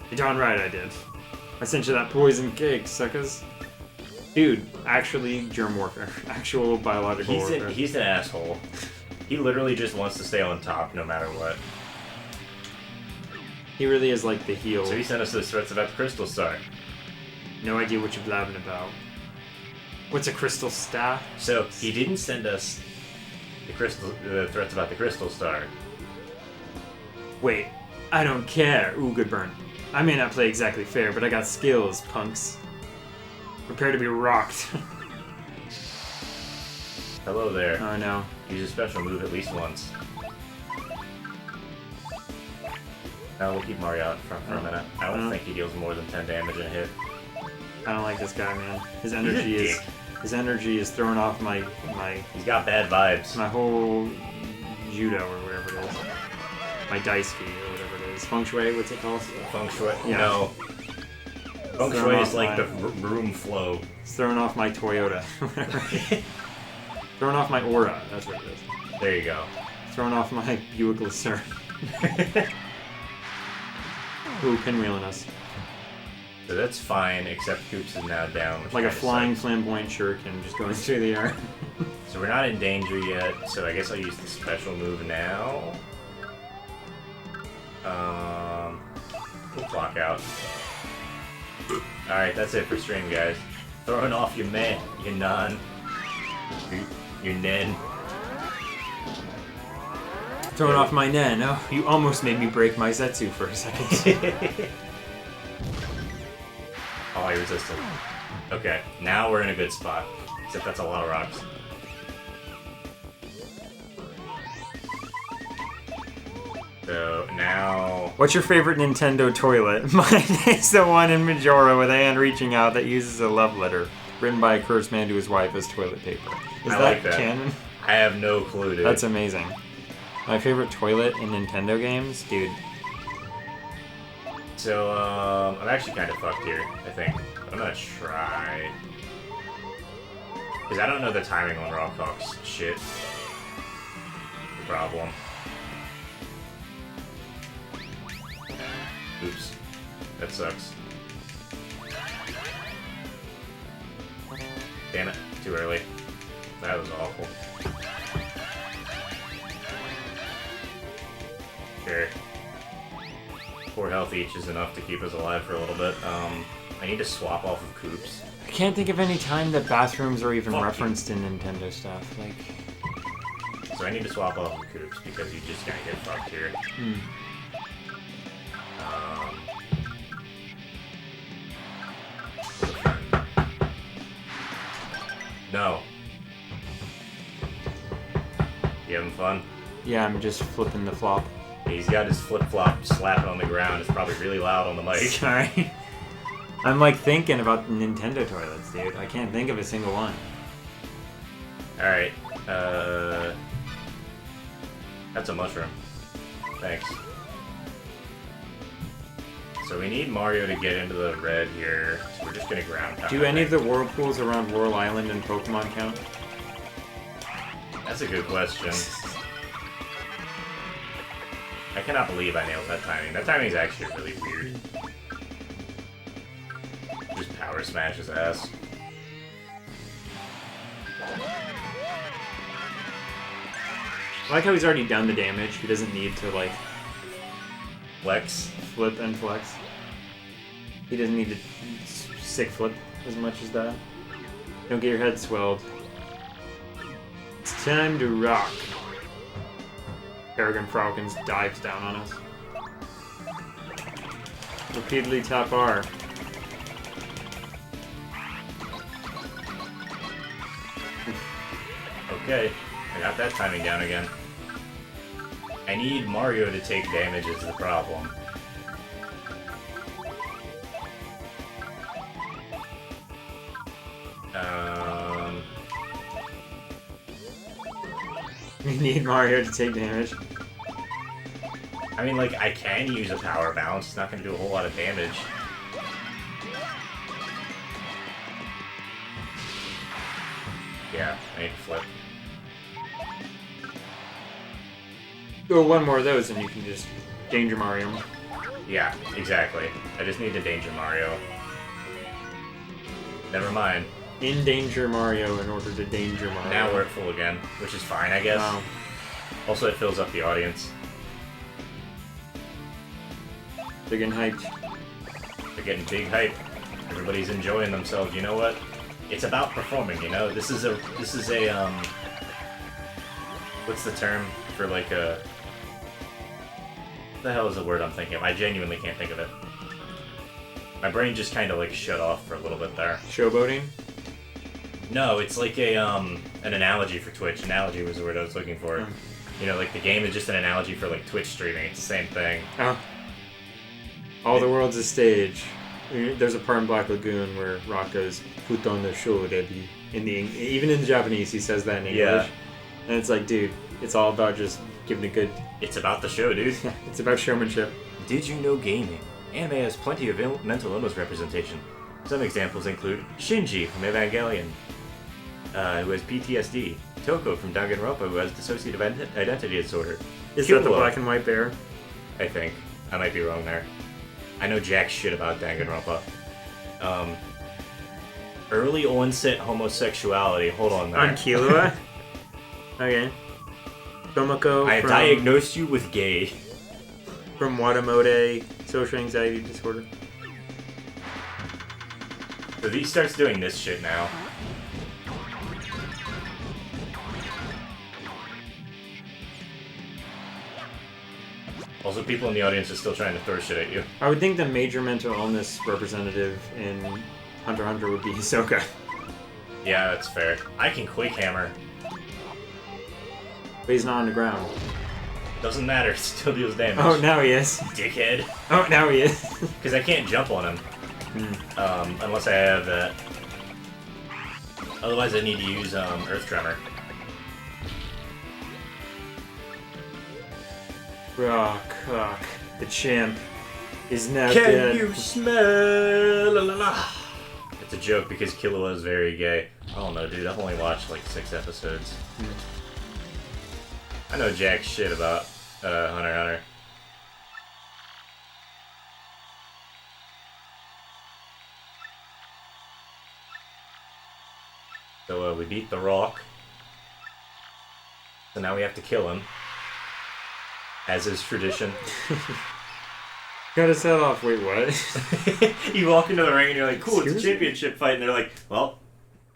You're darn right I did. I sent you that poison cake, suckers. Dude, actually germ warfare. Actual biological warfare. He's an asshole. He literally just wants to stay on top no matter what. He really is like the heel. So he sent us those threats about the Crystal Star. No idea what you're blabbing about. What's a crystal star? So he didn't send us the threats about the Crystal Star. Wait, I don't care. Ooh, good burn. I may not play exactly fair, but I got skills, punks. Prepare to be rocked. Hello there. Oh no. Use a special move at least once. Now we'll keep Mario out front for a minute. I don't think he deals more than 10 damage in a hit. I don't like this guy, man. His energy is throwing off my He's got bad vibes. my whole judo or whatever it is. My dice key or whatever it is. Feng Shui, what's it called? Feng Shui? Yeah. No. Feng Throwing Shui off is like my- the room flow. It's throwing off my Toyota. Throwing off my aura, that's what it is. There you go. Throwing off my Buick Lucerne. Ooh, pinwheeling us. So that's fine, except Koops is now down. Which Like a kinda flying sucks. flamboyant shurken just going through the air. So we're not in danger yet, so I guess I'll use the special move now. We'll clock out. Alright, that's it for stream, guys. Throwing off your man, your non. Your nen. Throwing off my Nen. Oh, you almost made me break my Zetsu for a second. Oh, I resisted. Okay, now we're in a good spot. Except that's a lot of rocks. So now... What's your favorite Nintendo toilet? Mine is the one in Majora with Anne reaching out that uses a love letter written by a cursed man to his wife as toilet paper. Is I that like that. canon? I have no clue, dude. That's amazing. My favorite toilet in Nintendo games? Dude. So, I'm actually kind of fucked here, I think. I'm gonna try... Because I don't know the timing on Rawkhawk's shit. Problem. Oops. That sucks. Damn it. Too early. That was awful. Sure. 4 health each is enough to keep us alive for a little bit. I need to swap off of Coops. I can't think of any time that bathrooms are even Fuck referenced in Nintendo stuff. Like, So I need to swap off of Coops because you just gonna get fucked here. No. You having fun? yeah, I'm just flipping the flop. He's got his flip-flop slapping on the ground. It's probably really loud on the mic. Sorry. I'm like thinking about Nintendo toilets, dude. I can't think of a single one. Alright. That's a mushroom. Thanks. So we need Mario to get into the red here. So we're just gonna ground pound. Do any of the whirlpools around Whirl Island and Pokemon count? That's a good question. I cannot believe I nailed that timing. That timing is actually really weird. Just power smash his ass. I like how he's already done the damage. He doesn't need to, like, Flex. flip and flex. He doesn't need to sick flip as much as that. Don't get your head swelled. It's time to rock. Peregrine Falcons dives down on us. Repeatedly tap R. Okay, I got that timing down again. I need Mario to take damage is the problem. You need Mario to take damage. I mean, like, I can use a power bounce. It's not going to do a whole lot of damage. Yeah, I need to flip. Go one more of those and you can just Danger Mario. Yeah, exactly. I just need to Danger Mario. Never mind. In Danger Mario in order to Danger Mario. Now we're at full again, which is fine, I guess. Wow. Also, it fills up the audience. They're getting hyped. They're getting big hype. Everybody's enjoying themselves. You know what? It's about performing. You know, this is a what's the term for like a? What the hell is the word I'm thinking of? I genuinely can't think of it. My brain just kind of like shut off for a little bit there. Showboating? No, it's like a an analogy for Twitch. Analogy was the word I was looking for. You know, like the game is just an analogy for like Twitch streaming. It's the same thing. Oh. All the world's a stage. There's a part in Black Lagoon where Rock goes, "Put on the show, Debbie." Even in the Japanese, he says that in English. Yeah. And it's like, dude, it's all about just giving a good. It's about the show, dude. It's about showmanship. Did you know gaming? Anime has plenty of mental illness representation. Some examples include Shinji from Evangelion, who has PTSD, Toko from Danganronpa, who has dissociative identity disorder. Is that the Killua, black and white bear? I think. I might be wrong there. I know jack shit about Danganronpa. Early onset homosexuality. Hold on there. On Killua? Okay. Tomoko I have diagnosed you with gay. from Watamote, social anxiety disorder. So he starts doing this shit now. Also, people in the audience are still trying to throw shit at you. I would think the major mental illness representative in Hunter x Hunter would be Hisoka. Yeah, that's fair. I can quick hammer. But he's not on the ground. Doesn't matter, it still deals damage. Oh, now he is. Dickhead. Oh, now he is. Because I can't jump on him. Unless I have that. Otherwise I need to use Earth Tremor. Rock, the champ, is now Can dead. you smell? La, la, la. It's a joke because Killua is very gay. I don't know, dude. I've only watched like 6 episodes. I know jack shit about Hunter x Hunter. So we beat the Rock. So now we have to kill him. As is tradition. Got to set off. Wait, what? You walk into the ring and you're like, cool, it's a Seriously? championship fight. And they're like, well,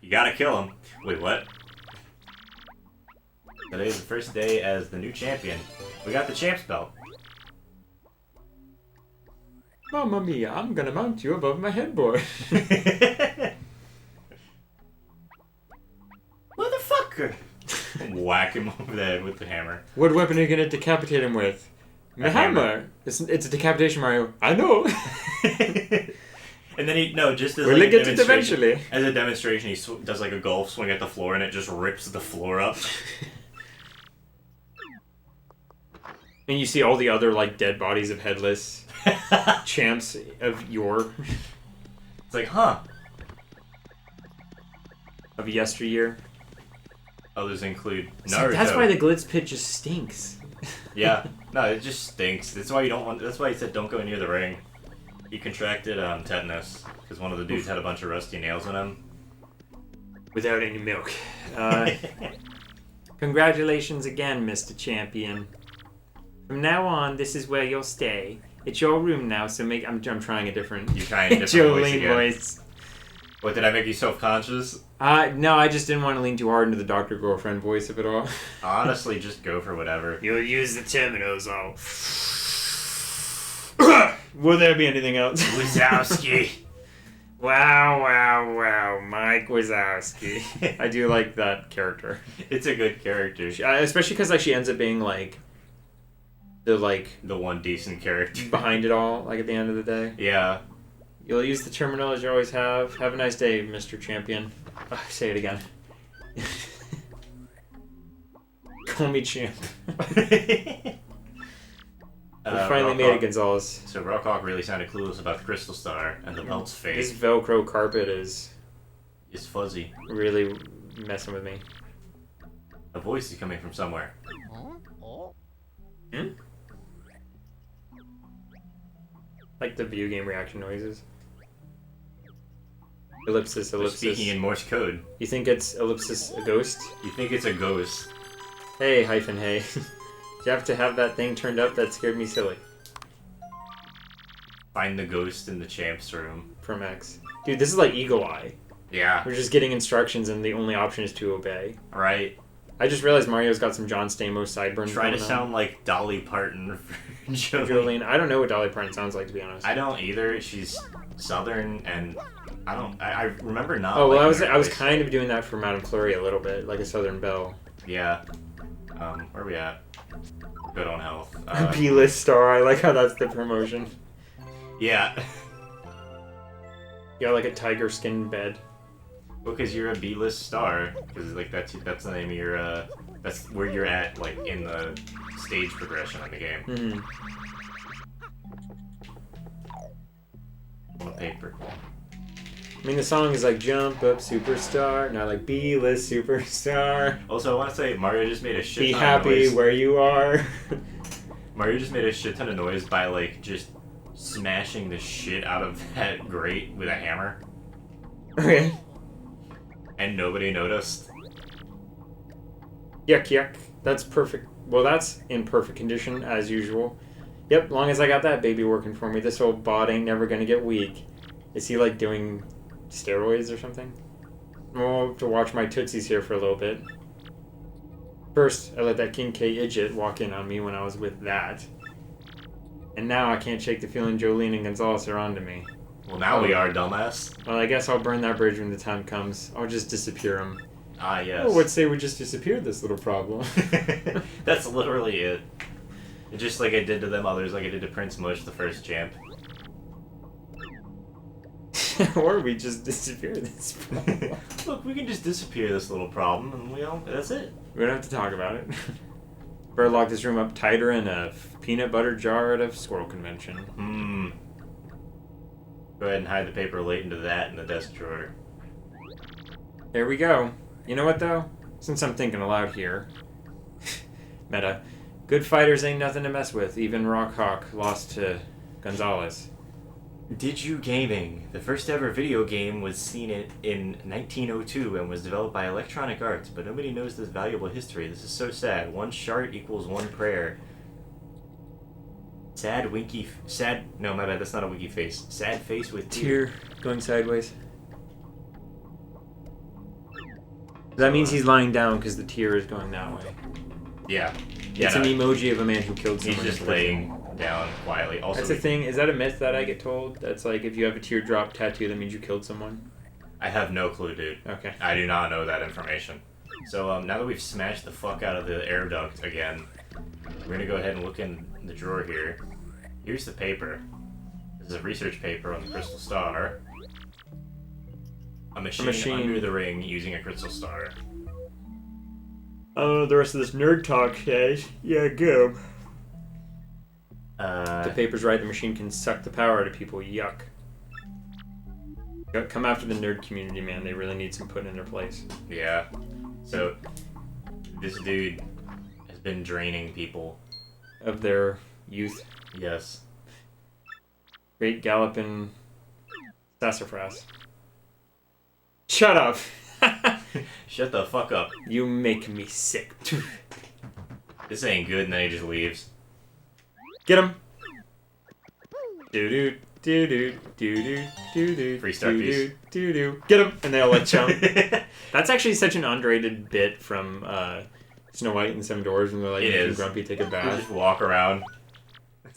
you gotta kill him. Wait, what? Today's the first day as the new champion. We got the champ's belt. Mamma mia, I'm gonna mount you above my headboard. Motherfucker! Whack him over the head with the hammer. What weapon are you gonna decapitate him with? The hammer. It's a decapitation, Mario. I know. And then just as We'll like, get it eventually. As a demonstration, he does like a golf swing at the floor and it just rips the floor up. And you see all the other like dead bodies of headless champs of yore, It's like, huh? of yesteryear. Others include See, Naruto. that's why the Glitz pit just stinks. Yeah, no, it just stinks. That's why you don't want. That's why he said don't go near the ring. He contracted tetanus because one of the dudes had a bunch of rusty nails in him. Without any milk. Congratulations again, Mr. Champion. From now on, this is where you'll stay. It's your room now, so I'm trying a different You trying a different voice Jolene again. voice. What, did I make you self-conscious? No, I just didn't want to lean too hard into the Dr. Girlfriend voice of it all. Honestly, just go for whatever. You'll use the terminals all. Will there be anything else? Wazowski. Wow, Mike Wazowski. I do like that character. It's a good character. Especially because like she ends up being like The one decent character. behind it all, like at the end of the day. Yeah. You'll use the terminal as you always have. Have a nice day, Mr. Champion. Say it again. Call me champ. We finally made it, Gonzalez. So Rockhawk really sounded clueless about the Crystal Star, and the belt's fake. This Velcro carpet is It's fuzzy. really messing with me. A voice is coming from somewhere. Hmm? Like the video game reaction noises. Ellipsis. They're speaking in Morse code. You think it's ellipsis a ghost? You think it's a ghost. Hey, hyphen hey. You have to have that thing turned up? That scared me silly. Find the ghost in the champ's room. From X. Dude, this is like Eagle Eye. Yeah. We're just getting instructions and the only option is to obey. Right. I just realized Mario's got some John Stamos sideburns. Trying to going on. sound like Dolly Parton for Jolene. Jolene. I don't know what Dolly Parton sounds like, to be honest. I don't either. She's southern, and I remember not. Oh well, liking her I was voice. kind of doing that for Madame Fleury a little bit, like a Southern Belle. Yeah. Where are we at? Good on health. B-list star. I like how that's the promotion. Yeah. You got like a tiger skin bed. Because you're a B-list star. Because like that's the name of your that's where you're at like in the stage progression of the game. Hmm. On the paper. I mean, the song is like "Jump Up Superstar," not like "B-list Superstar." Also, I want to say Mario just made a shit Be ton happy of noise. where you are. Mario just made a shit ton of noise by like just smashing the shit out of that grate with a hammer, Okay. and nobody noticed. Yuck. That's perfect. Well, that's in perfect condition as usual. Yep, long as I got that baby working for me, this old bod ain't never gonna get weak. Is he like doing steroids or something? I'll have to watch my tootsies here for a little bit. First, I let that King K idiot walk in on me when I was with that. And now I can't shake the feeling Jolene and Gonzalez are onto me. Well, now we are, dumbass. Well, I guess I'll burn that bridge when the time comes. I'll just disappear him. Ah, yes. Oh, what say we just disappeared this little problem? That's literally it. Just like I did to them others, like I did to Prince Mush, the first champ. Or we just disappear this problem. Look, we can just disappear this little problem, and that's it. We don't have to talk about it. Better lock this room up tighter in a peanut butter jar at a squirrel convention. Go ahead and hide the paper late into that in the desk drawer. There we go. You know what, though? Since I'm thinking aloud here. Meta. Good fighters ain't nothing to mess with. Even Rockhawk lost to Gonzalez. Did You Gaming? The first ever video game was seen in 1902 and was developed by Electronic Arts, but nobody knows this valuable history. This is so sad. One shart equals one prayer. Sad winky... Sad... No, my bad. That's not a winky face. Sad face with Tear going sideways. That means he's lying down because the tear is going that way. Yeah. It's an emoji of a man who killed someone. He's just laying down quietly. Also, that's the thing. Is that a myth that I get told? That's like if you have a teardrop tattoo, that means you killed someone? I have no clue, dude. Okay. I do not know that information. So now that we've smashed the fuck out of the air duct again, we're gonna go ahead and look in the drawer here. Here's the paper. This is a research paper on the crystal star. A machine under the ring using a crystal star. Oh, the rest of this nerd talk says, yeah, go. The paper's right, the machine can suck the power out of people, yuck. Come after the nerd community, man, they really need some put in their place. Yeah. So, this dude has been draining people. Of their youth. Yes. Great galloping sassafras. Shut up! Shut the fuck up. You make me sick. This ain't good, and then he just leaves. Get him! Doo-doo, doo-doo, doo-doo, doo-doo. Free star piece. Doo-doo. Get him! And they all like jump. That's actually such an underrated bit from Snow White and the Seven Dwarfs when they're like, making Grumpy take a They bath. just walk around.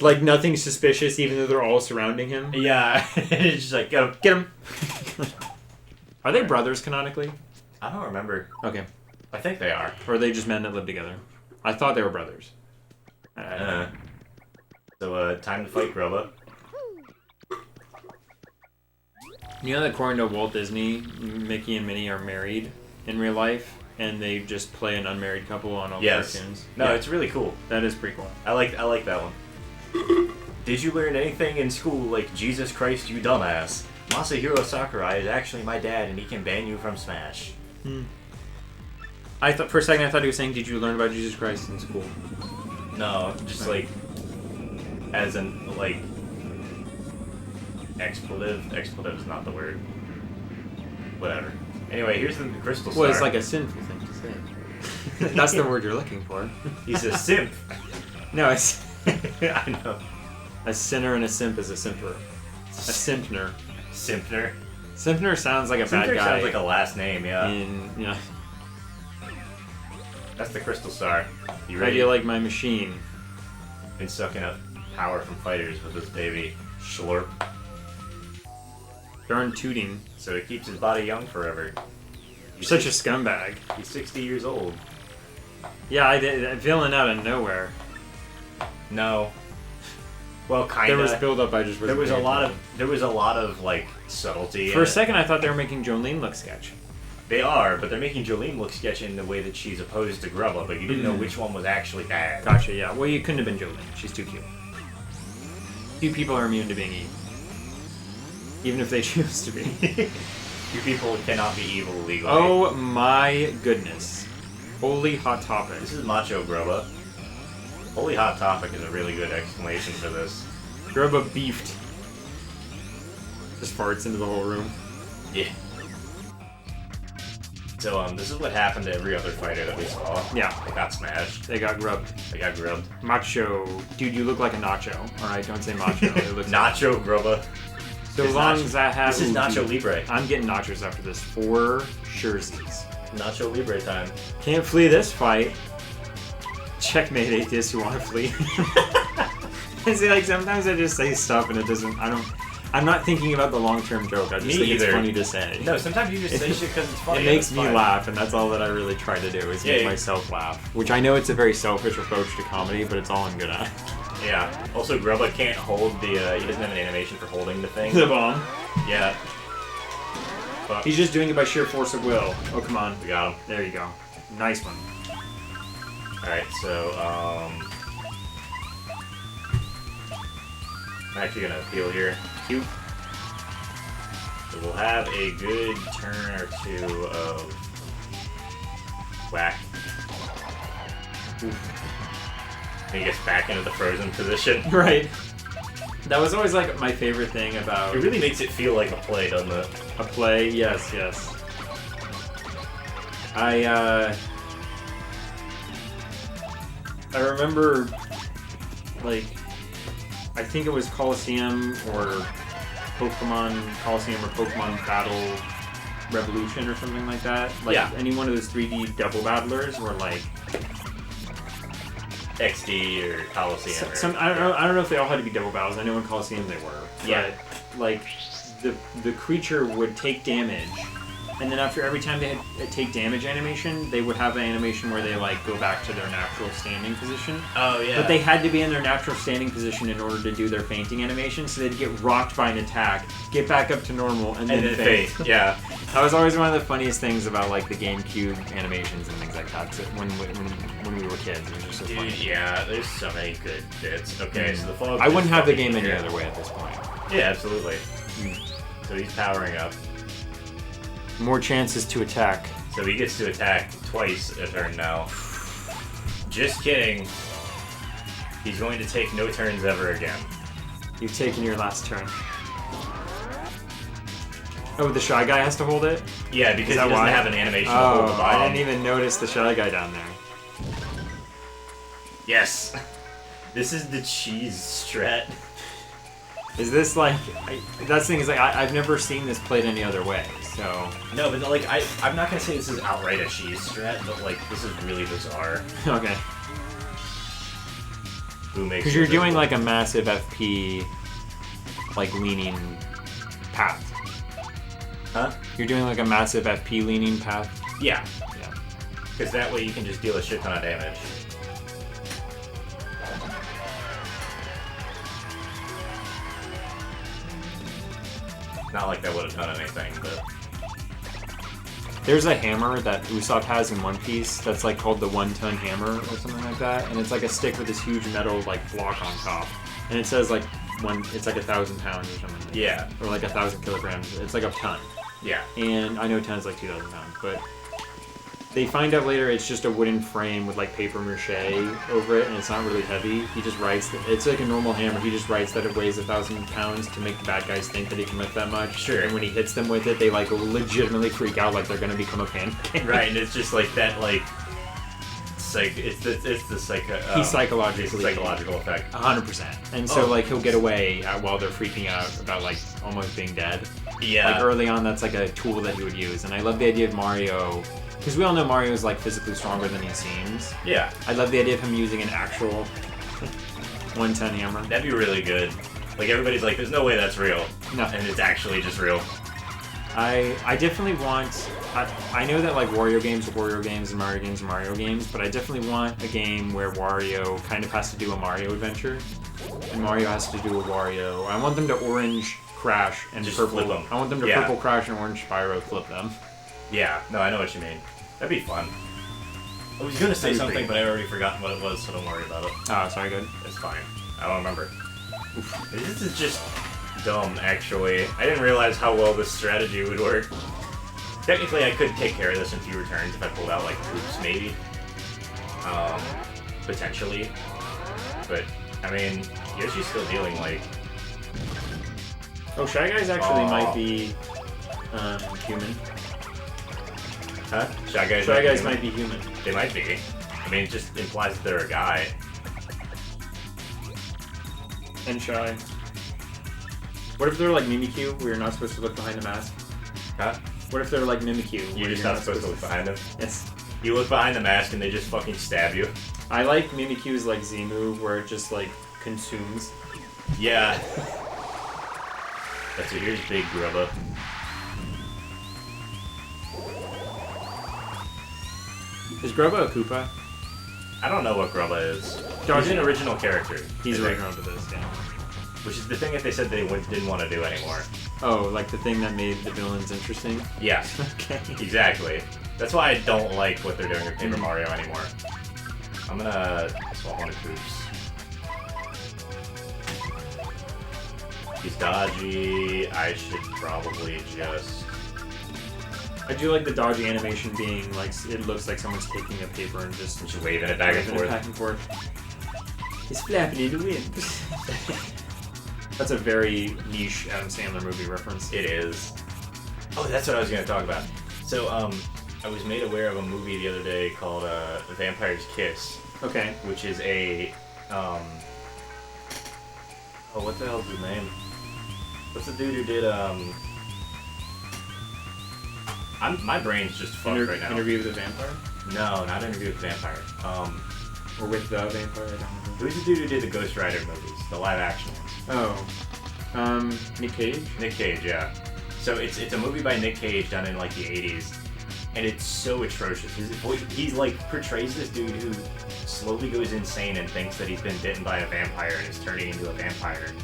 Like nothing suspicious, even though they're all surrounding him. Yeah. It's just like, get him. Get him! Are they brothers canonically? I don't remember. Okay. I think they are. Or are they just men that live together? I thought they were brothers. So, time to fight Grubba. You know that according to Walt Disney, Mickey and Minnie are married in real life, and they just play an unmarried couple on all the cartoons? No, Yeah. it's really cool. That is pretty cool. I like that one. Did you learn anything in school like Jesus Christ, you dumbass? Masahiro Sakurai is actually my dad, and he can ban you from Smash. I thought for a second I thought he was saying, "Did you learn about Jesus Christ in school?" No, just like as an like expletive. Expletive is not the word. Whatever. Anyway, here's the crystal star. Well, it's like a sinful thing to say. That's the word you're looking for. He's a simp. No, it's I know. a sinner and a simp is a simper. A simpner. Simpner. Simpner sounds like a bad Simpner guy. sounds like a last name, yeah. Yeah. That's the crystal star. You How ready? do you like my machine? Been sucking up power from fighters with this baby. Schlurp. Darn tooting. So it keeps his body young forever. You're such a scumbag. He's 60 years old. Yeah, I did. Villain out of nowhere. No. Well, kinda. There was build-up. I just wasn't There was a paying lot attention. of like subtlety. For a second, I thought they were making Jolene look sketch. They are, but they're making Jolene look sketchy in the way that she's opposed to Grubba, but you didn't know which one was actually bad. Gotcha. Yeah. Well, you couldn't have been Jolene. She's too cute. Few people are immune to being evil, even if they choose to be. You people cannot be evil legally. Oh my goodness! Holy hot topic. This is Macho Grubba. Holy Hot Topic is a really good explanation for this. Grubba beefed. Just farts into the whole room. Yeah. So, this is what happened to every other fighter that we saw. Yeah. They got smashed. They got grubbed. They got grubbed. Macho. Dude, you look like a nacho. Alright, don't say macho. It looks Nacho Grubba. So This long nacho- as I have... This is Ooh, Nacho dude, Libre. I'm getting nachos after this. For surezies. Nacho Libre time. Can't flee this fight. Checkmate atheists who want to flee. I see, like, sometimes I just say stuff and it doesn't... I'm not thinking about the long-term joke. I just Me think either. it's funny to say. No, sometimes you just say shit because it's funny. It makes and me it's fine. laugh, and that's all that I really try to do is make Yeah. myself laugh. Which I know it's a very selfish approach to comedy, but it's all I'm good at. Yeah. Also, Grubba can't hold the. He doesn't have an animation for holding the thing. The bomb. Yeah. Fuck. He's just doing it by sheer force of will. Oh, come on. We got him. There you go. Nice one. Alright, so, I'm actually gonna appeal here. Cute. So we'll have a good turn or two of whack. And he gets back into the frozen position. Right. That was always, like, my favorite thing about It really makes it feel like a play, doesn't it? a play. Yes, yes. I remember, like, I think it was Coliseum or Pokemon Coliseum or Pokemon Battle Revolution or something like that. Like any one of those 3D double battlers were like XD or Coliseum. I don't know if they all had to be double battles. I know in Coliseum they were. Yeah. But like the creature would take damage, and then after every time they had take damage animation, they would have an animation where they like go back to their natural standing position. Oh yeah. But they had to be in their natural standing position in order to do their fainting animation, so they'd get rocked by an attack, get back up to normal, and then faint. Yeah. That was always one of the funniest things about like the GameCube animations and things like that. So when we were kids, it was just so funny. Yeah, there's so many good bits. Okay, so the fog. I wouldn't have the game any other way at this point. Yeah, absolutely. So he's powering up. More chances to attack. So he gets to attack twice a turn now. Just kidding. He's going to take no turns ever again. You've taken your last turn. Oh, the Shy Guy has to hold it? Yeah, because he doesn't have an animation to hold the bomb. I didn't even notice the Shy Guy down there. Yes! This is the cheese strat. Is this like... that's the thing is like, I've never seen this played any other way, so... No, but like, I'm not gonna say this is outright a cheese strat, but like, this is really bizarre. Okay. Who makes... Because you're doing like a massive FP, like, leaning path. Huh? You're doing like a massive FP leaning path? Yeah. Yeah. Because that way you can just deal a shit ton of damage. Not like that would have done anything, but... There's a hammer that Usopp has in One Piece that's like called the 1-ton hammer or something like that, and it's like a stick with this huge metal like block on top, and it says like it's like 1,000 pounds or something. Like yeah. That. Or like 1,000 kilograms. It's like a ton. Yeah. And I know a ton is like 2,000 pounds, but they find out later it's just a wooden frame with like paper mache over it, and it's not really heavy. He just writes that it's like a normal hammer. He just writes that it weighs 1,000 pounds to make the bad guys think that he can lift that much. Sure. And when he hits them with it, they like legitimately freak out, like they're gonna become a pancake. Right, and it's just like that, like it's the psychological effect. 100%. And so like he'll get away while they're freaking out about like almost being dead. Yeah. Like early on, that's like a tool that he would use, and I love the idea of Mario. Because we all know Mario is like physically stronger than he seems. Yeah. I love the idea of him using an actual 1-ton hammer. That'd be really good. Like everybody's like, there's no way that's real. No. And it's actually just real. I definitely want... I know that like Wario games are Wario games and Mario games are Mario games, but I definitely want a game where Wario kind of has to do a Mario adventure. And Mario has to do a Wario. I want them to orange crash and just purple... flip them. I want them to purple crash and orange Spyro flip them. Yeah, no, I know what you mean. That'd be fun. I was gonna say something, but I already forgotten what it was, so don't worry about it. Oh, sorry, good. It's fine. I don't remember. Oof. This is just dumb, actually. I didn't realize how well this strategy would work. Technically, I could take care of this in fewer turns if I pulled out, like, troops, maybe. Potentially. But, I mean, Yoshi's still dealing, like... Oh, Shy Guys actually might be human. Huh? Shy Guys might be human. They might be. I mean, it just implies that they're a guy. And Shy. What if they're like Mimikyu, where you're not supposed to look behind the mask? Huh? What if they're like Mimikyu? You're just not supposed to look behind them? Yes. You look behind the mask and they just fucking stab you. I like Mimikyu's like Z move, where it just like consumes. Yeah. That's it. Here's Big Grubba. Is Grubba a Koopa? I don't know what Grubba is. Dodgy. He's an original character. He's original to this, yeah. Which is the thing that they said they didn't want to do anymore. Oh, like the thing that made the villains interesting? Yeah. Okay. Exactly. That's why I don't like what they're doing with Paper Mario anymore. I'm gonna swap one of Koops. He's dodgy. I should probably just... I do like the dodgy animation being like, it looks like someone's taking a paper and just waving it back and forth. Back and forth. It's flapping in the wind. That's a very niche Adam Sandler movie reference. It is. Oh, that's what I was going to talk about. So, I was made aware of a movie the other day called Vampire's Kiss. Okay. Which is a Oh, what the hell's his name? What's the dude who did my brain's just fucked right now. Interview with the Vampire? No, not Interview with the Vampire. Or with the Vampire, I don't know. Who's the dude who did the Ghost Rider movies, the live action ones? Oh. Nick Cage? Nick Cage, yeah. So it's a movie by Nick Cage done in like the 80s, and it's so atrocious. He's like portrays this dude who slowly goes insane and thinks that he's been bitten by a vampire and is turning into a vampire.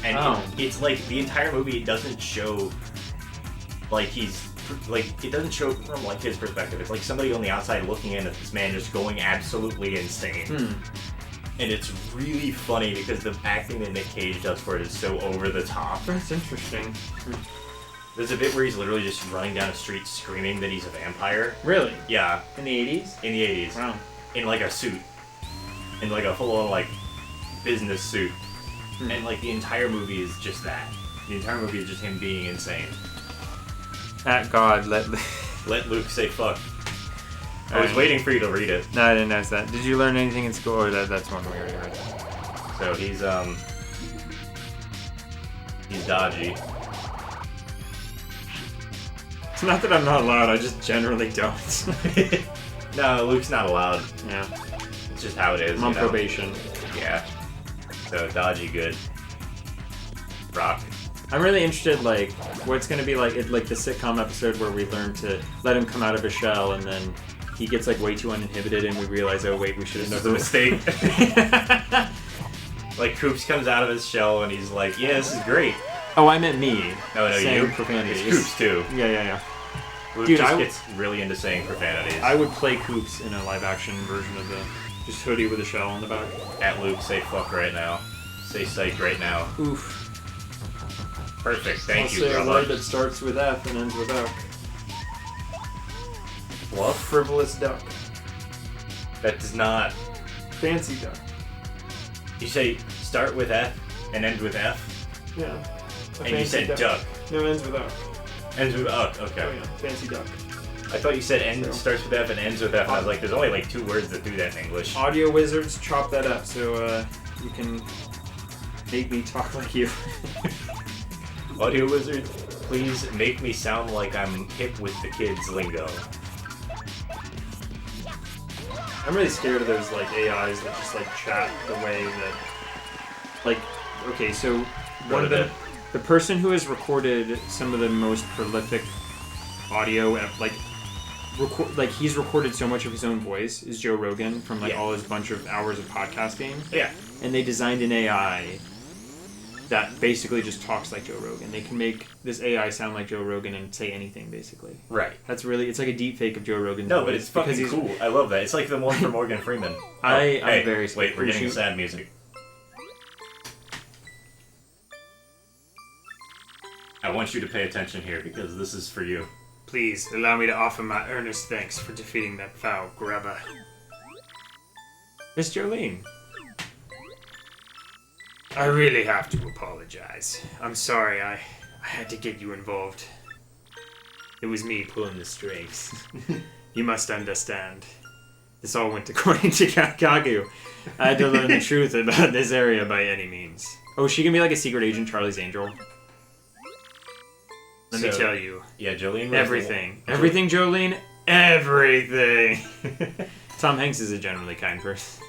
And it's like the entire movie doesn't show like it doesn't show from like his perspective. It's like somebody on the outside looking in at this man just going absolutely insane. And it's really funny because the acting that Nick Cage does for it is so over the top. That's interesting. There's a bit where he's literally just running down a street screaming that he's a vampire. Really? Yeah. In the 80s? In the 80s. Wow. In like a suit. In like a full-on like business suit. And like the entire movie is just that. The entire movie is just him being insane. At God, let Luke say fuck. I was waiting for you to read it. No, I didn't notice that. Did you learn anything in school? Or that's one we already read. So he's dodgy. It's not that I'm not allowed, I just generally don't. No, Luke's not allowed. Yeah. It's just how it is. I'm on probation. Yeah. So dodgy good. Rock. I'm really interested, like, what's gonna be like the sitcom episode where we learn to let him come out of his shell and then he gets like way too uninhibited and we realize, oh wait, we should have never mistake. Like Coops comes out of his shell and he's like, yeah, this is great. Oh, I meant me. No, saying you. Profanities. It's Coops too. Yeah. Luke Dude, just gets really into saying profanities. I would play Coops in a live-action version of the just hoodie with a shell on the back. At Luke, say fuck right now. Say psych right now. Oof. Perfect. Thank you, say brother. a word that starts with F and ends with duck. What? Frivolous duck. That does not. Fancy duck. You say start with F and end with F? Yeah. And you said duck. No, ends with duck. Ends with okay. Oh yeah, fancy duck. I thought you said starts with F and ends with F, and I was like, there's only like 2 words that do that in English. Audio wizards, chop that up so you can make me talk like you. Audio wizard, please make me sound like I'm hip with the kids' lingo. I'm really scared of those like AIs that just like chat the way that, like, okay, so one of the person who has recorded some of the most prolific audio, like he's recorded so much of his own voice is Joe Rogan from like all his bunch of hours of podcasting. Yeah. And they designed an AI that basically just talks like Joe Rogan. They can make this AI sound like Joe Rogan and say anything, basically. Right. It's like a deep fake of Joe Rogan's voice. No, but it's fucking cool. I love that. It's like the one from Morgan Freeman. I'm very scared. Wait, we're getting sad music. I want you to pay attention here because this is for you. Please, allow me to offer my earnest thanks for defeating that foul grubber. Miss Jolene. I really have to apologize. I'm sorry, I had to get you involved. It was me pulling the strings. You must understand. This all went according to Kagu. I had to learn the truth about this area by any means. Oh, she can be like a secret agent, Charlie's Angel. Let me tell you. Yeah, Jolene. Everything. Everything, Jolene. Everything. Tom Hanks is a generally kind person.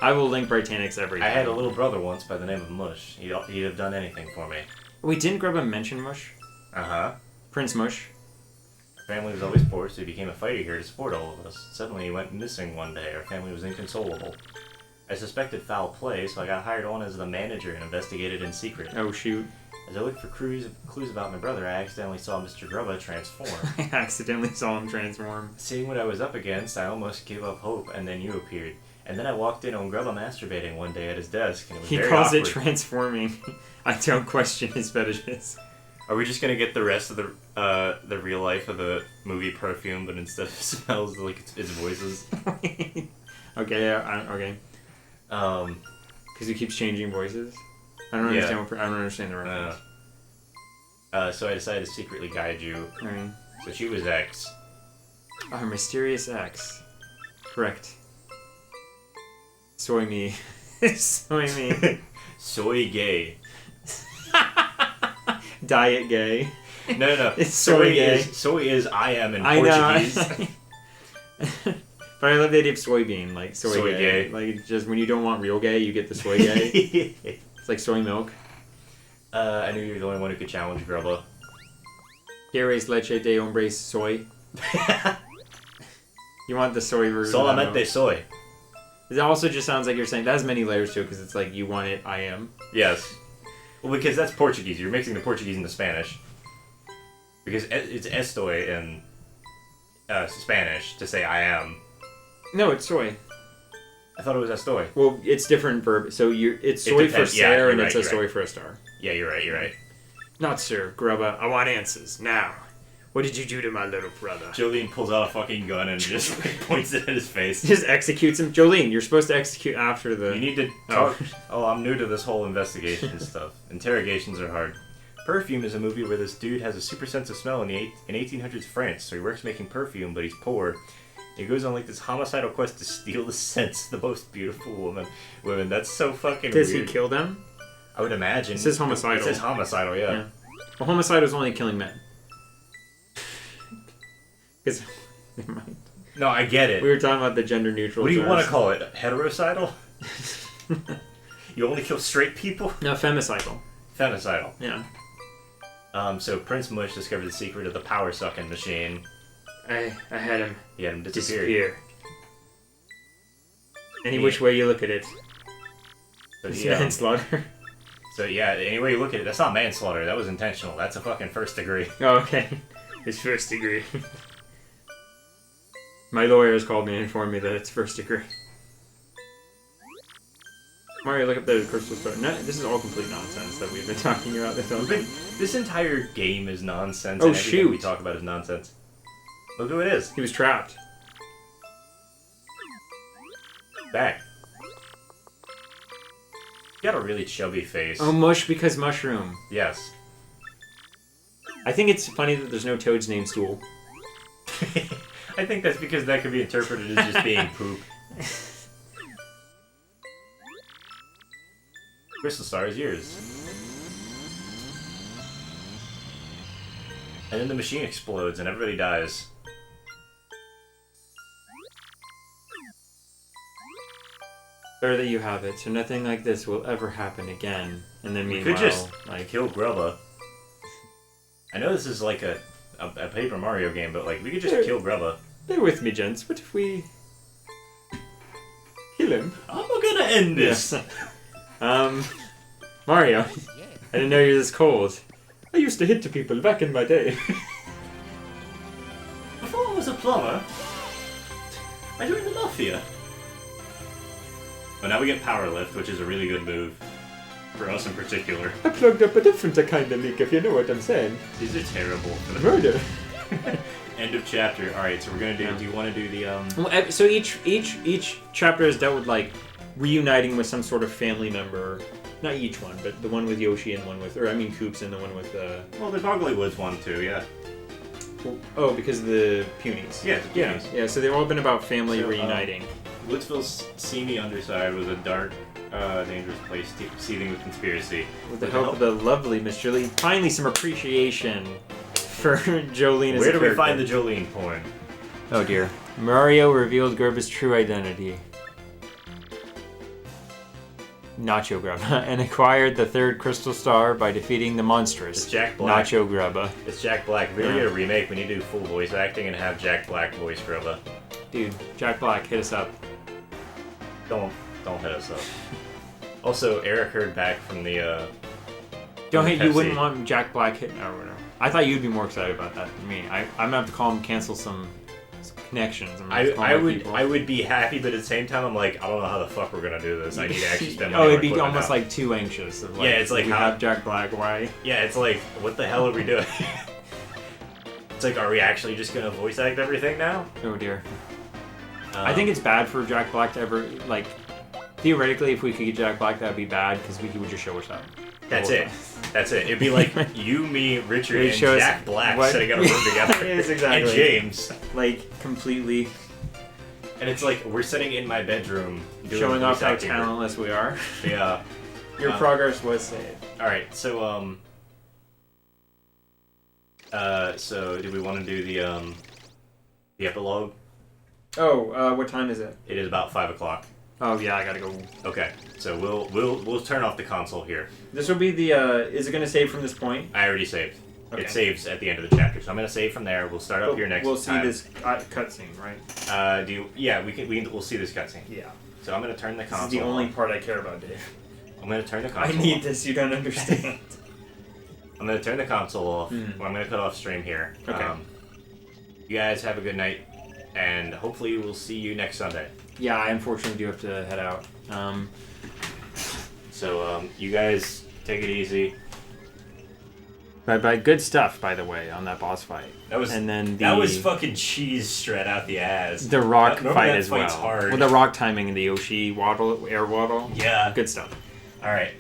I will link Britannic's everything. I had a little brother once by the name of Mush. He'd have done anything for me. Wait, didn't Grubba mention Mush? Uh-huh. Prince Mush? Our family was always poor, so he became a fighter here to support all of us. Suddenly he went missing one day. Our family was inconsolable. I suspected foul play, so I got hired on as the manager and investigated in secret. Oh, shoot. As I looked for clues about my brother, I accidentally saw Mr. Grubba transform. I accidentally saw him transform. Seeing what I was up against, I almost gave up hope, and then you appeared. And then I walked in on Grubba masturbating one day at his desk, and it was very awkward. He calls it transforming. I don't question his fetishes. Are we just gonna get the rest of the real life of the movie Perfume, but instead of smells, like it's voices? Okay, yeah, okay. Because he keeps changing voices. I don't understand. I don't understand the reference. So I decided to secretly guide you. Right. So she was X. Our mysterious X. Correct. Soy me. Soy me. Soy gay. Diet gay. No. It's soy gay. Soy is I am in I Portuguese. know. But I love the idea of soybean, like soy gay. Like just when you don't want real gay, you get the soy gay. It's like soy milk. I knew you were the only one who could challenge Grubba. ¿Quieres leche de hombres soy? You want the soy version? Solamente soy. It also just sounds like you're saying that has many layers to it because it's like you want it, I am. Yes. Well, because that's Portuguese. You're mixing the Portuguese and the Spanish. Because it's estoy in Spanish to say I am. No, it's soy. I thought it was estoy. Well, it's different verb. So it's soy for ser and it's a soy for a star. Yeah, you're right. Not sir, Grubba. I want answers now. What did you do to my little brother? Jolene pulls out a fucking gun and just points it at his face. Just executes him. Jolene, you're supposed to execute after the... You need to talk... Oh, I'm new to this whole investigation stuff. Interrogations are hard. Perfume is a movie where this dude has a super sense of smell in 1800s France, so he works making perfume, but he's poor. He goes on like this homicidal quest to steal the scents of the most beautiful women. That's so fucking Does weird. he kill them? I would imagine. It says homicidal. It says homicidal, yeah. Well, homicidal is only killing men. Because... Never mind. No, I get it. We were talking about the gender neutral What do you terms. want to call it? Heterocidal? You only kill straight people? No, femicidal. Femicidal. Yeah. So Prince Mush discovered the secret of the power sucking machine. I had him He had him disappear. Any which way you look at it. It's manslaughter. So yeah, any way you look at it, that's not manslaughter. That was intentional. That's a fucking first degree. Oh, okay. It's first degree. My lawyer has called me and informed me that it's first degree. Mario, look up the crystal star. No, this is all complete nonsense that we've been talking about this whole time. This entire game is nonsense. Oh, and everything shoot. we talk about is nonsense. Look who it is. He was trapped. Back. Got a really chubby face. Oh, mush because mushroom. Yes. I think it's funny that there's no Toad's name stool. I think that's because that could be interpreted as just being poop. Crystal Star is yours. And then the machine explodes and everybody dies. Better that you have it, so nothing like this will ever happen again. And then We meanwhile, could just like kill Grubba. I know this is like a Paper Mario game, but like we could just kill Grubba. bear with me, gents. What if we kill him? I'm gonna end this. Mario, I didn't know you were this cold. I used to hit to people back in my day. Before I was a plumber, I joined the Mafia. Well, now we get Power Lift, which is a really good move. For us in particular. I plugged up a different kind of leak, if you know what I'm saying. These are terrible. Murder. End of chapter. Alright, so we're gonna do... Do you want to do the, Well, so each chapter is dealt with, like, reuniting with some sort of family member. Not each one, but the one with Yoshi and one with... Or, I mean, Koops and the one with, Well, the Boggly Woods one, too, yeah. Oh, because of the Punies. Yeah, the Punies. Yeah, so they've all been about family reuniting. Woodsville's seamy underside was a dark, dangerous place seething with conspiracy. With the help of the lovely Miss Jolene. Finally, some appreciation for Jolene as Where a do character. we find the Jolene porn? Oh dear. Mario revealed Grubba's true identity. Nacho Grubba. And acquired the third crystal star by defeating the monstrous It's Jack Black. Nacho Grubba. It's Jack Black. If we ever Yeah. get a remake, we need to do full voice acting and have Jack Black voice Grubba. Dude, Jack Black, hit us up. Don't hit us up. Also, Eric heard back from the, Don't from hit, the you Pepsi. wouldn't want Jack Black hitting or whatever. I thought you'd be more excited about that than me. I'm gonna have to call him, cancel some connections. I'm gonna have to call I my would people. I would be happy, but at the same time, I'm like, I don't know how the fuck we're gonna do this. I need to actually spend money Oh, on it'd be equipment almost now. like too anxious. Of like, Yeah, it's like we how- have Jack Black. Why? Yeah, it's like, what the hell are we doing? It's like, are we actually just gonna voice act everything now? Oh dear. I think it's bad for Jack Black to ever like. Theoretically, if we could get Jack Black, that'd be bad because he would just show us up. That's it. That's it. It'd be like you, me, Richard, He'd and show us Jack Black what- sitting in a room together. Yes, exactly. And James. Like completely And it's like, we're sitting in my bedroom doing showing off voice how acting. talentless we are. Yeah. Your progress was saved. All right, so so do we want to do the epilogue? Oh, what time is it? It is about 5 o'clock. Oh yeah, I gotta go. Okay, so we'll turn off the console here. This will be the. Is it gonna save from this point? I already saved. Okay. It saves at the end of the chapter, so I'm gonna save from there. We'll start up here next. We'll see time. this cutscene, right? We'll see this cutscene. Yeah. So I'm gonna turn the console. This is the only off. part I care about, Dave. I'm gonna turn the I console. need off. this. You don't understand. I'm gonna turn the console off. Mm. I'm gonna cut off stream here. Okay. You guys have a good night, and hopefully we'll see you next Sunday. Yeah, I unfortunately do have to head out. So you guys take it easy. By good stuff, by the way, on that boss fight. That was and then that was fucking cheese straight out the ass. The rock Normally fight that as well. fight's hard. Well, the rock timing and the Yoshi waddle, air waddle. Yeah. Good stuff. All right.